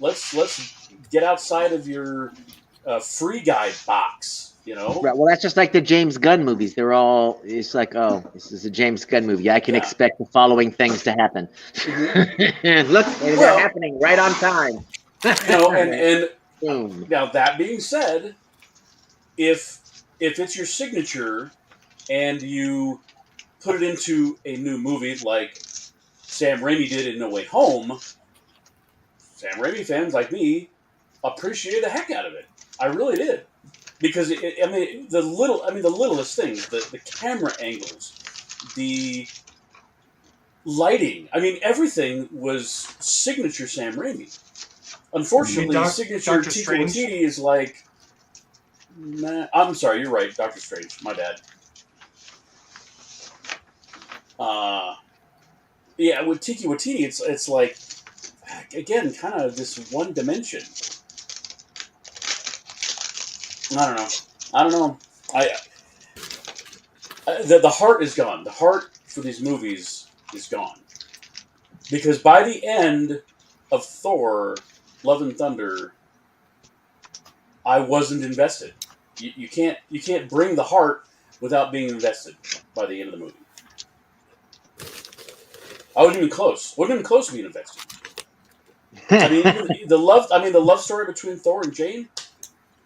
Let's get outside of your free guide box. Right. Well, that's just like the James Gunn movies. It's like, oh, this is a James Gunn movie. I can expect the following things to happen. Mm-hmm. Look, they're happening right on time. And now that being said. If it's your signature and you put it into a new movie like Sam Raimi did in No Way Home, Sam Raimi fans like me appreciated the heck out of it. I really did. Because the littlest things, the camera angles, the lighting, everything was signature Sam Raimi. Unfortunately, signature Taika Waititi is like, nah, I'm sorry, you're right, Doctor Strange. My bad. With Taika Waititi, it's like, again, kind of this one dimension. I don't know. The heart is gone. The heart for these movies is gone. Because by the end of Thor: Love and Thunder, I wasn't invested. You can't bring the heart without being invested by the end of the movie. I wasn't even close. Wasn't even close to being invested. The love story between Thor and Jane,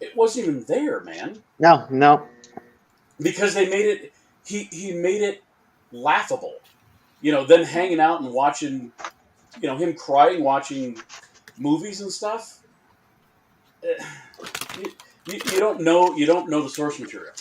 it wasn't even there, man. No. Because they made it. He made it laughable. Them hanging out and watching, him crying, watching movies and stuff. You don't know the source material.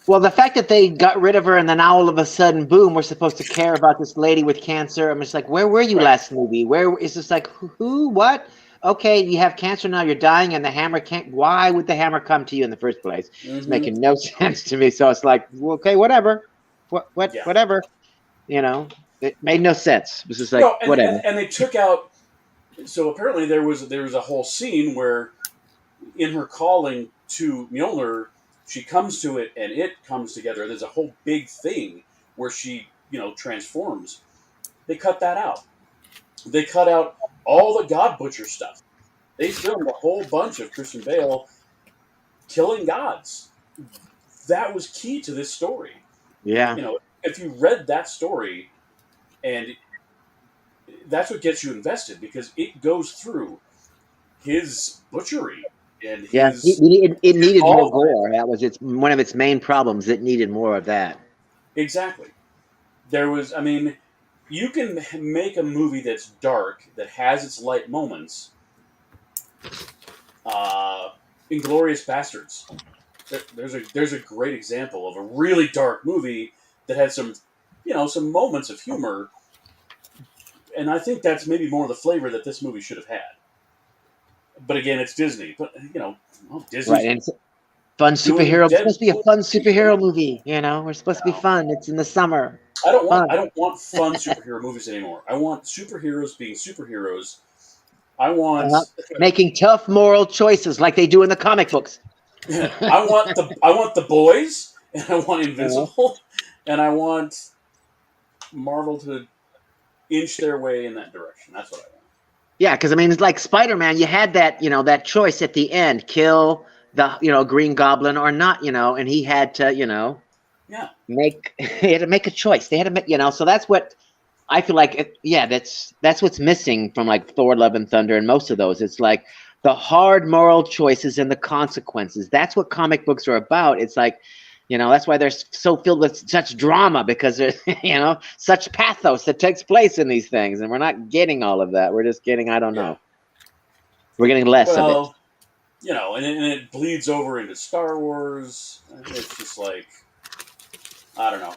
Well, the fact that they got rid of her and then all of a sudden, boom, we're supposed to care about this lady with cancer. I'm just like, where were you last movie? Where is this like, who, what? Okay, you have cancer now, you're dying, and the hammer can't. Why would the hammer come to you in the first place? Mm-hmm. It's making no sense to me. So it's like, well, okay, whatever. Whatever. It made no sense. It was just like no, and, whatever. And they took out. So apparently there was a whole scene where, in her calling to Mjolnir, she comes to it and it comes together. There's a whole big thing where she transforms. They cut that out. They cut out all the God Butcher stuff. They filmed a whole bunch of Christian Bale killing gods. That was key to this story. Yeah. If you read that story, and that's what gets you invested, because it goes through his butchery and his. It needed more gore. That was one of its main problems. It needed more of that. Exactly. There was, you can make a movie that's dark, that has its light moments. Inglourious Bastards. There's a great example of a really dark movie that had some moments of humor, and I think that's maybe more the flavor that this movie should have had. But again, it's Disney. But Disney. Right, and it's fun superhero. It's supposed to be a fun superhero movie. We're supposed to be fun. It's in the summer. I don't want fun superhero movies anymore. I want superheroes being superheroes. I want making tough moral choices like they do in the comic books. I want the boys, and I want Invincible, and I want Marvel to inch their way in that direction. That's what I want. Yeah, because it's like Spider-Man. You had that that choice at the end: kill the Green Goblin or not. And he had to he had to make a choice. They had to make so that's what I feel like. That's what's missing from like Thor: Love and Thunder and most of those. It's like the hard moral choices and the consequences. That's what comic books are about. It's like, that's why they're so filled with such drama, because there's, such pathos that takes place in these things. And we're not getting all of that. We're just getting, I don't know. We're getting less of it. And it bleeds over into Star Wars. It's just like, I don't know.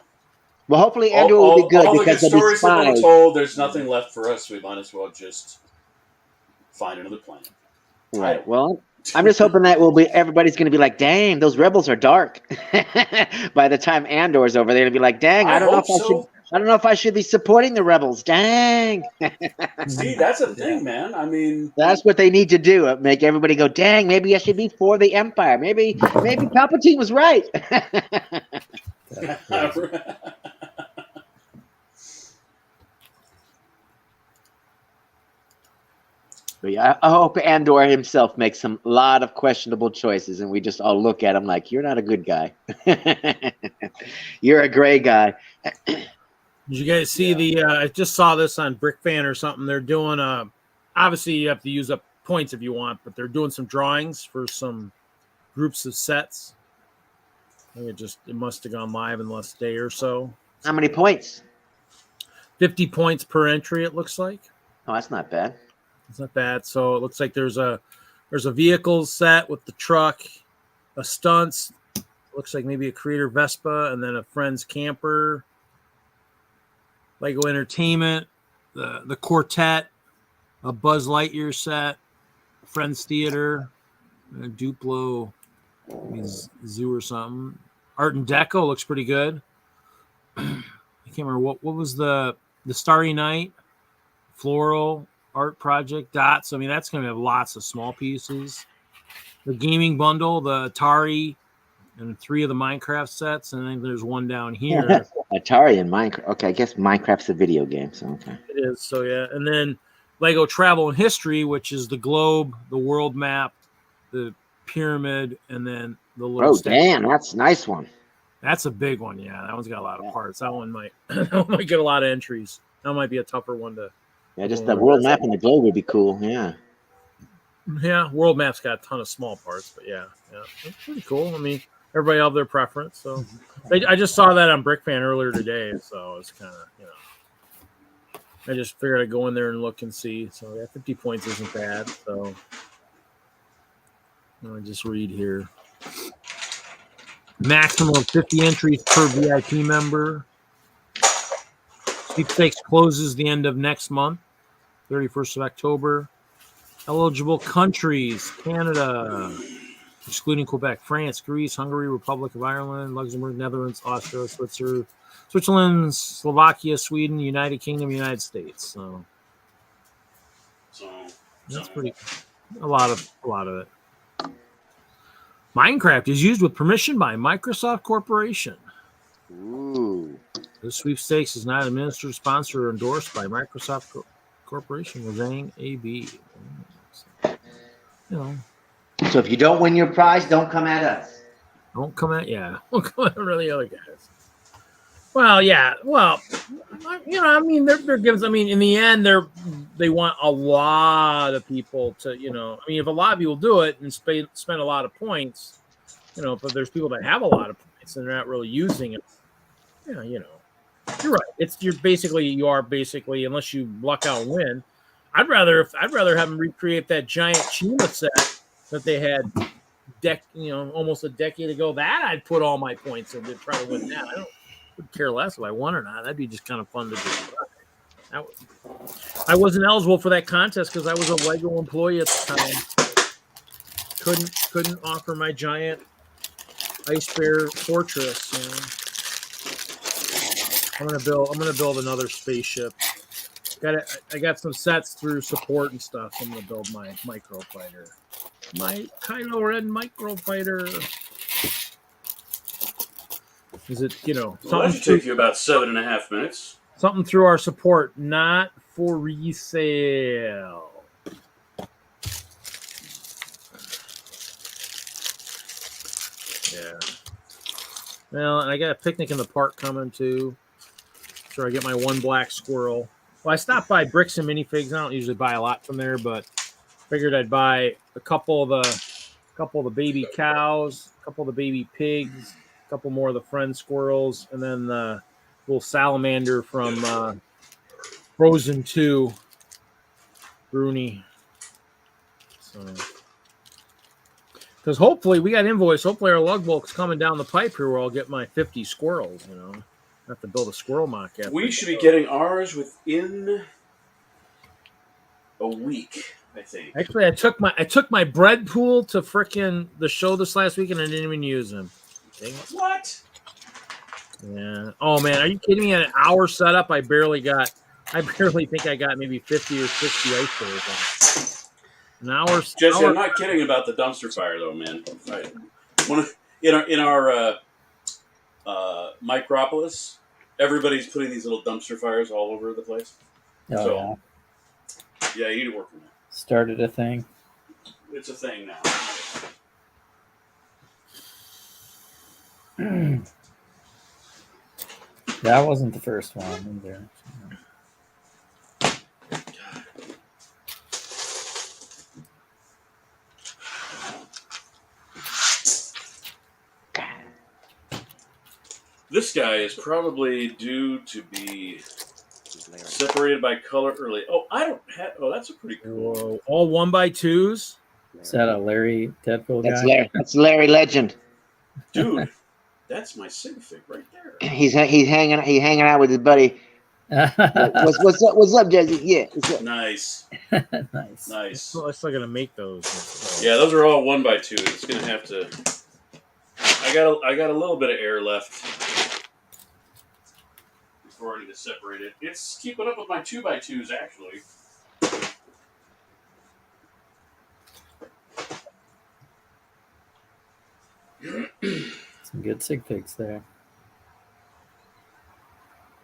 Well, hopefully Andrew will be good, because the stories that were told, there's nothing left for us. We might as well just find another planet. Right. Well, I'm just hoping that everybody's going to be like, dang, those rebels are dark. By the time Andor's over, they're going to be like, dang, I don't know if I should be supporting the rebels. Dang. See, that's a thing, man. That's what they need to do. Make everybody go, dang, maybe I should be for the Empire. Maybe Palpatine was right. But yeah, I hope Andor himself makes a lot of questionable choices, and we just all look at him like, you're not a good guy. You're a gray guy. Did you guys see I just saw this on BrickFan or something. They're doing obviously you have to use up points if you want, but they're doing some drawings for some groups of sets. I think it must have gone live in the last day or so. How many points? 50 points per entry, it looks like. Oh, that's not bad. It's not bad. So it looks like there's a vehicles set with the truck, a stunts, looks like maybe a Creator Vespa, and then a Friends camper, Lego Entertainment, the Quartet, a Buzz Lightyear set, Friends Theater, a Duplo Zoo or something. Art and Deco looks pretty good. I can't remember what was the Starry Night, Floral Art Project, Dots. That's going to have lots of small pieces. The gaming bundle, the Atari, and 3 of the Minecraft sets, and I think there's one down here. Atari and Minecraft. Okay, I guess Minecraft's a video game, so okay. It is, so yeah. And then Lego Travel and History, which is the globe, the world map, the pyramid, and then the little damn, that's a nice one. That's a big one, yeah. That one's got a lot of parts. That one might get a lot of entries. That might be a tougher one to... Yeah, just the world map and the globe would be cool, yeah. Yeah, world map's got a ton of small parts, but yeah. It's pretty cool. Everybody have their preference, so... I just saw that on BrickFan earlier today, so it's kind of, I just figured I'd go in there and look and see. So, yeah, 50 points isn't bad, so... Let me just read here. Maximum of 50 entries per VIP member. Sweepstakes closes the end of next month, 31st of October. Eligible countries: Canada, excluding Quebec, France, Greece, Hungary, Republic of Ireland, Luxembourg, Netherlands, Austria, Switzerland, Slovakia, Sweden, United Kingdom, United States. So that's pretty a lot of it. Minecraft is used with permission by Microsoft Corporation. Ooh. This sweepstakes is not administered, sponsored, or endorsed by Microsoft Corporation. Lazang AB. So if you don't win your prize, don't come at us. Don't come at Don't come at the other guys. Well, yeah. Well, I mean, they're giving. I mean, in the end, they want a lot of people to, I mean, if a lot of people do it and spend a lot of points, but there's people that have a lot of points and they're not really using it. Yeah, you're right. You are basically, unless you luck out and win. I'd rather have them recreate that giant Chima set that they had almost a decade ago. That I'd put all my points in to try to win that. I would care less if I won or not. That'd be just kind of fun to do. I wasn't eligible for that contest because I was a Lego employee at the time. Couldn't offer my giant Ice Bear fortress. I'm gonna build another spaceship. I got some sets through support and stuff. So I'm gonna build my microfighter. My Kylo Ren microfighter. Is it, that should take you about 7.5 minutes. Something through our support, not for resale. Yeah. Well, and I got a picnic in the park coming too. Sure, I get my one black squirrel. Well, I stopped by Bricks and Minifigs. I don't usually buy a lot from there, but figured I'd buy a couple of the baby cows, a couple of the baby pigs, a couple more of the friend squirrels, and then the little salamander from Frozen 2, Bruni. So, because hopefully we got invoice. Hopefully our lug bulk's coming down the pipe here where I'll get my 50 squirrels. I have to build a squirrel mock. We should be getting ours within a week, I think. Actually, I took my bread pool to frickin' the show this last week and I didn't even use them. What? Yeah. Oh man, are you kidding me? At an hour setup, I barely think I got maybe 50 or 60 ice bears. An hour. Jesse, I'm not kidding about the dumpster fire though, man. In our Micropolis, everybody's putting these little dumpster fires all over the place. Yeah, you need to work on that. Started a thing. It's a thing now. That wasn't the first one either. This guy is probably due to be separated by color early. Oh, I don't have. Oh, that's a pretty cool. Whoa. All 1x2s. Is that a Larry Deadpool guy? That's Larry Legend. Dude, that's my sig fig right there. He's hanging out with his buddy. What's up, Jesse? Yeah. What's up? Nice. Nice. I'm still gonna make those. Yeah, those are all 1x2s. It's gonna have to. I got a little bit of air left before I need to separate it. It's keeping up with my 2x2s actually. Some good sig figs there.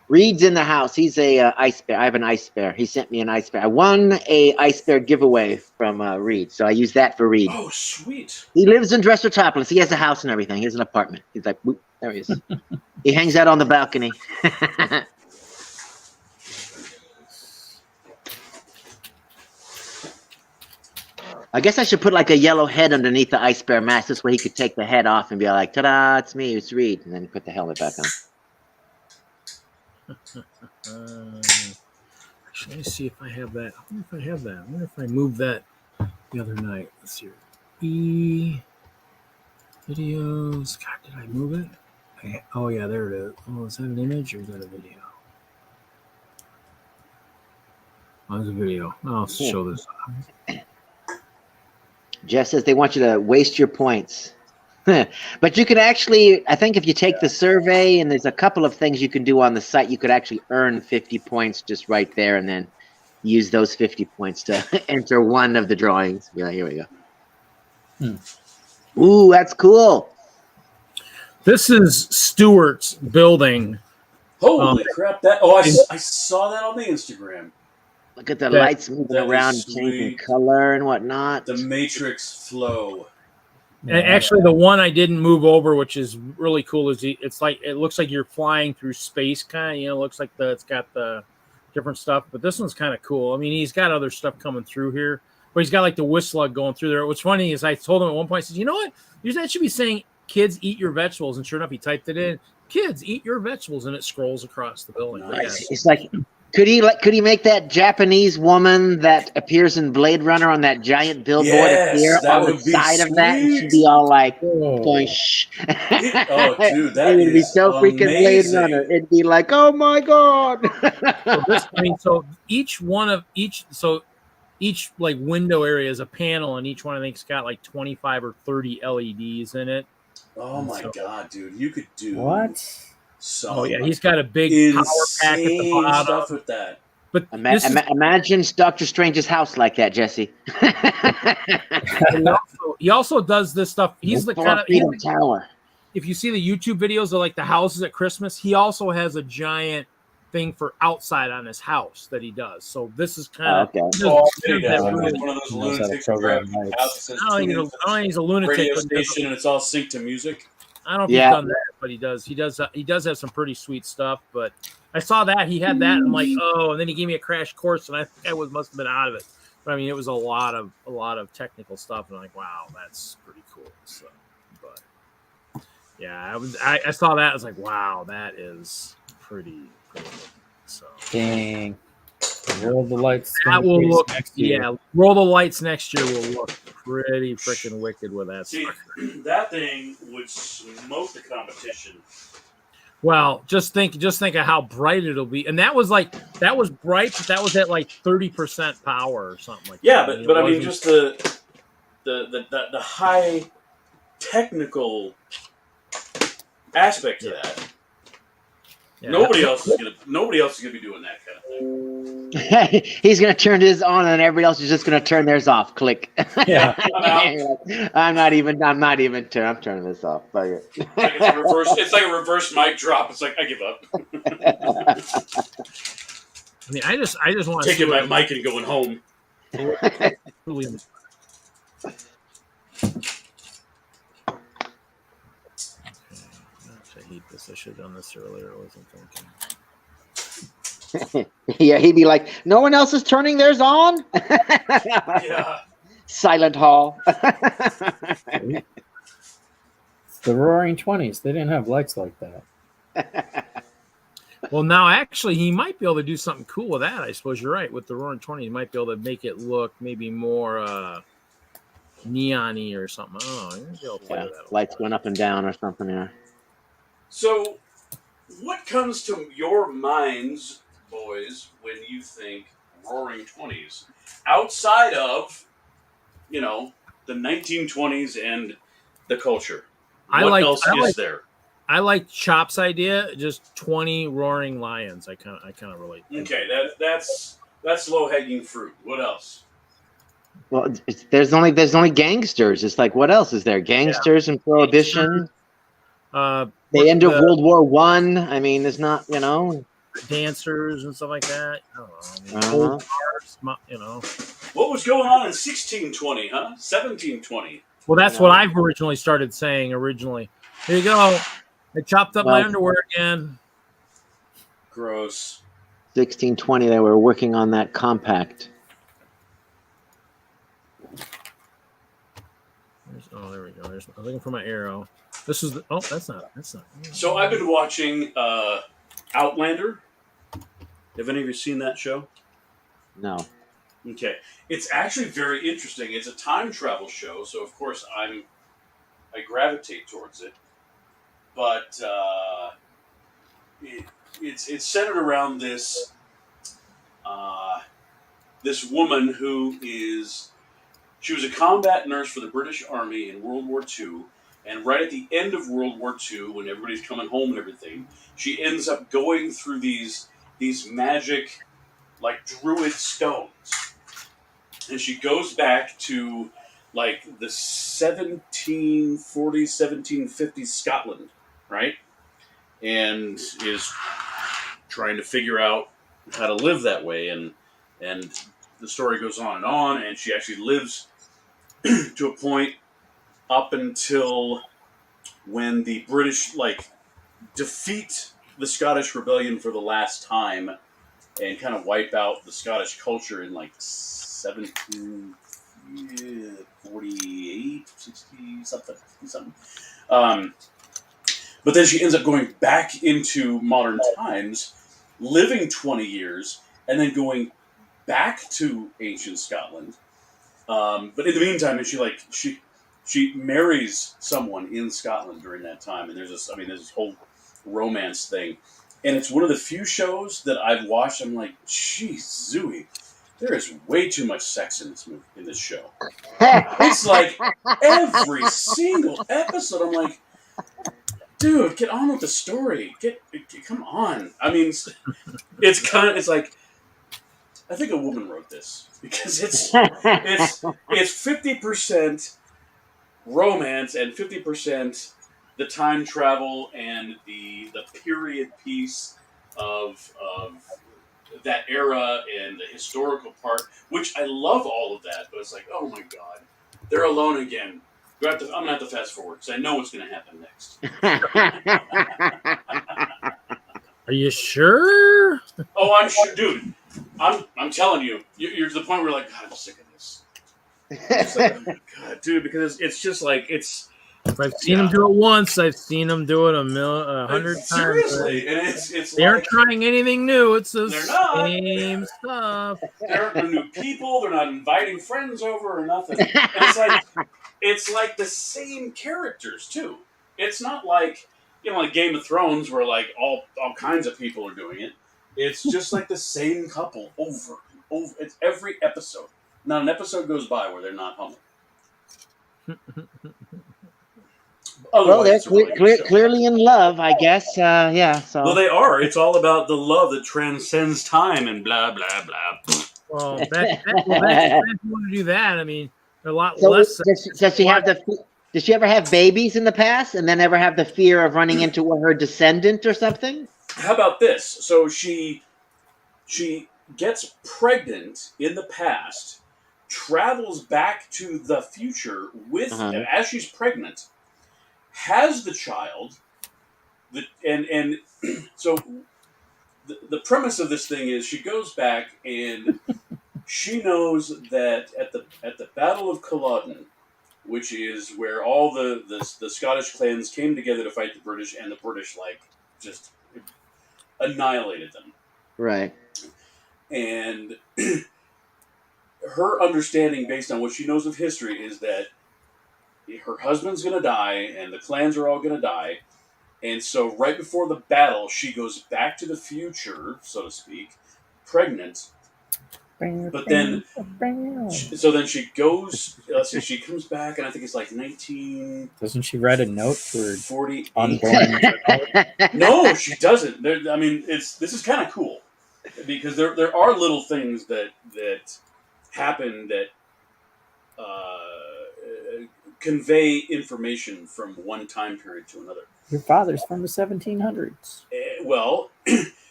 Reed's in the house. He's a ice bear. I have an ice bear. He sent me an ice bear. I won a ice bear giveaway from Reed, so I use that for Reed. Oh, sweet. He lives in Dresser-Topless. He has a house and everything. He has an apartment. He's like, whoop, there he is. He hangs out on the balcony. I guess I should put like a yellow head underneath the ice bear mask. This way he could take the head off and be like, ta-da, it's me, it's Reed. And then put the helmet back on. Actually, let me see if I have that. I wonder if I have that. I wonder if I moved that the other night. Let's see. Videos. God, did I move it? Oh, yeah, there it is. Oh, is that an image or is that a video? Oh, it's a video. I'll show this. Jess says they want you to waste your points. But you can actually, I think if you take the survey, and there's a couple of things you can do on the site, you could actually earn 50 points just right there, and then use those 50 points to enter one of the drawings. Yeah, here we go. Ooh, that's cool. This is Stewart's building. Holy crap! I saw that on the Instagram. Look at the lights moving around, changing color and whatnot. The Matrix flow. Yeah. Actually, the one I didn't move over, which is really cool, is it's like it looks like you're flying through space, kind of. You know, it looks like it's got the different stuff. But this one's kind of cool. I mean, he's got other stuff coming through here, but he's got like the WISLUG going through there. What's funny is I told him at one point, I said, "You know what? That should be saying kids eat your vegetables," and sure enough, he typed it in. Kids eat your vegetables, and it scrolls across the building. Nice. It's like, could he make that Japanese woman that appears in Blade Runner on that giant billboard appear on the side of that? And she'd be all like going shh. Oh, dude, that it would be so amazing. Freaking Blade Runner. It'd be like, oh my god. So each like window area is a panel, and each one I think's got like 25 or 30 LEDs in it. Oh my god, dude! You could do what? Oh yeah, he's got a big power pack at the bottom. Stuff with that. But imagine Doctor Strange's house like that, Jesse. he also does this stuff. He's the kind of tower. If you see the YouTube videos of like the houses at Christmas, he also has a giant thing for outside on his house that he does. So this is kind of one of those lunatic he's a lunatic radio station, and it's all synced to music. I don't know if he's done that, but he does have some pretty sweet stuff. But I saw that he had that, and I'm like, oh, and then he gave me a crash course, and I think I must have been out of it. But I mean, it was a lot of technical stuff, and I'm like, wow, that's pretty cool. So, but yeah, I saw that. I was like, wow, that is pretty cool. So dang. Roll the lights. That will look next year. Yeah, roll the lights next year will look pretty freaking wicked with that. See, that thing would smoke the competition. Well, just think of how bright it'll be, and that was bright, but that was at like 30% power or something like that. Yeah, but I mean, just the high technical aspect to that. Yeah. Nobody else is gonna be doing that kind of thing. He's gonna turn his on, and everybody else is just gonna turn theirs off. Click. Yeah. I'm turning this off. It's like a reverse mic drop. It's like I give up. I mean, I just want to taking my mic and going home. I should have done this earlier. I wasn't thinking. Yeah, he'd be like, no one else is turning theirs on? Yeah. Silent Hall. It's the Roaring 20s. They didn't have lights like that. Well, now actually, he might be able to do something cool with that. I suppose you're right. With the Roaring 20s, he might be able to make it look maybe more neon-y or something. I don't know. Yeah, lights going up and down or something, yeah. So, what comes to your minds, boys, when you think Roaring 20s? Outside of, the 1920s and the culture. What else is there? I like Chop's idea, just 20 roaring lions. I kind of relate. Okay, that's low-hanging fruit. What else? Well, there's only gangsters. It's like, what else is there? Gangsters and prohibition. The end of World War One. I mean, there's not, dancers and stuff like that. I don't know. What was going on in 1620, huh? 1720. Well, that's what I've originally started saying. Here you go. I chopped up my underwear again. Gross. 1620. They were working on that compact. There we go. I'm looking for my arrow. This is that's not. So I've been watching Outlander. Have any of you seen that show? No. Okay. It's actually very interesting. It's a time travel show, so of course I gravitate towards it. But it's centered around this this woman who is She was a combat nurse for the British Army in World War II, and right at the end of World War II, when everybody's coming home and everything, she ends up going through these magic, like, druid stones. And she goes back to, like, the 1740s, 1750s Scotland, right? And is trying to figure out how to live that way. And the story goes on, and she actually lives to a point up until when the British, like, defeat the Scottish Rebellion for the last time and kind of wipe out the Scottish culture in, like, 1748, 60 something. But then she ends up going back into modern times, living 20 years, and then going back to ancient Scotland. But in the meantime, she marries someone in Scotland during that time, and there's this whole romance thing, and it's one of the few shows that I've watched. I'm like, geez, Zooey, there is way too much sex in this show. It's like every single episode. I'm like, dude, get on with the story. Come on. I mean, it's like, I think a woman wrote this because it's 50% romance and 50% the time travel and the period piece of that era and the historical part, which I love all of that, but it's like, oh my god, they're alone again. I'm gonna have to fast forward because I know what's gonna happen next. Are you sure? Oh, I'm sure, dude. I'm telling you, you're to the point where you're like, God, I'm sick of this. It's like, oh my god, dude, because it's just like If I've seen them do it once, I've them do it 100 times. Seriously, and it's they aren't trying anything new. It's the same stuff. There aren't new people. They're not inviting friends over or nothing. And it's like the same characters too. It's not like, like Game of Thrones where like all kinds of people are doing it. It's just like the same couple over and over. It's every episode. Not an episode goes by where they're not humming. Well, they're clearly in love, I guess. Yeah. So. Well, they are. It's all about the love that transcends time and blah blah blah. Well, if you want to do that, I mean, a lot less. Does she have Did she ever have babies in the past, and then ever have the fear of running into her descendant or something? How about this? So she gets pregnant in the past, travels back to the future with as she's pregnant, has the child, and so the premise of this thing is she goes back and she knows that at the Battle of Culloden, which is where all the Scottish clans came together to fight the British, and the British just annihilated them. Right. And her understanding, based on what she knows of history, is that her husband's going to die, and the clans are all going to die. And so right before the battle, she goes back to the future, so to speak, pregnant. But then, then she goes. Let's see, she comes back, and I think it's like 19. Doesn't she write a note for 48? unborn? No, she doesn't. I mean, this is kind of cool because there are little things that happen that convey information from one time period to another. Your father's from the 1700s. Well,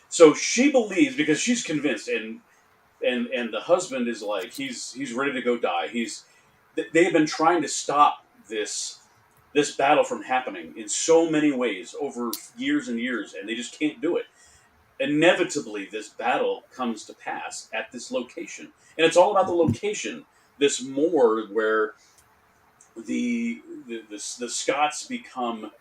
so she believes, because she's convinced, and the husband is like, he's ready to go die. They have been trying to stop this battle from happening in so many ways over years and years, and they just can't do it. Inevitably, this battle comes to pass at this location, and it's all about the location. This moor where the Scots become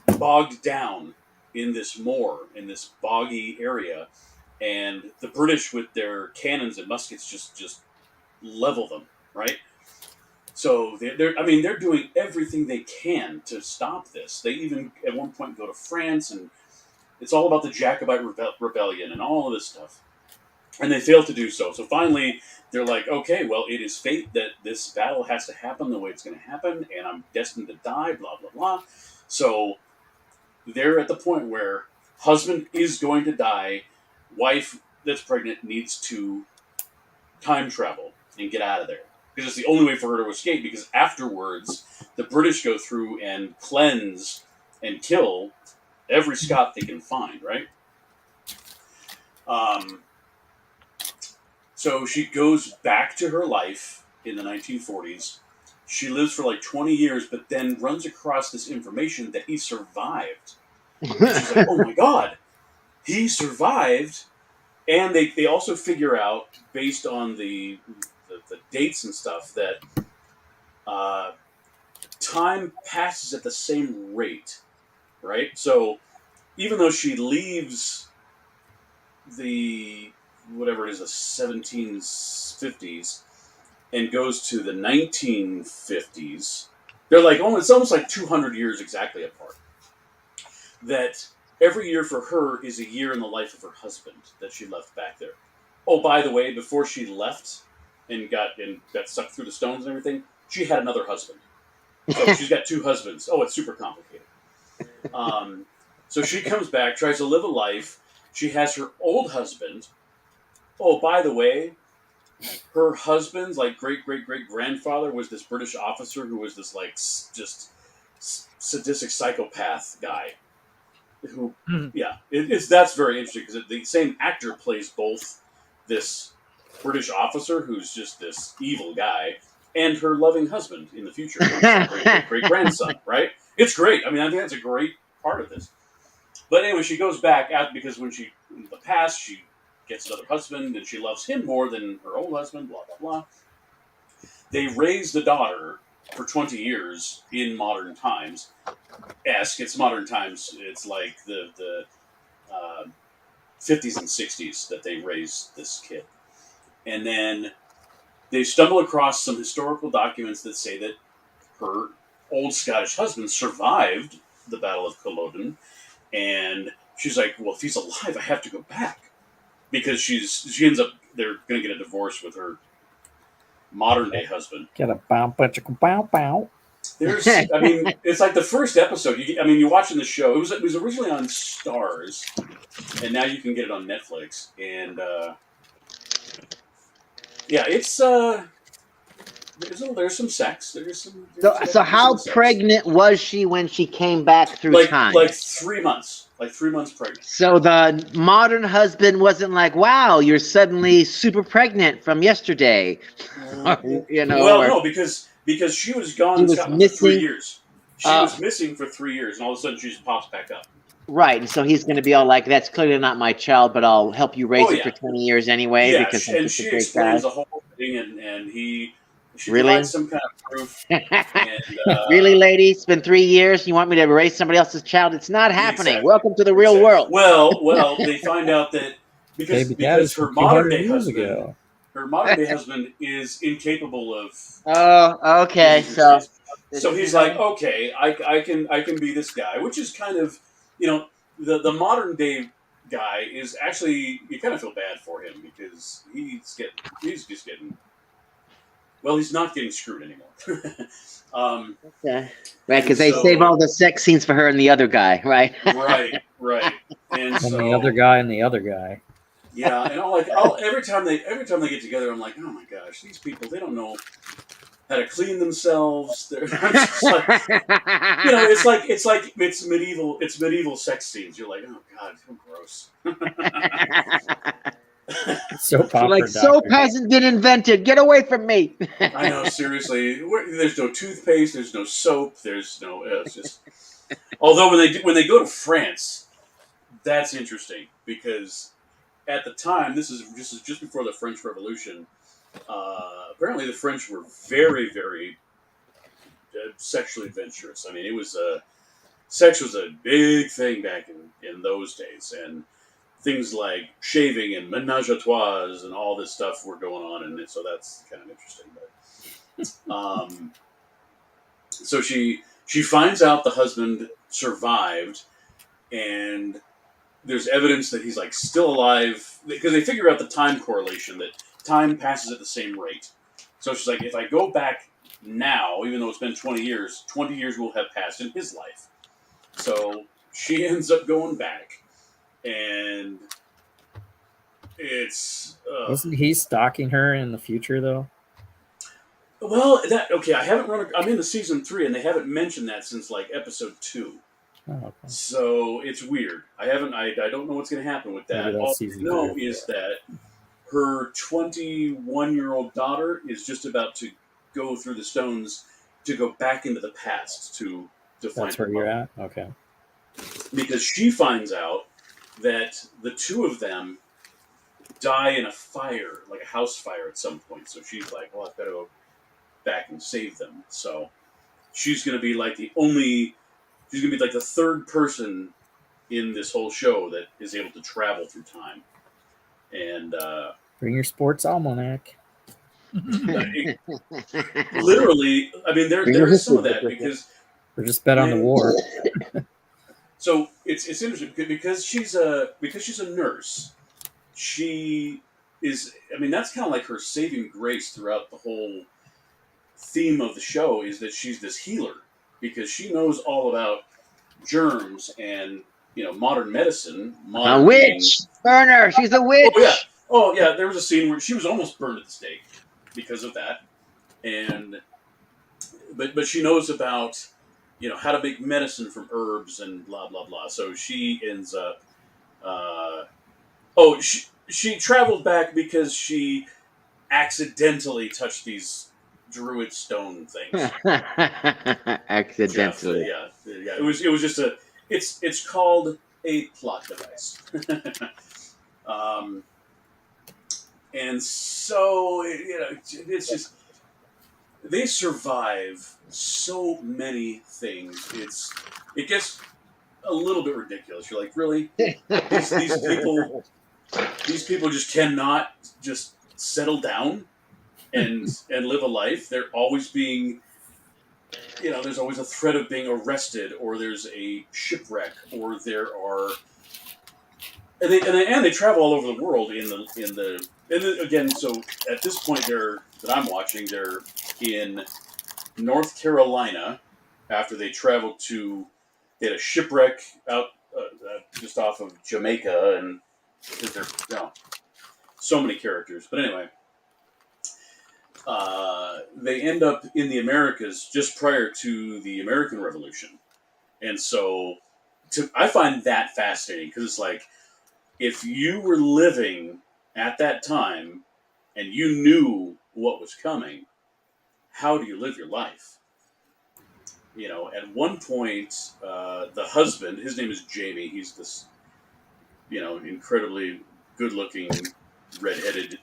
bogged down in this moor, in this boggy area, and the British with their cannons and muskets just level them, right? So they're doing everything they can to stop this. They even at one point go to France, and it's all about the Jacobite rebellion and all of this stuff. and they fail to do so. So finally, they're like, okay, well, it is fate that this battle has to happen the way it's going to happen, and I'm destined to die, blah, blah, blah. So they're at the point where husband is going to die, wife that's pregnant needs to time travel and get out of there. Because it's the only way for her to escape, because afterwards, the British go through and cleanse and kill every Scot they can find, right? So she goes back to her life in the 1940s. She lives for like 20 years, but then runs across this information that he survived. And she's like, oh my God, he survived. And they also figure out, based on the dates and stuff, that time passes at the same rate, right? So even though she leaves the, whatever it is, the 1750s and goes to the 1950s, they're like, oh, it's almost like 200 years exactly apart. That every year for her is a year in the life of her husband that she left back there. Oh, by the way, before she left and got sucked through the stones and everything, she had another husband. So she's got two husbands. Oh, it's super complicated. So she comes back, tries to live a life. She has her old husband. Oh, by the way, her husband's like great-great-great-grandfather was this British officer who was this like just sadistic psychopath guy. Who, yeah, that's very interesting because the same actor plays both this British officer who's just this evil guy and her loving husband in the future, great grandson, right? It's great. I mean, I think that's a great part of this. But anyway, she goes back out because in the past she gets another husband and she loves him more than her old husband. Blah blah blah. They raise the daughter for 20 years in modern times. It's modern times. It's like the 50s and 60s that they raised this kid. And then they stumble across some historical documents that say that her old Scottish husband survived the Battle of Culloden. And she's like, well, if he's alive, I have to go back. Because she ends up, they're going to get a divorce with her modern day husband. Get a bow. There's, I mean, it's like the first episode. You're watching the show. It was originally on Stars, and now you can get it on Netflix. And yeah, it's there's some sex. So how pregnant was she when she came back through time? Like 3 months. Like 3 months pregnant. So the modern husband wasn't like, "Wow, you're suddenly super pregnant from yesterday," no, because she was gone for 3 years. She was missing for 3 years, and all of a sudden she just pops back up. Right, and so he's going to be all like, "That's clearly not my child, but I'll help you raise it for 20 years anyway." Yeah, because and she explains the whole thing, and she really provides some kind of proof. And, really, lady, it's been 3 years. You want me to raise somebody else's child? It's not happening. Exactly. Welcome to the real world. Well, they find out that because her modern day husband. Her modern day husband is incapable of. Oh, okay. So he's like, okay, I can be this guy, which is kind of, the modern day guy is actually, you kind of feel bad for him because he's just getting. Well, he's not getting screwed anymore. Okay. Right, because they save all the sex scenes for her and the other guy, right? Right. And so the other guy and the other guy. Yeah, and every time they get together, I'm like, oh my gosh, these people, they don't know how to clean themselves. They're just like, it's medieval sex scenes. You're like, oh god, how gross. Soap opera. Like soap hasn't been invented. Get away from me. I know, seriously. There's no toothpaste. There's no soap. There's no. It's just. Although when they go to France, that's interesting because at the time, this is just before the French Revolution. Apparently, the French were very, very sexually adventurous. I mean, sex was a big thing back in those days, and things like shaving and ménage à trois and all this stuff were going on, and so that's kind of interesting. But so she finds out the husband survived, and there's evidence that he's like still alive because they figure out the time correlation that time passes at the same rate. So she's like, if I go back now, even though it's been 20 years will have passed in his life. So she ends up going back, and it's wasn't he stalking her in the future though? Well, I haven't run. I'm into season 3, and they haven't mentioned that since like episode 2. Oh, okay. So it's weird. I don't know what's going to happen with that. All I know is that her 21-year-old daughter is just about to go through the stones to go back into the past to find. That's where you're at? Okay. Because she finds out that the two of them die in a fire, like a house fire at some point. So she's like, well, I've got to go back and save them. So she's going to be like she's going to be like the third person in this whole show that is able to travel through time. And bring your sports almanac. Literally, I mean, there is some of that because or just bet on the war. So it's interesting because she's a nurse. She is. I mean, that's kind of like her saving grace throughout the whole theme of the show is that she's this healer because she knows all about germs and modern medicine. A witch burner. She's a witch. Oh yeah. There was a scene where she was almost burned at the stake because of that, and but she knows about how to make medicine from herbs and blah blah blah. So she ends up. She traveled back because she accidentally touched these druid stone things. Accidentally. Yeah. It was just it's called a plot device. And so it's just they survive so many things. It gets a little bit ridiculous. You're like, really? These people just cannot just settle down and live a life. They're always being, there's always a threat of being arrested, or there's a shipwreck, or there are, and they travel all over the world again. So at this point, that I'm watching, they're in North Carolina after they traveled they had a shipwreck out just off of Jamaica, and there's so many characters. But anyway, they end up in the Americas just prior to the American Revolution. And so I find that fascinating because it's like, if you were living at that time and you knew what was coming, how do you live your life? At one point, the husband, his name is Jamie, he's this, incredibly good-looking, red-headed,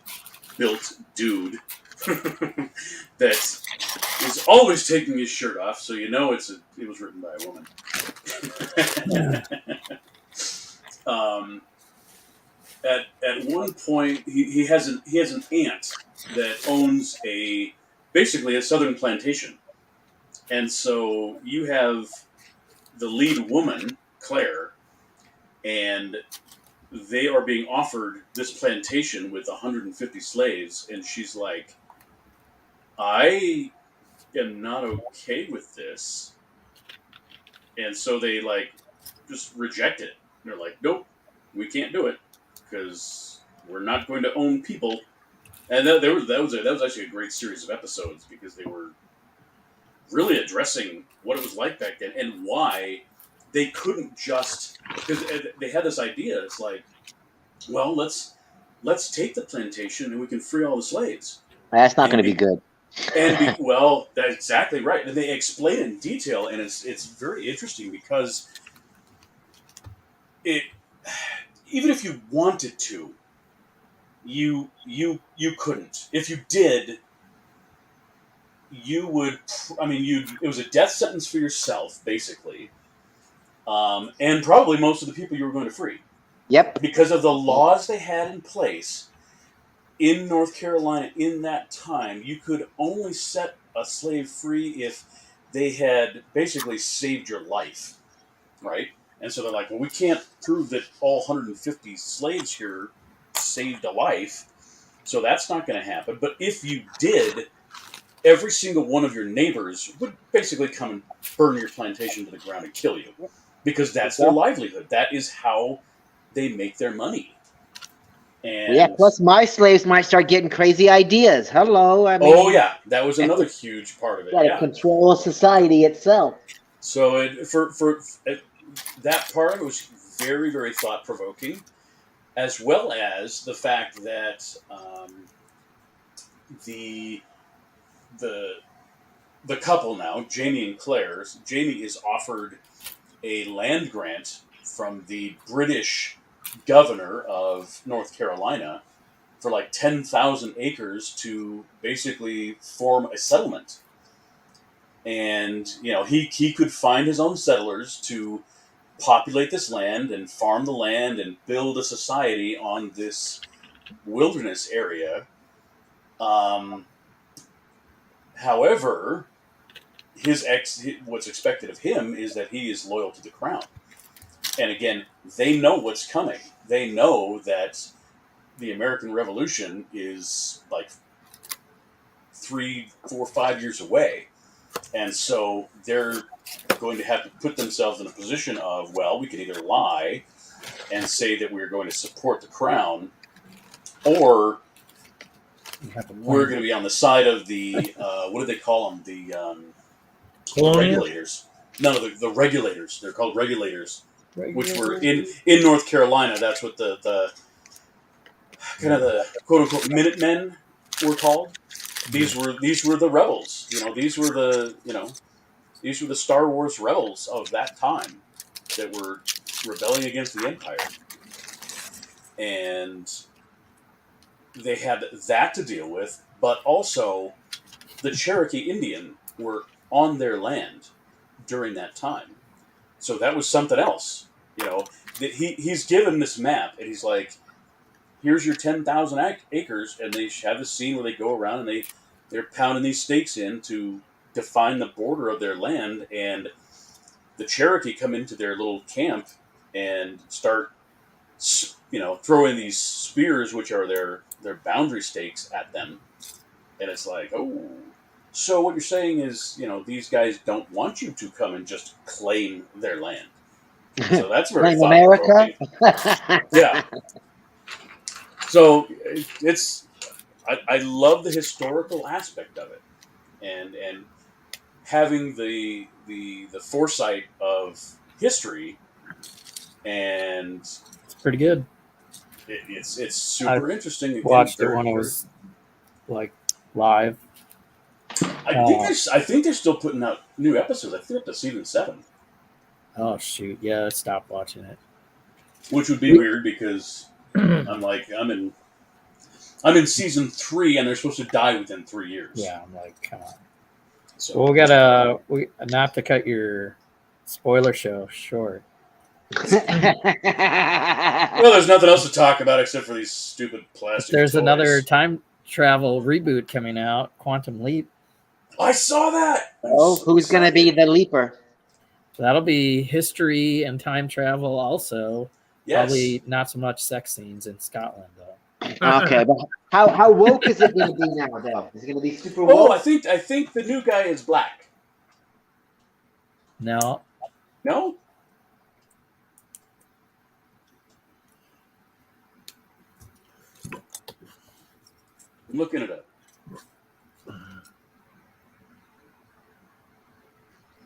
built dude that is always taking his shirt off, so it was written by a woman. At one point, he has an aunt that owns basically a southern plantation, and so you have the lead woman, Claire, and they are being offered this plantation with 150 slaves, and she's like, I am not okay with this. And so they just reject it. They're like, nope, we can't do it because we're not going to own people. And that was actually a great series of episodes because they were really addressing what it was like back then and why they couldn't because they had this idea. It's like, well, let's take the plantation and we can free all the slaves. That's not going to be good. Well, that's exactly right. And they explain it in detail, and it's very interesting because even if you wanted to, you couldn't. If you did, you would. It was a death sentence for yourself, basically. And probably most of the people you were going to free. Yep. Because of the laws they had in place in North Carolina in that time, you could only set a slave free if they had basically saved your life, right? And so they're like, well, we can't prove that all 150 slaves here saved a life, so that's not going to happen. But if you did, every single one of your neighbors would basically come and burn your plantation to the ground and kill you, because that's their livelihood. That is how they make their money. And yeah, plus my slaves might start getting crazy ideas. Hello. I mean, oh, yeah. That was another huge part of it. Yeah, control of society itself. So for that part of it was very, very thought-provoking, as well as the fact that the couple now, Jamie and Claire, Jamie is offered a land grant from the British governor of North Carolina for like 10,000 acres to basically form a settlement. And, you know, he could find his own settlers to populate this land and farm the land and build a society on this wilderness area. However, what's expected of him is that he is loyal to the crown. And again, they know what's coming. They know that the American Revolution is like 3, 4, 5 years away. And so they're going to have to put themselves in a position of, well, we can either lie and say that we're going to support the crown, or we're going to be on the side of the, what do they call them? The regulators. No, the regulators. They're called regulators, which were in North Carolina. That's what the kind of the quote-unquote Minutemen were called. These were the rebels. These were the Star Wars rebels of that time that were rebelling against the Empire. And they had that to deal with, but also the Cherokee Indian were on their land during that time. So that was something else. He's given this map, and he's like, here's your 10,000 acres, and they have this scene where they go around and they're pounding these stakes in to define the border of their land, and the Cherokee come into their little camp and start, throwing these spears, which are their boundary stakes, at them. And it's like, oh, so what you're saying is, these guys don't want you to come and just claim their land. So that's very claim America. Yeah. So I love the historical aspect of it, and having the foresight of history, and it's pretty good. It's super interesting. Again, watched it when it was like live. I think they're still putting out new episodes. I think up to season 7. Oh shoot! Yeah, stop watching it. Which would be weird because I'm in season 3 and they're supposed to die within 3 years. Yeah, I'm like, come on. So well, we not to cut your spoiler show short. Well, there's nothing else to talk about except for these stupid plastic There's toys. another time travel reboot coming out, Quantum Leap. I saw that. Oh, who's going to be the leaper? That'll be history and time travel also. Yes. Probably not so much sex scenes in Scotland, though. Okay, but how woke is it going to be now, though? Is it going to be super woke? Oh, I think the new guy is black. No. No? I'm looking it up.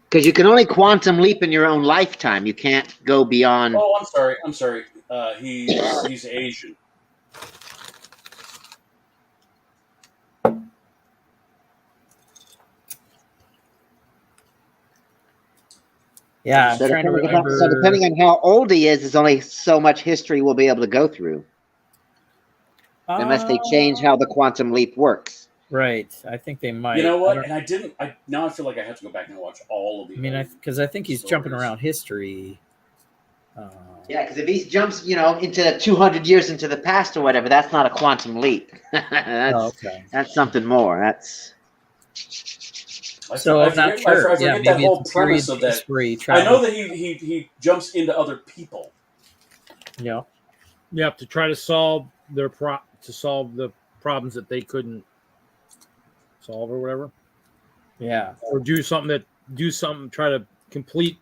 Because you can only quantum leap in your own lifetime. You can't go beyond. Oh, I'm sorry. He's Asian. Yeah, So I'm trying to remember. So depending on how old he is, there's only so much history we'll be able to go through. Unless they change how the quantum leap works. Right. I think they might. You know what? Now I feel like I have to go back and watch all of the. I mean, because I think he's stories. jumping around history. Yeah, because if he jumps, into 200 years into the past or whatever, that's not a quantum leap. That's okay. That's something more. That's. So I'm not sure. I forget that whole premise of that. I know that he jumps into other people. Yeah. Yeah, to try to solve the problems that they couldn't solve or whatever. Yeah. Or try to complete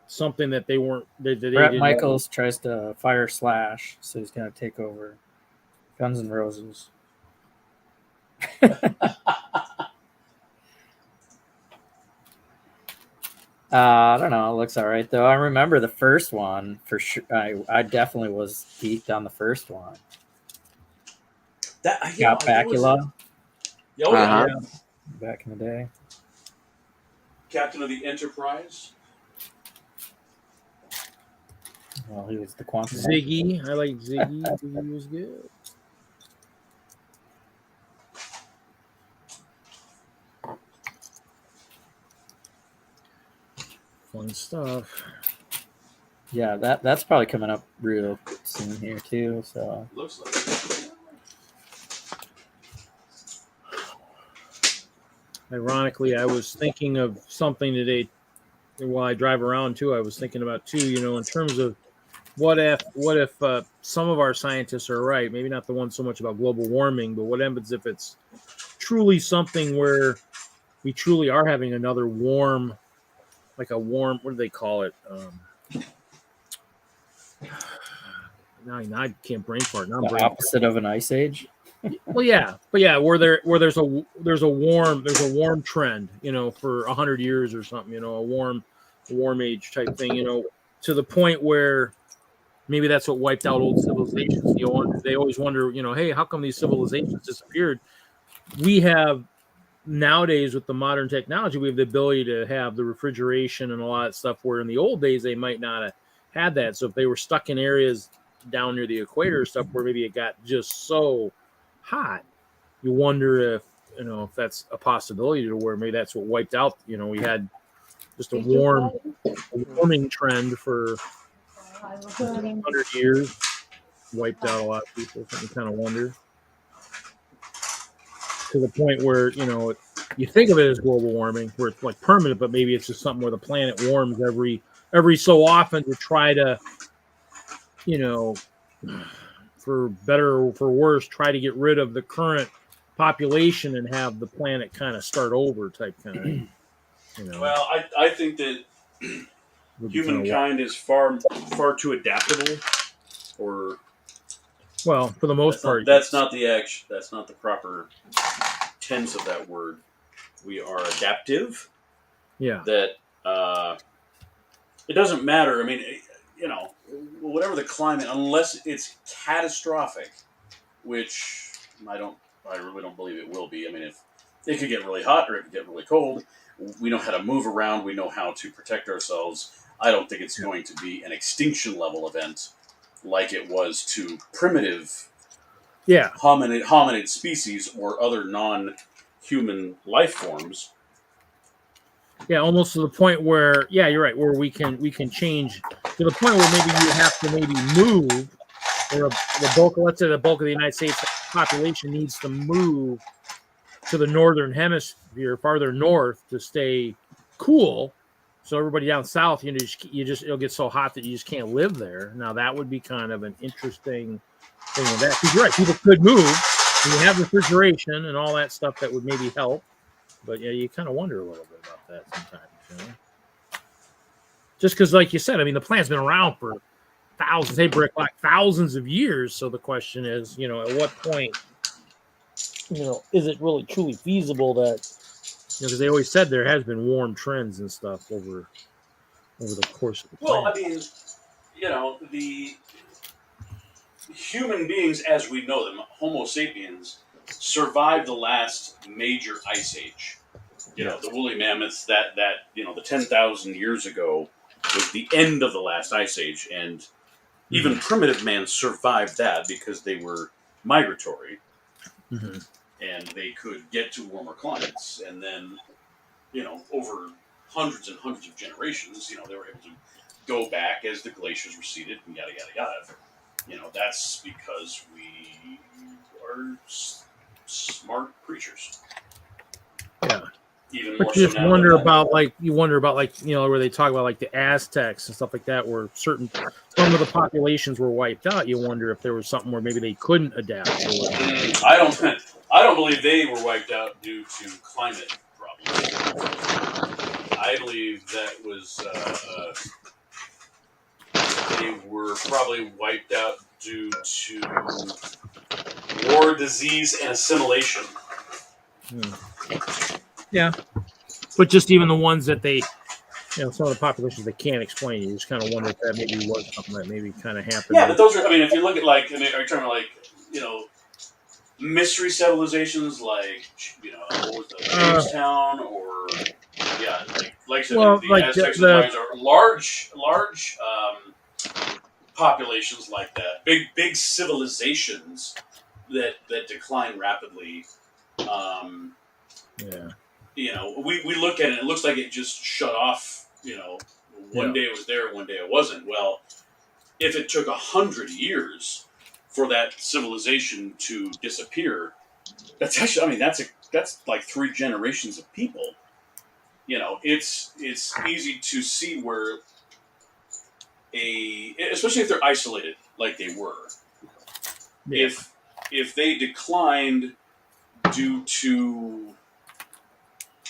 something that they weren't. Brett Michaels tries to fire Slash, so he's going to take over Guns N' Roses. I don't know. It looks all right, though. I remember the first one for sure. I definitely was geeked on the first one. Count Bacula. Yeah. Back in the day. Captain of the Enterprise. Well, he was the Quantum. Ziggy. I like Ziggy. Ziggy was good. Fun stuff. Yeah, that's probably coming up real soon here too. So looks like it. Ironically, I was thinking of something today while I drive around too. I was thinking about too, in terms of what if some of our scientists are right, maybe not the one so much about global warming, but what happens if it's truly something where we truly are having another warm, what do they call it? Now I can't brain fart. Now the opposite of an ice age. Well, yeah, but yeah, where there's a warm trend, for 100 years or something, a warm age type thing, to the point where maybe that's what wiped out old civilizations. They always wonder, hey, how come these civilizations disappeared? We have nowadays with the modern technology, we have the ability to have the refrigeration and a lot of stuff where in the old days they might not have had that. So if they were stuck in areas down near the equator or stuff where maybe it got just so hot, you wonder if that's a possibility to where maybe that's what wiped out. We had just a warming trend for 100 years, wiped out a lot of people. So you kind of wonder, to the point where you think of it as global warming, where it's like permanent, but maybe it's just something where the planet warms every so often to try to, for better or for worse, try to get rid of the current population and have the planet kind of start over type kind of. Well, I think that humankind is far too adaptable, or well, for the most part, that's not the proper tense of that word. We are adaptive. Yeah. That it doesn't matter. I mean, whatever the climate, unless it's catastrophic, which I really don't believe it will be. I mean, if it could get really hot or it could get really cold, we know how to move around. We know how to protect ourselves. I don't think it's going to be an extinction level event like it was to primitive hominid species or other non-human life forms. Yeah, almost to the point where, yeah, you're right, where we can change to the point where maybe you have to move, or let's say the bulk of the United States population needs to move to the northern hemisphere, farther north, to stay cool. So everybody down south, it'll get so hot that you just can't live there. Now that would be kind of an interesting thing with that. Because you're right, people could move, and you have refrigeration and all that stuff that would maybe help. But yeah, you kind of wonder a little bit about that sometimes, Just because, like you said, I mean, the planet's been around for thousands of years. So the question is, at what point, is it really truly feasible that, because they always said there has been warm trends and stuff over the course of the planet. Well, I mean, the human beings as we know them, Homo sapiens, survived the last major ice age. The woolly mammoths, that the 10,000 years ago was the end of the last ice age, and even primitive man survived that because they were migratory, and they could get to warmer climates, and then, over hundreds and hundreds of generations, they were able to go back as the glaciers receded, and yada yada yada. That's because we are smart creatures. Yeah. even but more you so just now wonder than about like where they talk about like the Aztecs and stuff like that, where some of the populations were wiped out. You wonder if there was something where maybe they couldn't adapt. I don't believe they were wiped out due to climate problems. I believe that was they were probably wiped out due to war, disease, and assimilation. Yeah, but just even the ones that they, some of the populations they can't explain, you just kind of wonder if that maybe was something that maybe kind of happened. Yeah, but those are. I mean, if you look at are you talking about like mystery civilizations like what was that, Jamestown or like I said, the Aztecs and Mayans are large populations like that, big civilizations that decline rapidly. We look at it. It looks like it just shut off. One day it was there, one day it wasn't. Well, if it took 100 years for that civilization to disappear, that's actually. That's like 3 generations of people. It's easy to see where especially if they're isolated like they were. Yeah. If they declined due to,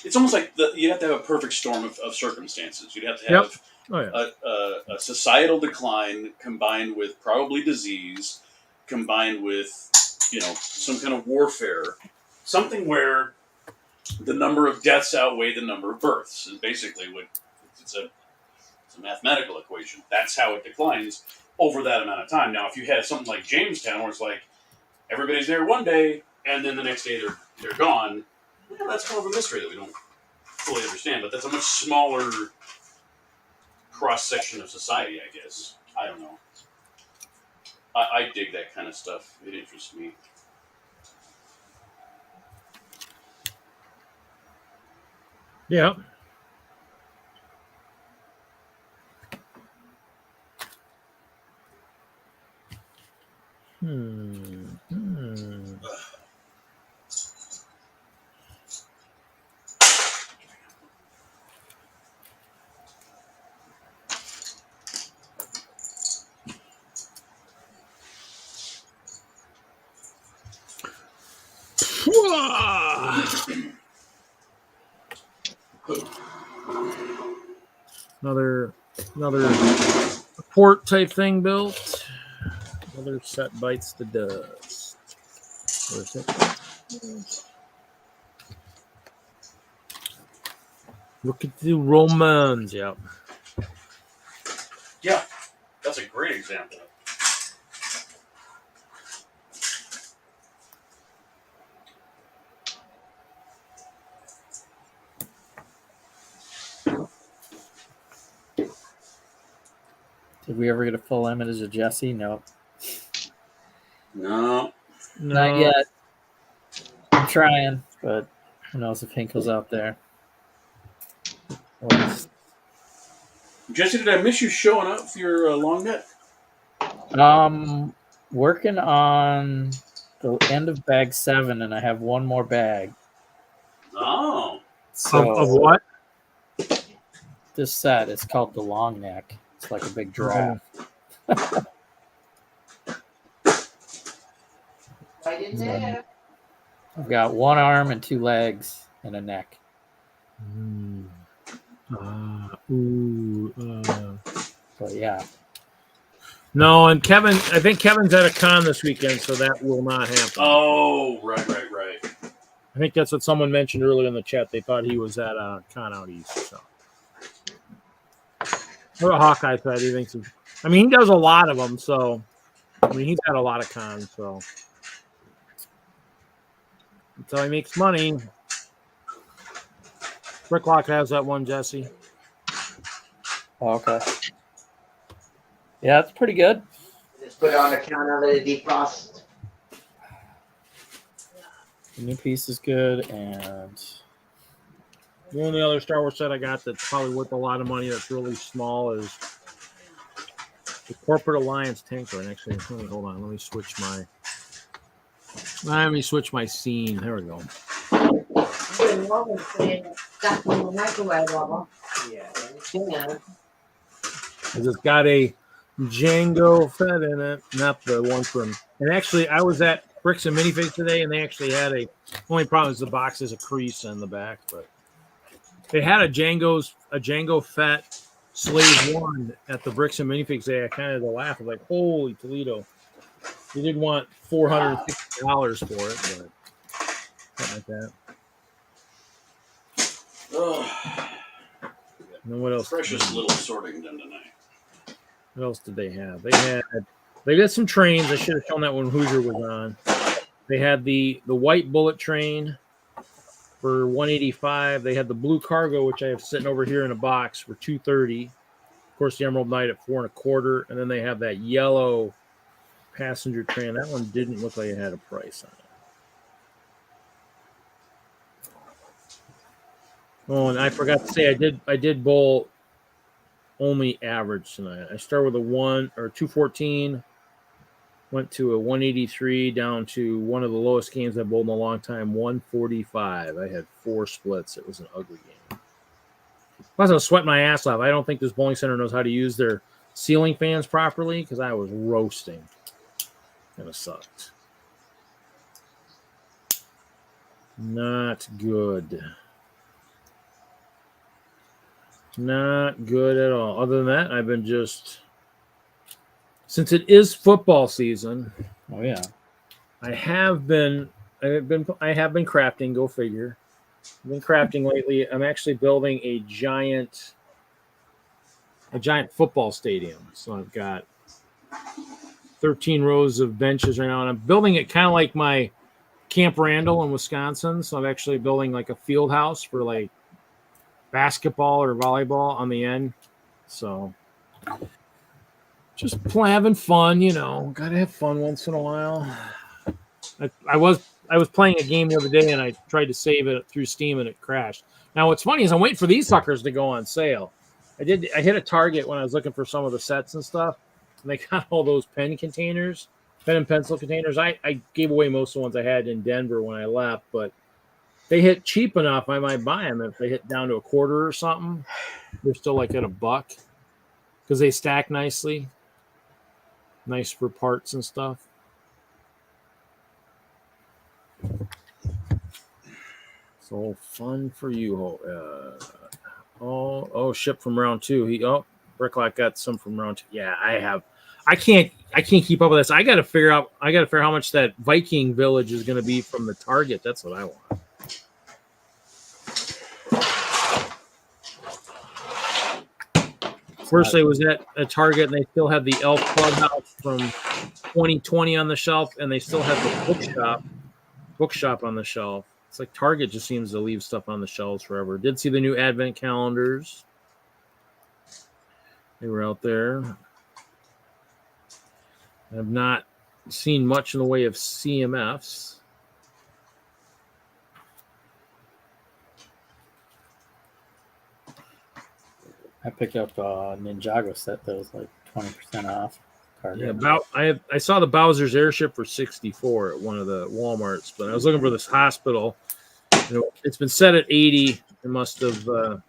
it's almost like you'd have to have a perfect storm of circumstances. You'd have to have a societal decline combined with probably disease, combined with some kind of warfare, something where the number of deaths outweigh the number of births, and basically it's a mathematical equation. That's how it declines over that amount of time. Now, if you had something like Jamestown, where it's like everybody's there one day and then the next day they're gone, that's kind of a mystery that we don't fully understand. But that's a much smaller cross section of society, I guess. I don't know. I dig that kind of stuff. It interests me. Yeah. Another port type thing built. Another set bites the dust. Where's it? Look at the Romans. Yep. Yeah, that's a great example. Did we ever get a full image of Jesse? No. No. Not yet. I'm trying, but who knows if Hinkle's out there. Jesse, did I miss you showing up for your long net? Working on the end of bag 7, and I have one more bag. Oh. So, of what? This set is called the long neck. It's like a big giraffe. I've got one arm and 2 legs and a neck. But yeah. No, and I think Kevin's at a con this weekend, so that will not happen. Oh, right. I think that's what someone mentioned earlier in the chat. They thought he was at a con out east. So. Or a Hawkeye side, he thinks. He does a lot of them, so he's had a lot of cons, so until he makes money. Bricklock has that one, Jesse. Oh, okay. Yeah, it's pretty good. Just put it on the counter, let it defrost. The new piece is good, and the only other Star Wars set I got that's probably worth a lot of money that's really small is the Corporate Alliance tanker. And actually, hold on. Let me switch my scene. There we go. Yeah. It's got a Django Fed in it, not the one from. And actually, I was at Bricks and Minifigs today, and they actually had a. Only problem is the box has a crease in the back, but they had a Django Fett Slave 1 at the Bricks and Minifigs day. I kind of had to laugh. I was like, holy Toledo. You did want $460 for it, but something like that. Oh, And then what else? precious little sorting done tonight. What else did they have? They got some trains. I should have shown that when Hoosier was on. They had the white bullet train for $185. They had the blue cargo, which I have sitting over here in a box, for $230. Of course, the Emerald Knight at $425, and then they have that yellow passenger train. That one didn't look like it had a price on it. Oh, and I forgot to say I did bowl only average tonight. I started with a 214, went to a 183, down to one of the lowest games I've bowled in a long time, 145. I had 4 splits. It was an ugly game. Plus, I was sweating my ass off. I don't think this bowling center knows how to use their ceiling fans properly because I was roasting. Kind of sucked. Not good. Not good at all. Other than that, I've been just, since it is football season. Oh yeah. I have been crafting, go figure. I've been crafting lately. I'm actually building a giant football stadium. So I've got 13 rows of benches right now, and I'm building it kind of like my Camp Randall in Wisconsin. So I'm actually building like a field house for like basketball or volleyball on the end. So just having fun, gotta have fun once in a while. I was playing a game the other day and I tried to save it through Steam and it crashed. Now what's funny is I'm waiting for these suckers to go on sale. I hit a Target when I was looking for some of the sets and stuff, and they got all those pen and pencil containers. I gave away most of the ones I had in Denver when I left, but they hit cheap enough, I might buy them. If they hit down to a quarter or something, they're still like at $1 because they stack nicely. Nice for parts and stuff. So fun for you. Ship from round 2. Bricklock got some from round 2. Yeah, I have. I can't keep up with this. I got to figure out how much that Viking village is going to be from the Target. That's what I want. First, I was at a Target, and they still have the Elf Clubhouse from 2020 on the shelf, and they still have the bookshop on the shelf. It's like Target just seems to leave stuff on the shelves forever. Did see the new Advent calendars. They were out there. I've not seen much in the way of CMFs. I picked up a Ninjago set that was like 20% off. Target. Yeah, I saw the Bowser's Airship for $64 at one of the Walmarts, but I was looking for this hospital. It's been set at $80. It must have. If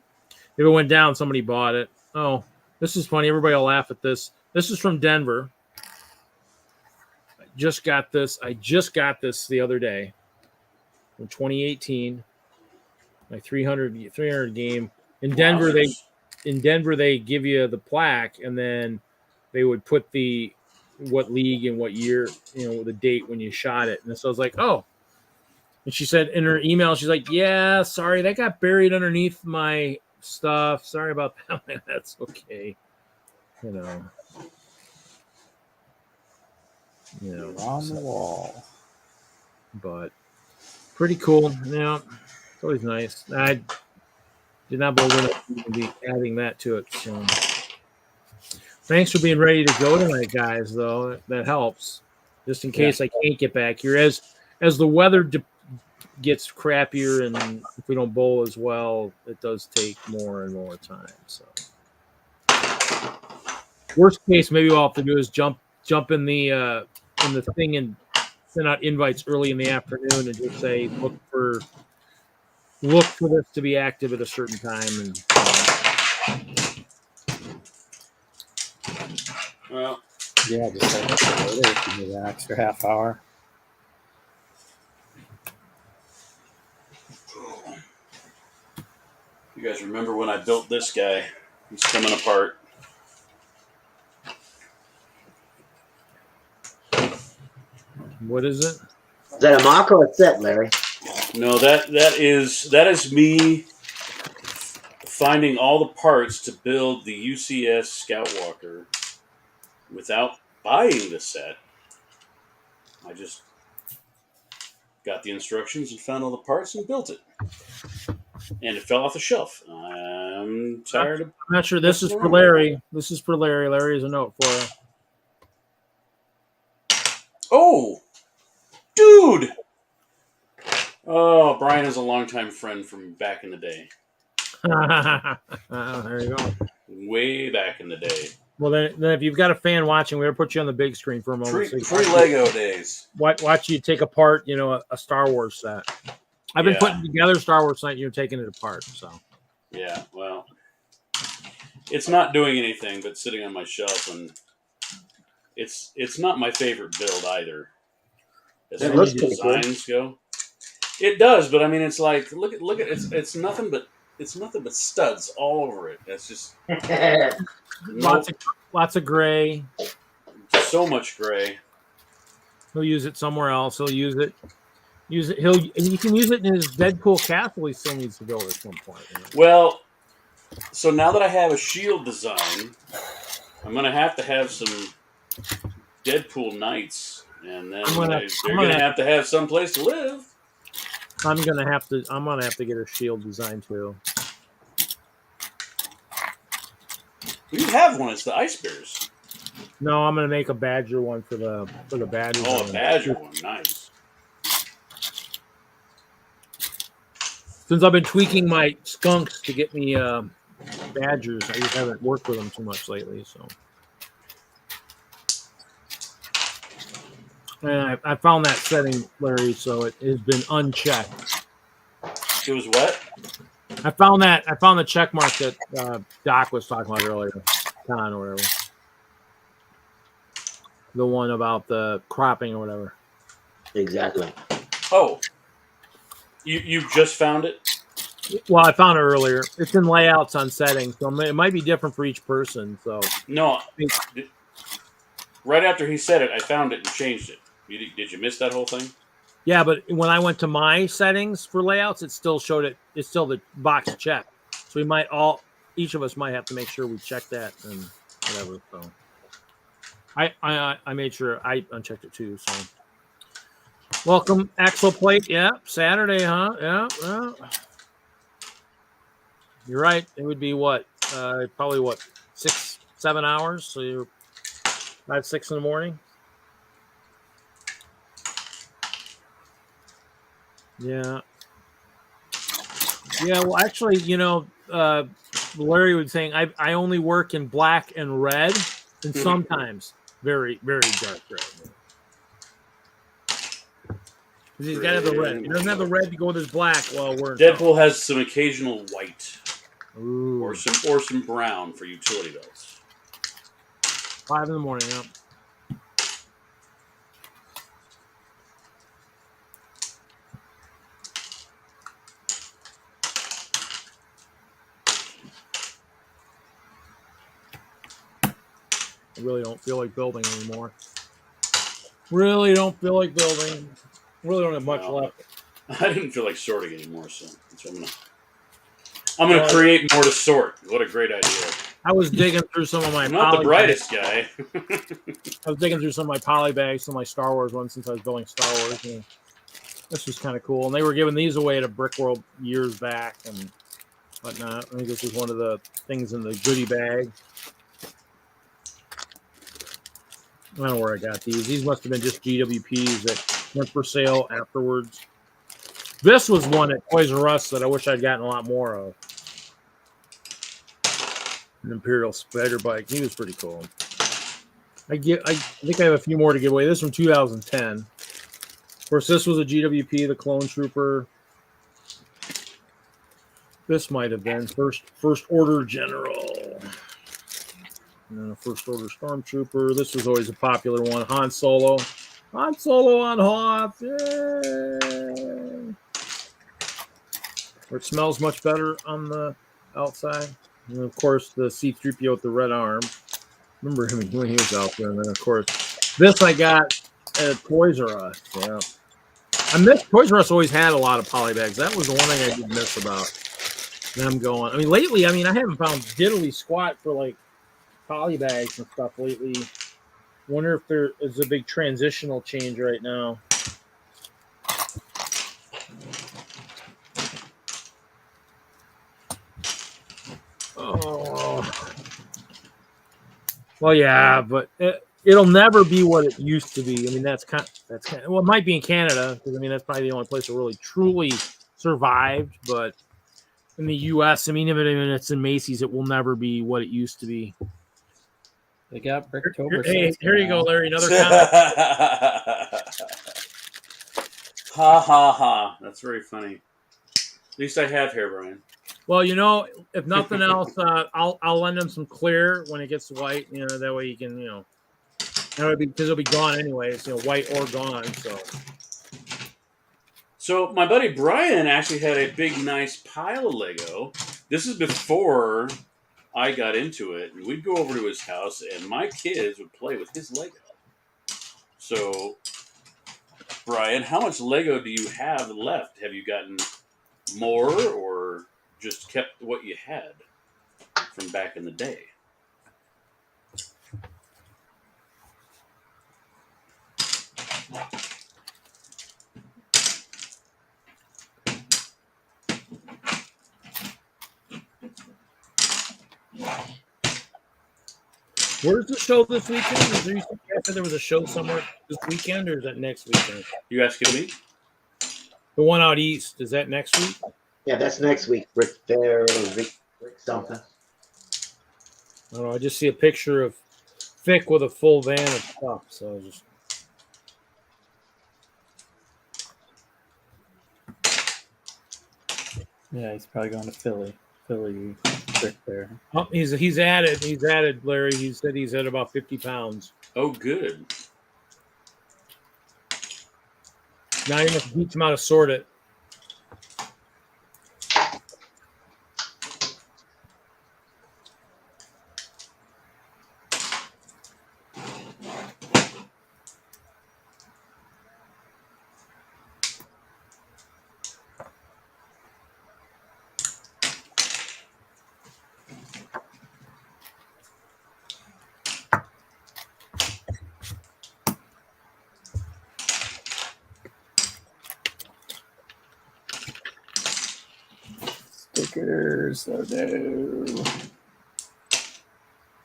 it went down, somebody bought it. Oh, this is funny. Everybody will laugh at this. This is from Denver. I just got this the other day from 2018. My 300 game in Denver. In Denver, they give you the plaque, and then they would put what league and what year, the date when you shot it. And so I was like, oh. And she said in her email, she's like, yeah, sorry, that got buried underneath my stuff. Sorry about that. That's okay. On the wall. But pretty cool. Yeah, it's always nice. I did not believe to be adding that to it. So thanks for being ready to go tonight, guys, though. That helps. Just in case I can't get back here. As the weather gets crappier and if we don't bowl as well, it does take more and more time. So worst case, maybe all I'll have to do is jump in the thing and send out invites early in the afternoon and just say look for look for this to be active at a certain time. And well, yeah, just give me that extra half hour. You guys remember when I built this guy? He's coming apart. What is it? Is that a mock or a set, Larry? No, that is me finding all the parts to build the UCS Scout Walker without buying the set. I just got the instructions and found all the parts and built it. And it fell off the shelf. I'm tired of... I'm not sure. This is for Larry. This is for Larry. Larry has a note for you. Oh! Dude! Oh, Brian is a longtime friend from back in the day. There you go. Way back in the day. Well, then if you've got a fan watching, we're going to put you on the big screen for a moment. Pre-Lego days. Watch you take apart, a Star Wars set. I've been putting together Star Wars set, you're taking it apart, so. Yeah, well, it's not doing anything but sitting on my shelf, and it's not my favorite build either. As far as designs go, it does, but I mean, it's like look at it's nothing but studs all over it. That's just lots of gray. So much gray. He'll use it somewhere else. He'll use it. You can use it in his Deadpool castle. He still needs to build at some point. Well, so now that I have a shield design, I'm gonna have to have some Deadpool knights, and then they're gonna have to have some place to live. I'm gonna have to get a shield design too. You have one. It's the Ice Bears. No, I'm gonna make a Badger one for the Badger. Oh, a Badger one, nice. Since I've been tweaking my skunks to get me Badgers, I just haven't worked with them too much lately. So, and I found that setting, Larry, so it has been unchecked. It was what? I found the check mark that Doc was talking about earlier, Con or whatever. The one about the cropping or whatever. Exactly. Oh. You just found it? Well, I found it earlier. It's in layouts on settings, so it might be different for each person. So no, right after he said it, I found it and changed it. Did you miss that whole thing? Yeah, but when I went to my settings for layouts, it still showed it. It's still the box check. So each of us might have to make sure we check that and whatever. So I made sure I unchecked it too. So. Welcome, Axle Plate. Yeah, Saturday, huh? Yeah. You're right. It would be probably 6-7 hours. So you're 5-6 in the morning. Yeah. Yeah. Well, actually, Larry was saying I only work in black and red, and sometimes very, very dark red. He's got to have the red. He doesn't have the red to go with his black. Well, Deadpool has some occasional white. Ooh. Or some brown for utility belts. 5 in the morning, yeah. I really don't feel like building anymore. Really don't feel like building. Really don't have much left. I didn't feel like sorting anymore, so that's what I'm gonna create more to sort. What a great idea! I was digging through some of my. I'm not the brightest guy. I was digging through some of my poly bags, some of my Star Wars ones, since I was building Star Wars. And this was kind of cool, and they were giving these away at a Brick World years back and whatnot. I think this was one of the things in the goodie bag. I don't know where I got these. These must have been just GWPs that went for sale afterwards. This was one at Toys R Us that I wish I'd gotten a lot more of. An Imperial Spider Bike. He was pretty cool. I think I have a few more to give away. This is from 2010. Of course, this was a GWP, the Clone Trooper. This might have been first order general. And then a first order stormtrooper. This was always a popular one. Han Solo. Han Solo on Hoth. Yay! It smells much better on the outside. And of course, the C-3PO with the red arm. Remember him when he was out there. And then, of course, this I got at Toys R Us. Yeah. I miss Toys R Us always had a lot of polybags. That was the one thing I did miss about them going. I mean, lately, I haven't found diddly squat for like polybags and stuff lately. Wonder if there is a big transitional change right now. Oh. Well, yeah, but it'll never be what it used to be. I mean, that's kind of, well, it might be in Canada because I mean that's probably the only place that really truly survived. But in the U.S., I mean, even if it's in Macy's, it will never be what it used to be. They got Bricktober. Hey, here you go, Larry. Another comment. Ha ha ha! That's very funny. At least I have hair, Brian. Well, you know, if nothing else, I'll lend him some clear when it gets white. You know, that way you can, you know, because it'll be gone anyways. You know, white or gone. So my buddy Brian actually had a big, nice pile of Lego. This is before I got into it, and we'd go over to his house, and my kids would play with his Lego. So, Brian, how much Lego do you have left? Have you gotten more, or just kept what you had from back in the day? Where's the show this weekend? There was a show somewhere this weekend, or is that next weekend? You asking me? The one out east, is that next week? Yeah, that's next week. Brick Fair or Brick something. I don't know. I just see a picture of Vic with a full van of stuff. So I just. Yeah, he's probably going to Philly Brick Fair. Oh, he's added, Larry. He said he's at about 50 pounds. Oh, good. Now you must teach him how to sort it. Stickers, oh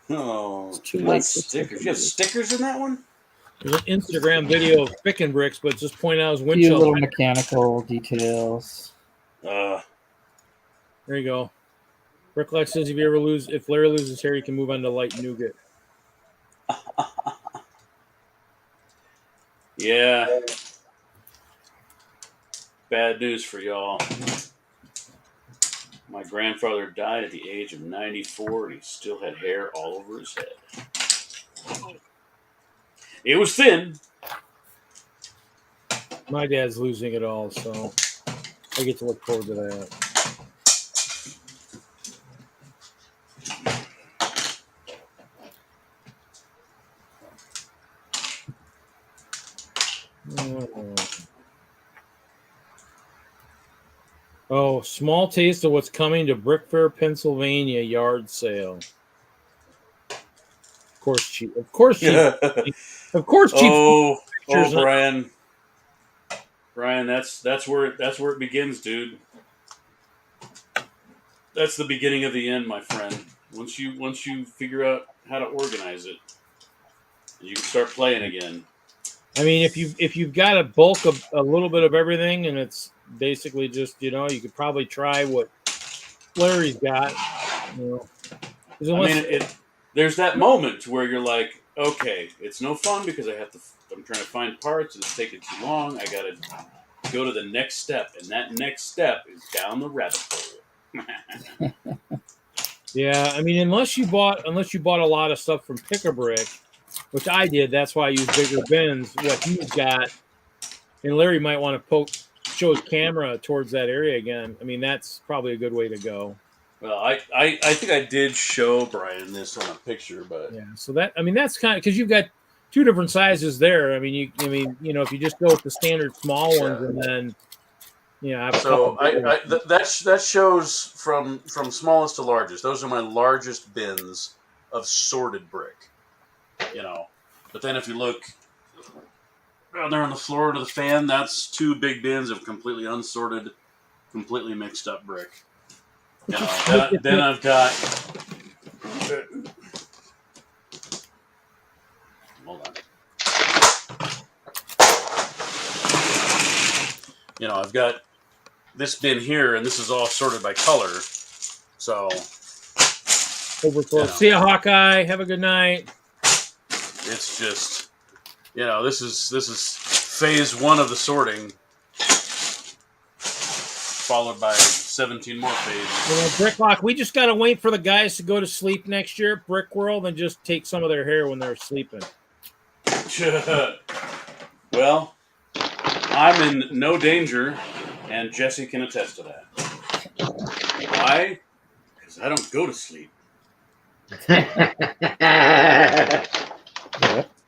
no. Oh, not stickers. You have stickers in that one? There's an Instagram video of picking bricks, but just point out his A windshield. few little mechanical details. There you go. Bricklex says if Larry loses hair, he can move on to light nougat. Yeah. Bad news for y'all. My grandfather died at the age of 94, and he still had hair all over his head. It was thin. My dad's losing it all, so I get to look forward to that. Oh, small taste of what's coming to Brick Fair, Pennsylvania yard sale. Of course, cheap. Of course, cheap. Of course, cheap. Oh, Brian, that's where it begins, dude. That's the beginning of the end, my friend. Once you figure out how to organize it, you can start playing again. I mean, if you've got a bulk of a little bit of everything, and it's basically just, you could probably try what Larry's got. There's that moment where you're like, okay, it's no fun because I'm trying to find parts and it's taking too long. I got to go to the next step, and that next step is down the rabbit hole. Yeah, I mean, unless you bought a lot of stuff from Pick-a-Brick, which I did. That's why I use bigger bins. What he's got, and Larry might want to show his camera towards that area again. I mean, that's probably a good way to go. Well, I think I did show Brian this on a picture, but yeah. So that's kind of because you've got two different sizes there. I mean, if you just go with the standard small ones, and then so that shows from smallest to largest. Those are my largest bins of sorted brick. But then if you look down there on the floor to the fan, that's two big bins of completely unsorted, completely mixed up brick. Then I've got. Hold on. I've got this bin here, and this is all sorted by color. So overflow. See ya, Hawkeye. Have a good night. It's just, this is phase 1 of the sorting, followed by 17 more phases. Bricklock, we just got to wait for the guys to go to sleep next year at Brick World and just take some of their hair when they're sleeping. Well, I'm in no danger, and Jesse can attest to that. Why? Because I don't go to sleep.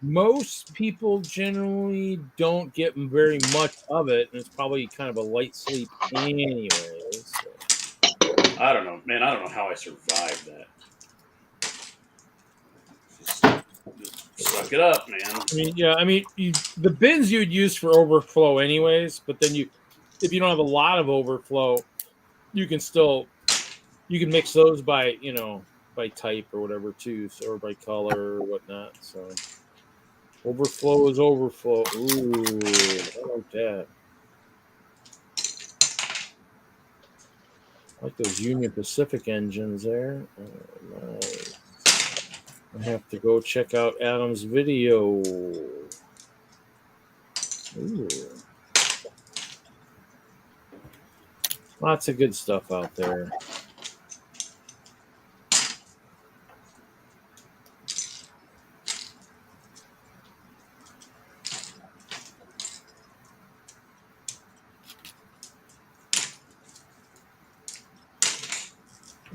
Most people generally don't get very much of it, and it's probably kind of a light sleep anyway. So. I don't know, man. I don't know how I survived that. Just suck it up, man. The bins you'd use for overflow anyways, but then if you don't have a lot of overflow, you can mix those by type or whatever too, or by color or whatnot. So overflow is overflow. Ooh, I like that. I like those Union Pacific engines there. Nice. I have to go check out Adam's video. Ooh. Lots of good stuff out there.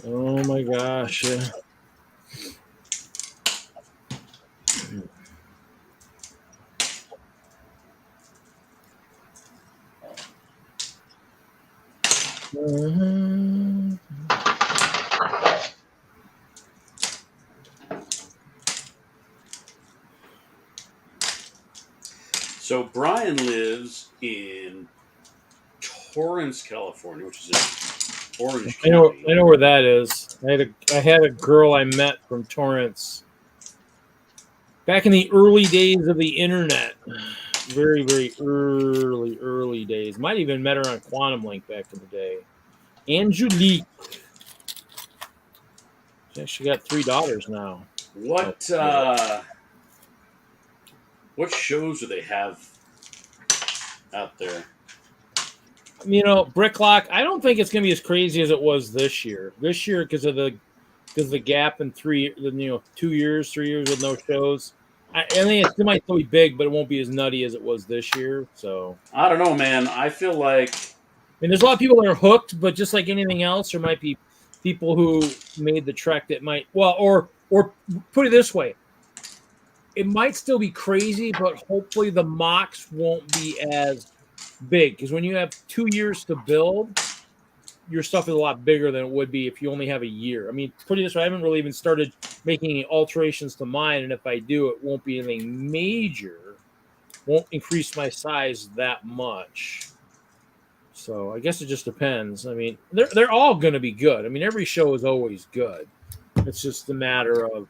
Oh my gosh. Yeah. So Brian lives in Torrance, California, which is in Orange County. I know where that is. I had a girl I met from Torrance back in the early days of the internet. Very, very early days. Might even met her on Quantum Link back in the day. Angelique. She got 3 daughters now. What shows do they have out there? Bricklock, I don't think it's going to be as crazy as it was this year. This year, because of the gap in 2 years, 3 years with no shows. I think it might still be big, but it won't be as nutty as it was this year. So I don't know, man. I feel like there's a lot of people that are hooked, but just like anything else, there might be people who made the trek that might or put it this way. It might still be crazy, but hopefully the MOCs won't be as big, because when you have 2 years to build, your stuff is a lot bigger than it would be if you only have a year. I mean, put it this way, I haven't really even started making any alterations to mine, and if I do, it won't be anything major. Won't increase my size that much. So I guess it just depends. I mean, they're all going to be good. I mean, every show is always good. It's just a matter of,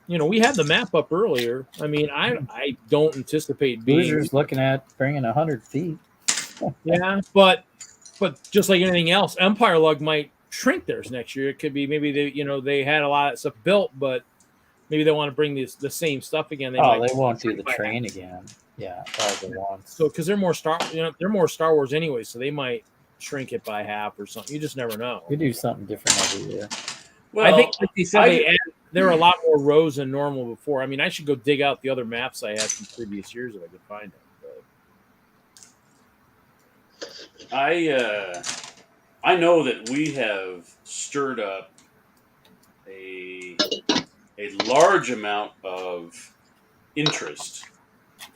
we had the map up earlier. I mean, I don't anticipate being Hoosiers looking at bringing 100 feet. Yeah, but just like anything else, Empire Lug might shrink theirs next year. It could be maybe they had a lot of stuff built, but maybe they want to bring the same stuff again. They won't do the train again. Yeah, probably won't. So because they're more Star Wars anyway, so they might shrink it by half or something. You just never know. You do something different every year. Well, I think like they said there were a lot more rows than normal before. I mean, I should go dig out the other maps I had from previous years if I could find them. But I know that we have stirred up a large amount of interest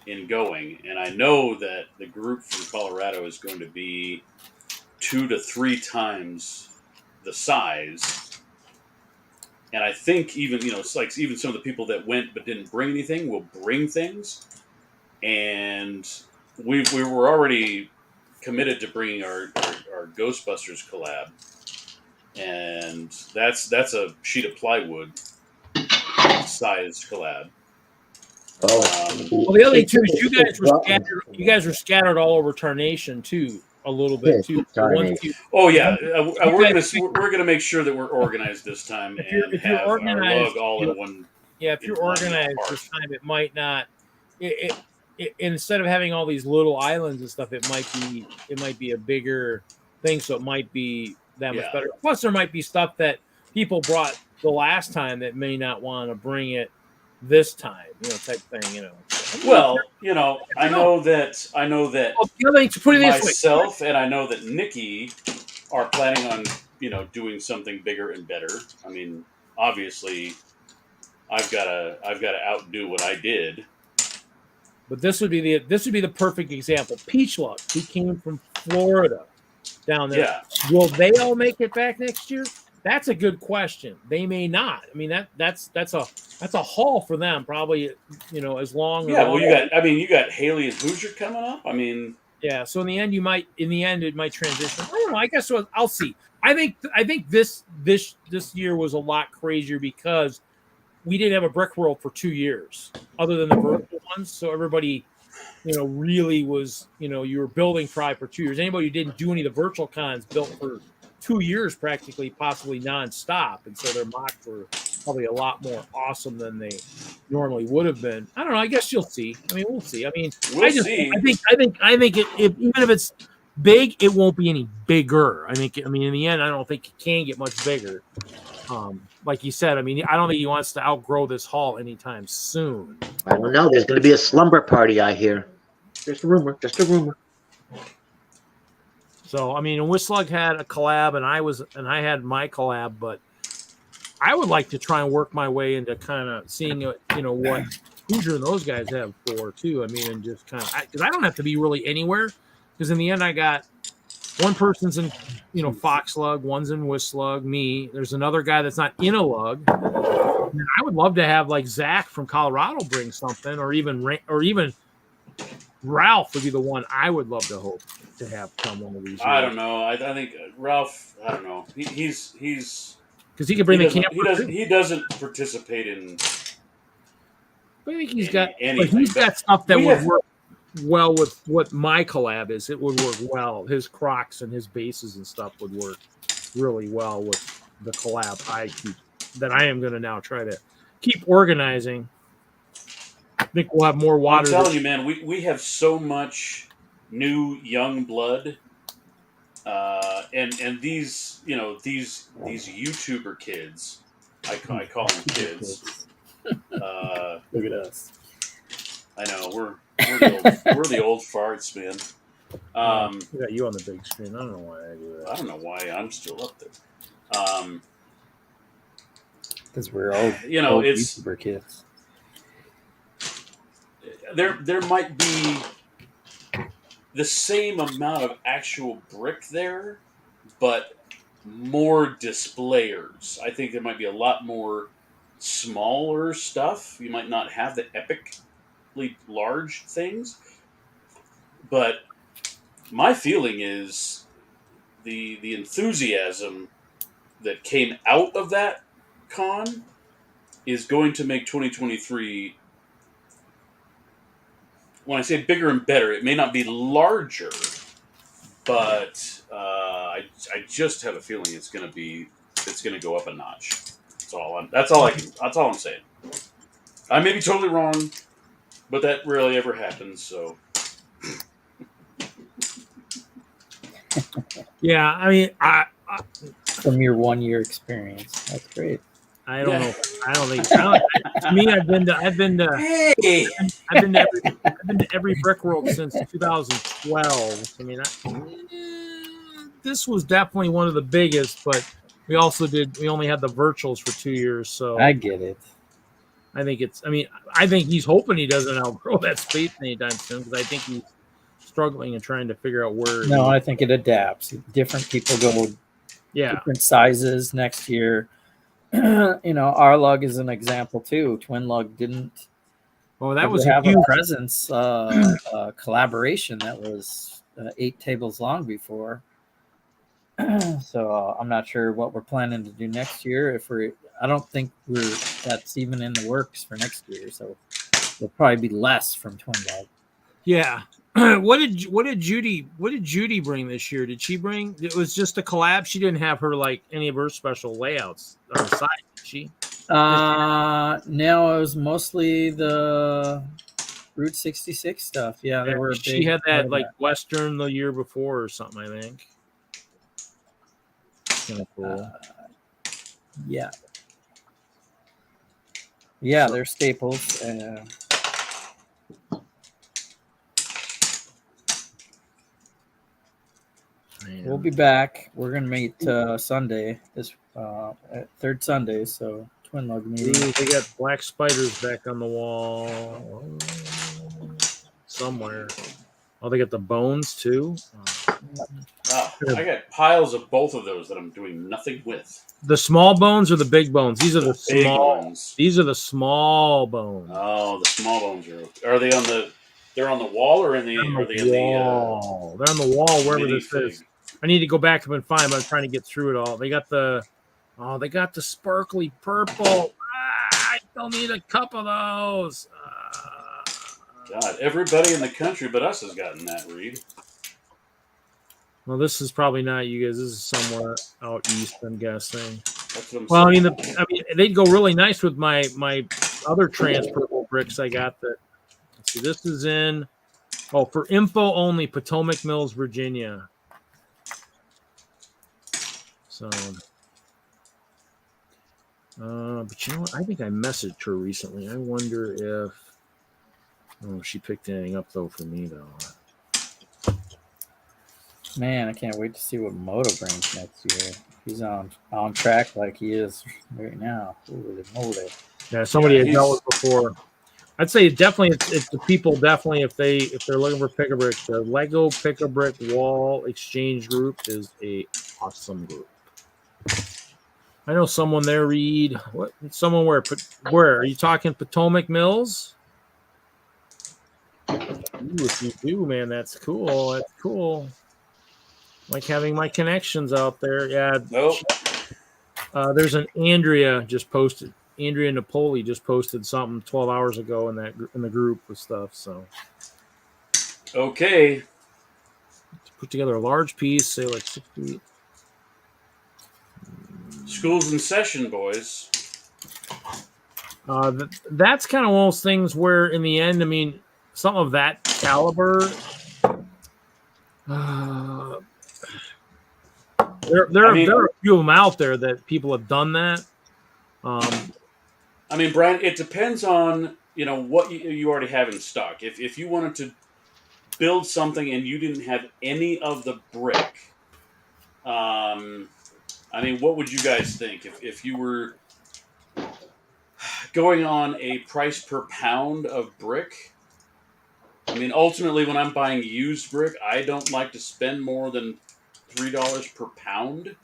in going, and I know that the group from Colorado is going to be 2 to 3 times the size. And I think even, it's like even some of the people that went but didn't bring anything will bring things. And we were already committed to bringing our Ghostbusters collab. And that's a sheet of plywood sized collab. Well, the other thing too is you guys were scattered all over Tarnation too. A little bit too. Oh yeah, we're gonna make sure that we're organized this time and have our lug all in one. Yeah, if you're organized this time, it might not. Instead of having all these little islands and stuff, it might be a bigger thing, so it might be that much better. Plus, there might be stuff that people brought the last time that may not want to bring it this time, type thing, Well, I know that myself and I know that Nikki are planning on, doing something bigger and better. I mean, obviously, I've got to outdo what I did. But this would be the perfect example. PeachLUG, he came from Florida down there. Yeah. Will they all make it back next year? That's a good question. They may not. I mean, that's a haul for them, probably. As long. Yeah. Well, you got Haley and Hoosier coming up. I mean. Yeah. So in the end, it might transition. I don't know. I guess I'll see. I think this year was a lot crazier because we didn't have a brick world for 2 years, other than the vertical ones. So everybody, really was, you were building probably for 2 years. Anybody who didn't do any of the virtual cons built for 2 years practically, possibly nonstop, and so their mocks were probably a lot more awesome than they normally would have been. I don't know. I guess you'll see. I mean, we'll see. I mean, we'll see. I think even if it's big, it won't be any bigger. In the end, I don't think it can get much bigger. Like you said, I don't think he wants to outgrow this hall anytime soon. I don't know. There's going to be a slumber party, I hear. Just a rumor. So, WISLUG had a collab, and I had my collab, but I would like to try and work my way into kind of seeing, what Hoosier and those guys have for too. And just kind of, because I don't have to be really anywhere, because in the end, I got one person's in, FoxLUG, one's in WISLUG, me. There's another guy that's not in a lug. And I would love to have like Zach from Colorado bring something, or even Ralph would be the one I would love to hope to have come one of these years. I don't know. I think Ralph. I don't know. He's because he can bring the camper. He doesn't participate in. But I think he's got stuff that would work well with what my collab is. It would work well. His Crocs and his bases and stuff would work really well with the collab I am going to now try to keep organizing. I think we'll have more water. I'm telling you, man, we have so much new young blood, and these YouTuber kids, I call them kids. Look at us. I know we're the old farts, man. We got you on the big screen. I don't know why I do that. I don't know why I'm still up there. Because we're all it's YouTuber kids. There might be the same amount of actual brick there, but more displayers. I think there might be a lot more smaller stuff. You might not have the epically large things, but my feeling is the enthusiasm that came out of that con is going to make 2023. When I say bigger and better, it may not be larger, but I just have a feeling it's going to go up a notch. That's all I'm saying. I may be totally wrong, but that rarely ever happens. So Yeah, I mean, from your 1 year experience, that's great. I don't know. I don't think. To me, I've been to every brick world since 2012. I mean, this was definitely one of the biggest, but we only had the virtuals for 2 years, so I get it. I think I think he's hoping he doesn't outgrow that space anytime soon, because I think he's struggling and trying to figure out where. No, I think it adapts. Different people go different sizes next year. Our lug is an example too. TwinLUG didn't that was have a presence collaboration that was 8 tables long before. So I'm not sure what we're planning to do next year. I don't think that's even in the works for next year. So there'll probably be less from TwinLUG. Yeah. What did Judy bring this year? Did she bring? It was just a collab. She didn't have any of her special layouts on the side, did she? No, it was mostly the Route 66 stuff. Yeah, they were. She had that Western the year before or something, I think. Kind of cool. Yeah. Yeah, they're staples. We'll be back. We're gonna meet Sunday, this third Sunday. So TwinLUG meeting. Ooh, they got black spiders back on the wall somewhere. Oh, they got the bones too. I got piles of both of those that I'm doing nothing with. The small bones or the big bones? These are the small bones. These are the small bones. Oh, the small bones are they on the? They're on the wall or in the? They're on the wall wherever this is. I need to go back up and find them. I'm trying to get through it all. They got the sparkly purple. I still need a couple of those. God, everybody in the country but us has gotten that, Reed. Well, this is probably not you guys. This is somewhere out east, I'm guessing. That's what I'm saying. I mean, they'd go really nice with my other transferable bricks I got. Let's see, this is in. Oh, for info only, Potomac Mills, Virginia. So, but you know what? I think I messaged her recently. I wonder if. Oh, she picked anything up though for me though. Man, I can't wait to see what Moto brings next year. He's on track like he is right now. Holy moly! Yeah, somebody had dealt with before. I'd say definitely it's the people definitely if they're looking for pick-a-brick, the Lego Pick-a-Brick Wall Exchange Group is a awesome group. I know someone there, Reed. What? Someone where? Where? Are you talking Potomac Mills? Ooh, if you do, man, that's cool. That's cool. Like having my connections out there. Yeah. Nope. There's an Andrea just posted. Andrea Napoli just posted something 12 hours ago in the group with stuff. So. Okay. Put together a large piece, say like 6 feet. School's in session, boys. That's kind of one of those things where, in the end, I mean, some of that caliber. There are a few of them out there that people have done that. I mean, Brian, it depends on what you already have in stock. If you wanted to build something and you didn't have any of the brick, I mean, what would you guys think if you were going on a price per pound of brick? I mean, ultimately, when I'm buying used brick, I don't like to spend more than $3 per pound.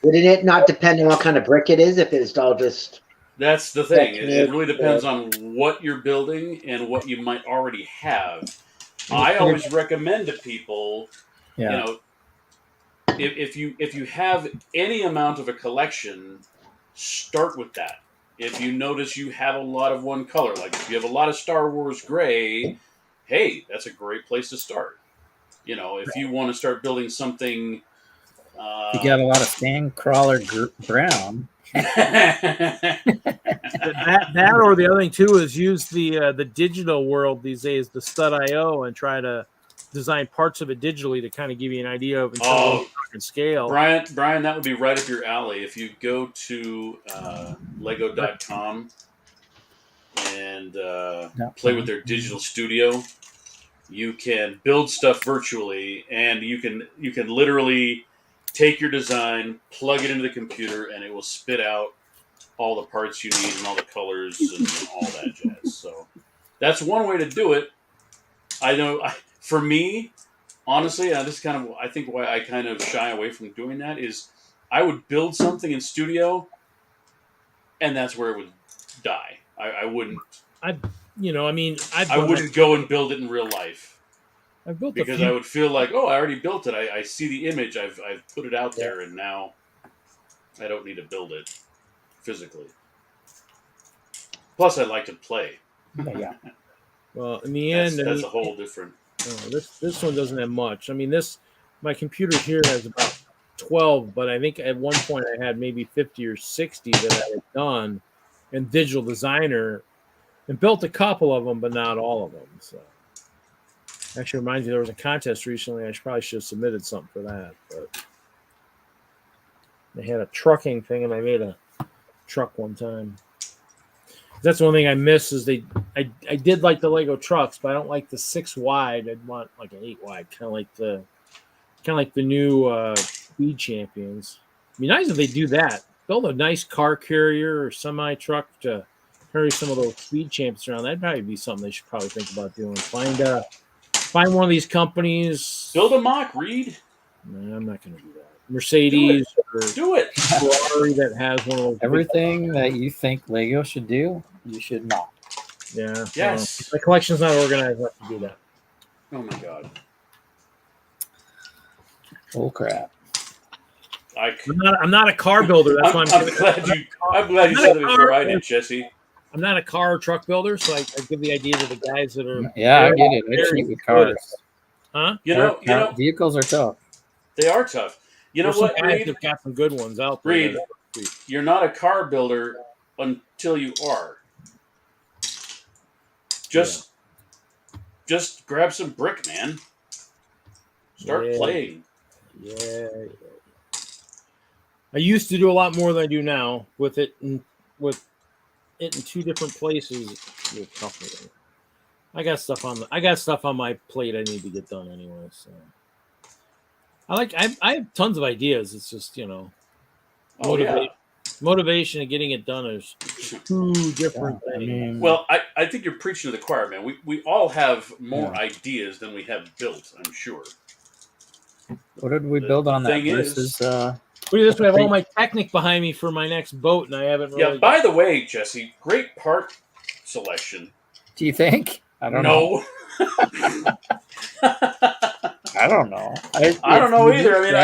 Wouldn't it not depend on what kind of brick it is? If it's all just... That's the thing. It really depends on what you're building and what you might already have. I always recommend to people, if you have any amount of a collection, start with that. If you notice you have a lot of one color, like if you have a lot of Star Wars gray, hey, that's a great place to start. If you want to start building something, you got a lot of Sandcrawler brown. that or the other thing too is use the digital world these days, the Stud.io, and try to design parts of it digitally to kind of give you an idea of scale. Brian, that would be right up your alley. If you go to Lego.com and play with their digital studio, you can build stuff virtually, and you can literally take your design, plug it into the computer, and it will spit out all the parts you need and all the colors and all that jazz. So that's one way to do it. I know, for me, honestly, I think why I kind of shy away from doing that is I would build something in studio, and that's where it would die. I wouldn't. I wouldn't go and build it in real life. I've built because I would feel like, oh, I already built it. I see the image. I've put it out there, and now I don't need to build it physically. Plus, I like to play. Yeah. Well, in the end, that's a whole different. This one doesn't have much. I mean, my computer here has about 12, but I think at one point I had maybe 50 or 60 that I had done in Digital Designer, and built a couple of them, but not all of them. So, actually, reminds me there was a contest recently. I probably should have submitted something for that, but they had a trucking thing, and I made a truck one time. That's one thing I miss is I did like the Lego trucks, but I don't like the 6 wide. I'd want like an 8 wide, kind of like the new Speed Champions. It'd be nice if they do that. Build a nice car carrier or semi truck to carry some of those Speed Champions around. That'd probably be something they should probably think about doing. Find one of these companies. Build a mock, Reed. No, I'm not going to do that. Mercedes do it. Ferrari that has one of those. Everything that you think Lego should do, you should not. Yeah. Yes. My collection's not organized enough to do that. Oh my god. Oh crap. I'm not a car builder. That's why I'm glad you said it before I did, Jesse. I'm not a car or truck builder, so I give the idea to the guys that are. Yeah, I get it. I cheat with cars. Huh? You know, vehicles are tough. They are tough. You know what, Reed? They've got some good ones out there. Reed, you're not a car builder until you are. Just grab some brick, man. Start playing. Yeah. I used to do a lot more than I do now with it in 2 different places. I got stuff on my plate I need to get done anyway. So I have tons of ideas. It's just motivation and getting it done is 2 different things. Well, I think you're preaching to the choir, man. We all have more ideas than we have built, I'm sure. What did we build on that versus? Put it this way, I have all my Technic behind me for my next boat, and I haven't really... Yeah, by the way, Jesse, great part selection. Do you think? I don't know. I don't know. I don't know either. I mean,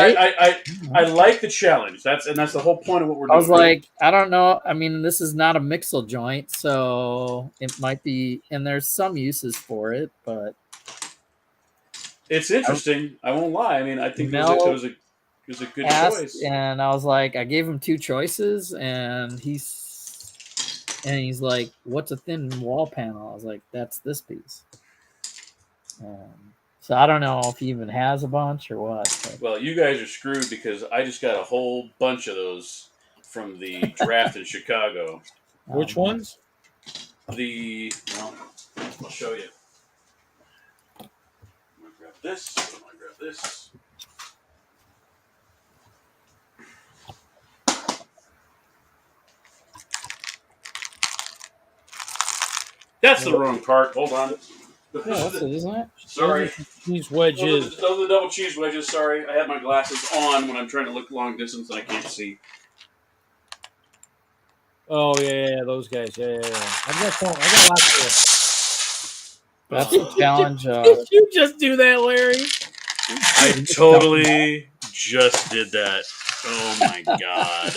I like the challenge. That's the whole point of what we're doing. I was like, I don't know. I mean, this is not a mixel joint, so it might be, and there's some uses for it, but it's interesting. I won't lie. I mean, I think it was a good choice. And I was like, I gave him 2 choices, and he's like, "What's a thin wall panel?" I was like, "That's this piece." So I don't know if he even has a bunch or what. But. Well, you guys are screwed because I just got a whole bunch of those from the draft in Chicago. Which ones? I'll show you. I'm gonna grab this. I'm gonna grab this. That's the wrong part. Hold on. Yeah, that's it, isn't it? Sorry. Cheese wedges. Those are the double cheese wedges. Sorry. I have my glasses on when I'm trying to look long distance and I can't see. Oh, yeah, those guys. Yeah. I got lots of... That's a challenge. Did you just do that, Larry? I totally just did that. Oh, my God.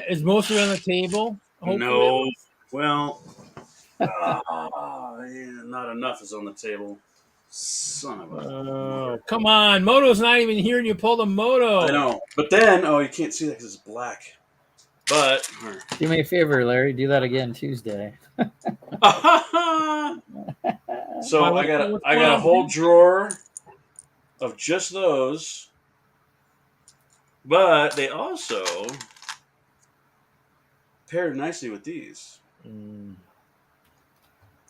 Is most of it on the table? Hopefully. No. Well... not enough is on the table. Son of a... come on. Moto's not even here and you pulled a Moto. I know. But then, you can't see that because it's black. But... Do me a favor, Larry. Do that again Tuesday. So I got a whole drawer of just those, but they also paired nicely with these.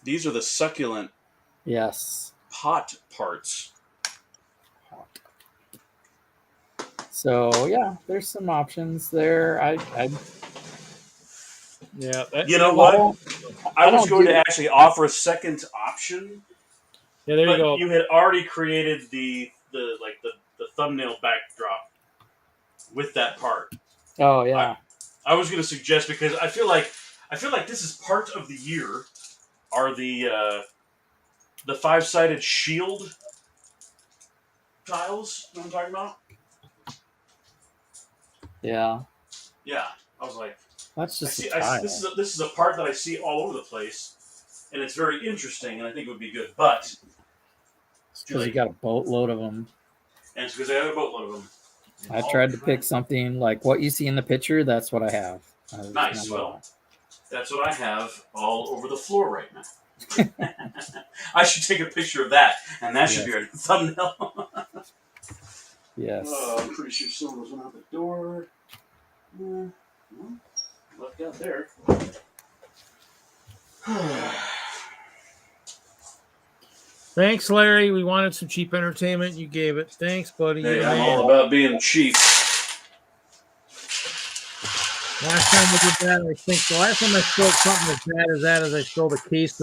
These are the succulent pot parts. So yeah, there's some options there. You know what? I was going to actually offer a second option. Yeah, there you go. You had already created the thumbnail backdrop with that part. Oh yeah. I was going to suggest, because I feel like this is part of the year, are the 5-sided shield tiles. You know what I'm talking about? Yeah. Yeah. I was like, that's just this is a part that I see all over the place, and it's very interesting, and I think it would be good. But because you got a boatload of them. And it's because I have a boatload of them. I tried to pick something like what you see in the picture. That's what I have. Nice. Well, that's what I have all over the floor right now. I should take a picture of that, and that should be our thumbnail. Yes. I'm pretty sure someone was out the door. Left out there. Thanks, Larry. We wanted some cheap entertainment. You gave it. Thanks, buddy. Hey, I'm all about being cheap. Last time we did that, I think the last time I spilled something as bad as that is I spilled a case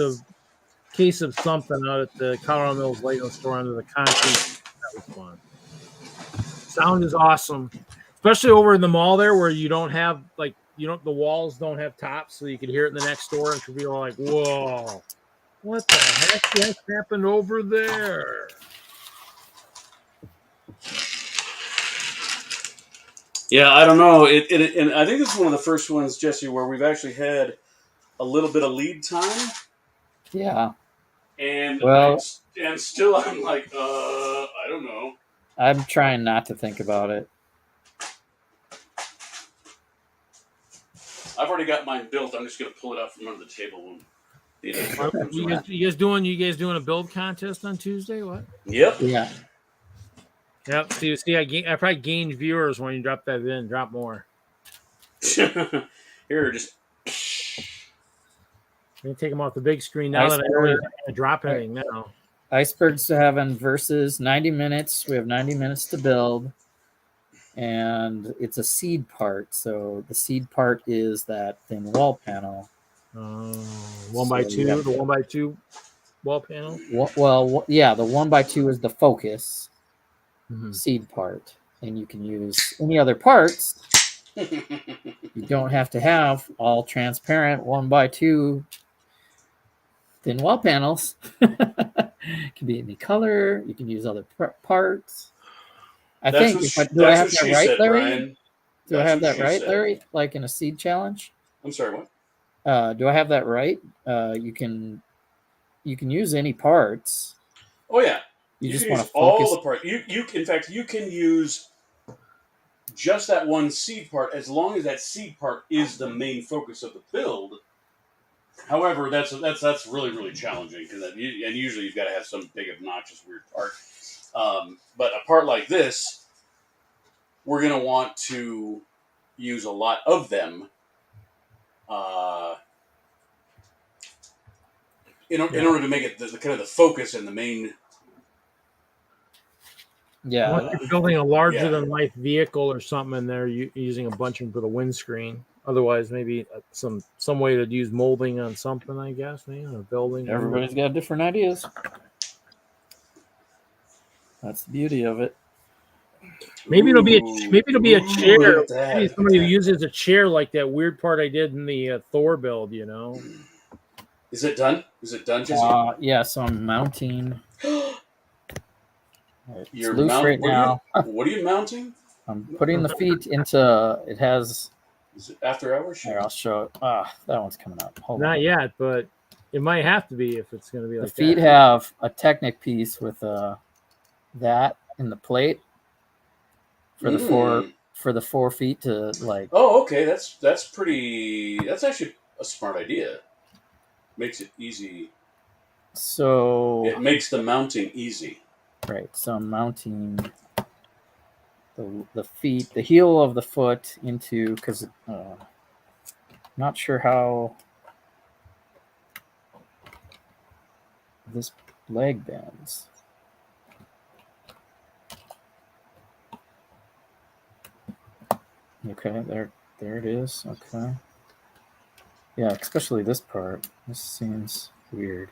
of something out at the Colorado Mills Lego store under the concrete. That was fun. Sound is awesome, especially over in the mall there where you don't have the walls don't have tops, so you can hear it in the next store and people are like, "Whoa, what the heck just happened over there?" Yeah, I don't know. And I think this is one of the first ones, Jesse, where we've actually had a little bit of lead time. Yeah. And still I'm like, I don't know. I'm trying not to think about it. I've already got mine built. I'm just going to pull it out from under the table when you guys doing a build contest on Tuesday? What? Yep. Yeah. Yep. See, I probably gained viewers when you drop that in. Drop more. Here, just. I'm gonna take them off the big screen now that I know you're gonna drop anything now. Icebergs to Heaven versus 90 minutes. We have 90 minutes to build, and it's a seed part. So the seed part is that thin wall panel. 1x2, the 1x2 wall panel. Well, yeah, the 1x2 is the focus seed part, and you can use any other parts. You don't have to have all transparent 1x2 thin wall panels. It can be any color. You can use other parts. Do I have that right, Larry? Do I have that right, Larry? Like in a seed challenge? I'm sorry, what? Do I have that right? You can use any parts. Oh yeah. You just want to focus all the parts. In fact, you can use just that one seed part as long as that seed part is the main focus of the build. However, that's really, really challenging and usually you've got to have some big, obnoxious, weird part. But a part like this, we're going to want to use a lot of them in order to make it the kind of the focus and the main. Yeah, unless you're building a larger than life vehicle or something in there, using a bunch of them for the windscreen. Otherwise, maybe some way to use molding on something, I guess, maybe a building. Everybody's got different ideas. That's the beauty of it. Maybe it'll be a chair. Maybe somebody who uses a chair like that weird part I did in the Thor build. You know. Is it done? Is it done, Jesse? Yeah. So I'm mounting. You're loose right now. What are you mounting? I'm putting the feet into. It has. Is it after hours? Here, I'll show it. That one's coming up. Hold Not on. yet, but it might have to be if it's going to be like the feet that. have a Technic piece with that in the plate for the 4 feet to like. Oh, okay. That's actually a smart idea. Makes it easy. So it makes the mounting easy. Right. So I'm mounting the feet, the heel of the foot into, because not sure how this leg bends. Okay, there it is. Okay. Yeah, especially this part. This seems weird.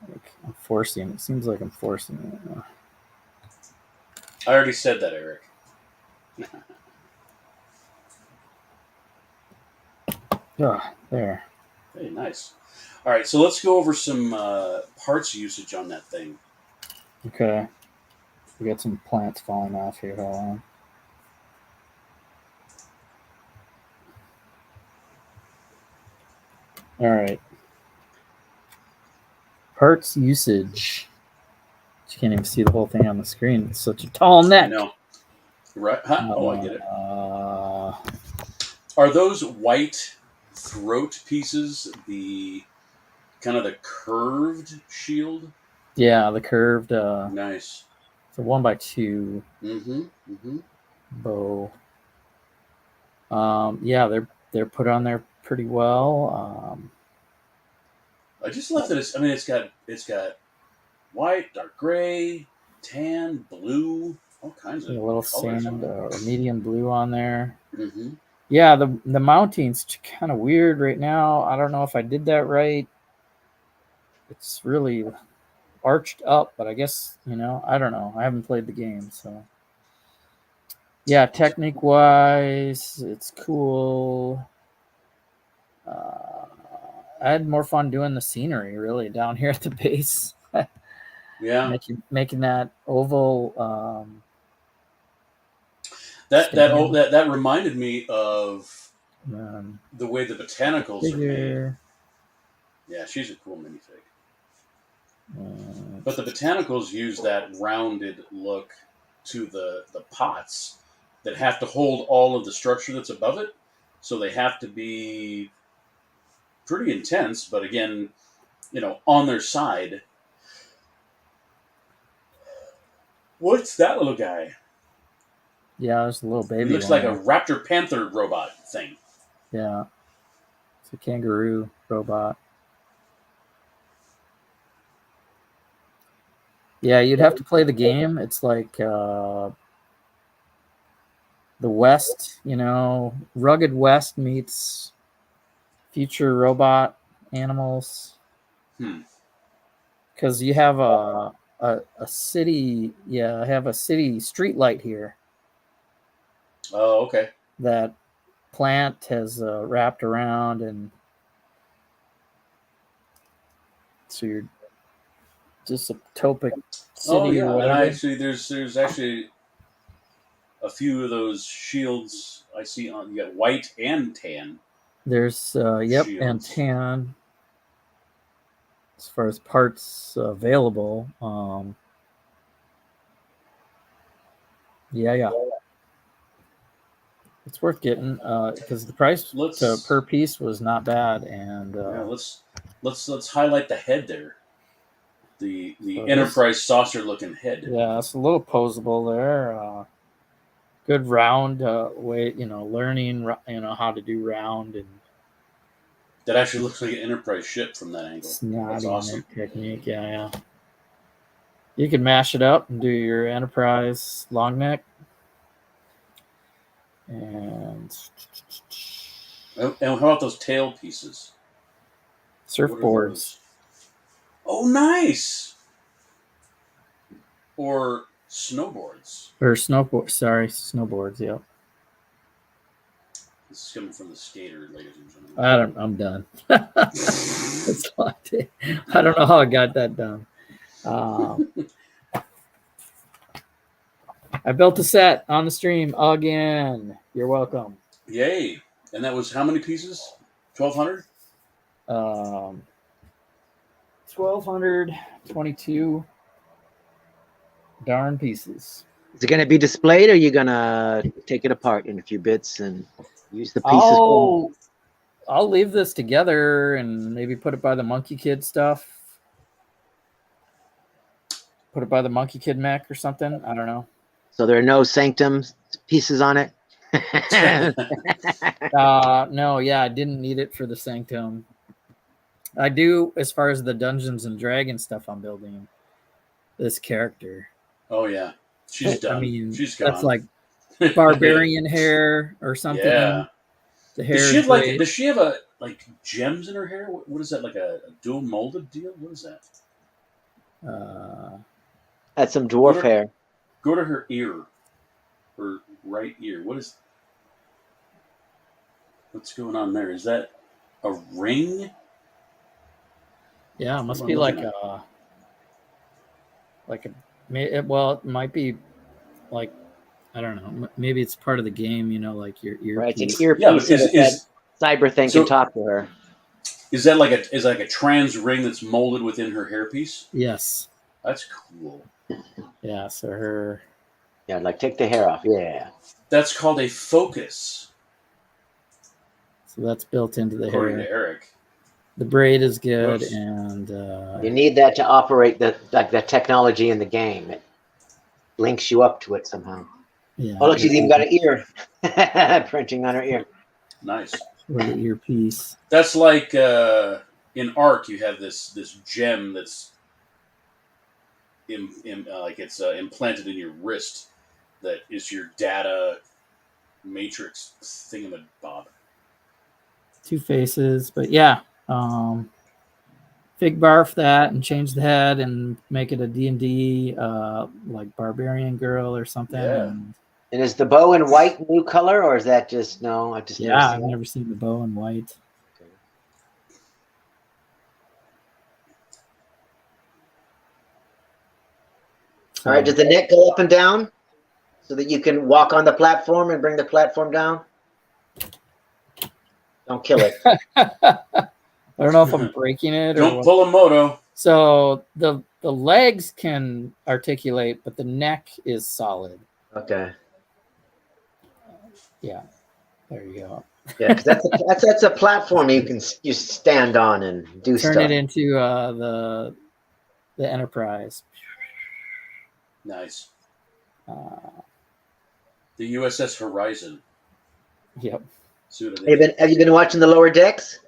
Like I'm forcing. It seems like I'm forcing it. I already said that, Eric. There. Hey, nice. All right, so let's go over some parts usage on that thing. Okay. We got some plants falling off here. Hold on. All right. Parts usage. You can't even see the whole thing on the screen. It's such a tall neck. No. Right? Huh? Oh, I get it. Are those white throat pieces the kind of the curved shield? Yeah, the curved. Nice. It's a 1x2 bow. Yeah, they're put on there pretty well. I just love that it's got white, dark gray, tan, blue, all kinds of a little colors. sand or medium blue on there. Mm-hmm. Yeah, the mounting's kind of weird right now. I don't know if I did that right. It's really arched up, but I guess, I don't know. I haven't played the game, so. Yeah, technique wise, it's cool. I had more fun doing the scenery really down here at the base. Yeah, making that oval. That reminded me of the way the botanicals are made. Yeah, she's a cool minifig. But the botanicals use that rounded look to the pots that have to hold all of the structure that's above it. So they have to be pretty intense, but again, on their side. What's that little guy? Yeah, there's a little baby. He looks like a Raptor Panther robot thing. Yeah. It's a kangaroo robot. Yeah, you'd have to play the game. It's like the West, rugged West meets future robot animals. Because you have a city, I have a city street light here. Oh, okay. That plant has wrapped around, and so you're just a topic city. Oh yeah, and actually, there's actually a few of those shields I see on. You got white and tan. There's shields. And tan. As far as parts available, yeah, it's worth getting because the price per piece was not bad, and let's highlight the head there, the Enterprise saucer looking head. Yeah, it's a little posable there. Good round way, learning how to do round, and that actually looks like an Enterprise ship from that angle. That's awesome technique. Yeah. You can mash it up and do your Enterprise long neck. And how about those tail pieces? Surfboards. Oh, nice. Or snowboards. Snowboards. Yep. This is coming from the skater, ladies and gentlemen. I'm done. I don't know how I got that done. I built a set on the stream again. You're welcome. Yay. And that was how many pieces? 1,200? 1,222 darn pieces. Is it going to be displayed, or are you going to take it apart in a few bits and use the pieces? I'll leave this together and maybe put it by the Monkey Kid stuff. Put it by the Monkey Kid mech or something. I don't know. So there are no Sanctum pieces on it? No, yeah, I didn't need it for the Sanctum. I do as far as the Dungeons and Dragons stuff I'm building. This character. Oh yeah, she's done. I mean, she's gone. That's like barbarian hair or something. Yeah. The hair. Does she have a like gems in her hair? What is that? Like a dual molded deal? What is that? That's some dwarf hair. Go to her ear, her right ear. What's going on there? Is that a ring? Yeah, it must be like a. Well, it might be like, I don't know. Maybe it's part of the game, you know, like your earpiece. Right, it's an earpiece. Yeah, cyber thing can talk to her. Is that like a trans ring that's molded within her hairpiece? Yes. That's cool. Yeah, so her. Yeah, like take the hair off. Yeah. That's called a focus. So that's built into the According hair. to Eric. The braid is good, and you need that to operate the technology in the game. It links you up to it somehow. Yeah. Oh, look, she's even got an ear printing on her ear. Nice. Or the earpiece. That's like in Arc, you have this gem that's implanted in your wrist that is your data matrix thingamabob. Two faces, but yeah. Fig barf that and change the head and make it a D&D like barbarian girl or something. Yeah. And is the bow in white new color, or is that just no? I've never seen the bow in white. Okay. All right, does the neck go up and down so that you can walk on the platform and bring the platform down? Don't kill it. I don't know if I'm breaking it. Don't pull a moto. So the legs can articulate, but the neck is solid. Okay. Yeah. There you go. Yeah, because that's a platform you stand on and do Turn stuff. it into the Enterprise. Nice. The USS Horizon. Yep. Have you been watching the lower decks?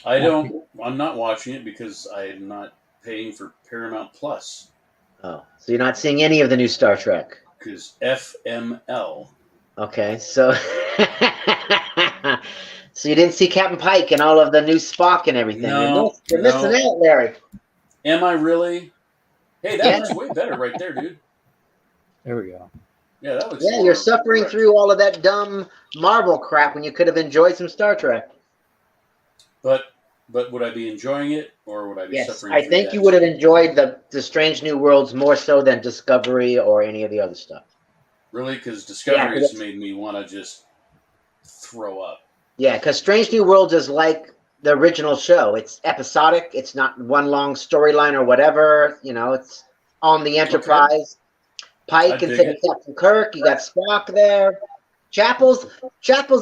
I'm not watching it because I'm not paying for Paramount Plus. Oh, so you're not seeing any of the new Star Trek? Because FML. Okay, so so you didn't see Captain Pike and all of the new Spock and everything. No, you're missing out, Larry. Am I really? Hey, that looks way better right there, dude. There we go. Yeah, that looks. Yeah, you're suffering through all of that dumb Marvel crap when you could have enjoyed some Star Trek. But would I be enjoying it, or would I be suffering? I think you would have enjoyed the Strange New Worlds more so than Discovery or any of the other stuff. Really, because Discovery has made me want to just throw up. Yeah, because Strange New Worlds is like the original show. It's episodic. It's not one long storyline or whatever. You know, it's on the Enterprise. Okay. Pike instead of Captain Kirk. You got Spock there. Chapel's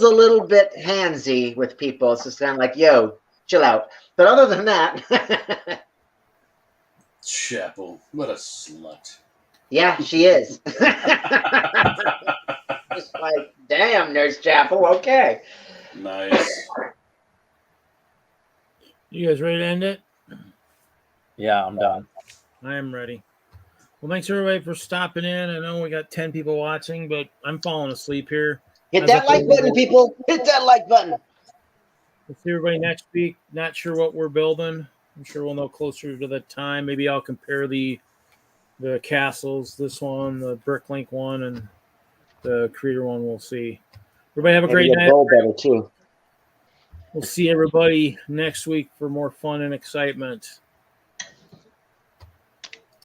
a little bit handsy with people. It's just kind of like, yo, chill out. But other than that, Chapel, what a slut. Yeah, she is. Just like, damn, Nurse Chapel. Okay. Nice. You guys ready to end it? Yeah, I'm done. I am ready. Well, thanks everybody for stopping in. I know we got 10 people watching, but I'm falling asleep here. Hit that like button, people. Hit that like button. We'll see everybody next week. Not sure what we're building. I'm sure we'll know closer to the time. Maybe I'll compare the castles, this one, the Bricklink one, and the Creator one. We'll see. Everybody have a great night. Better too. We'll see everybody next week for more fun and excitement.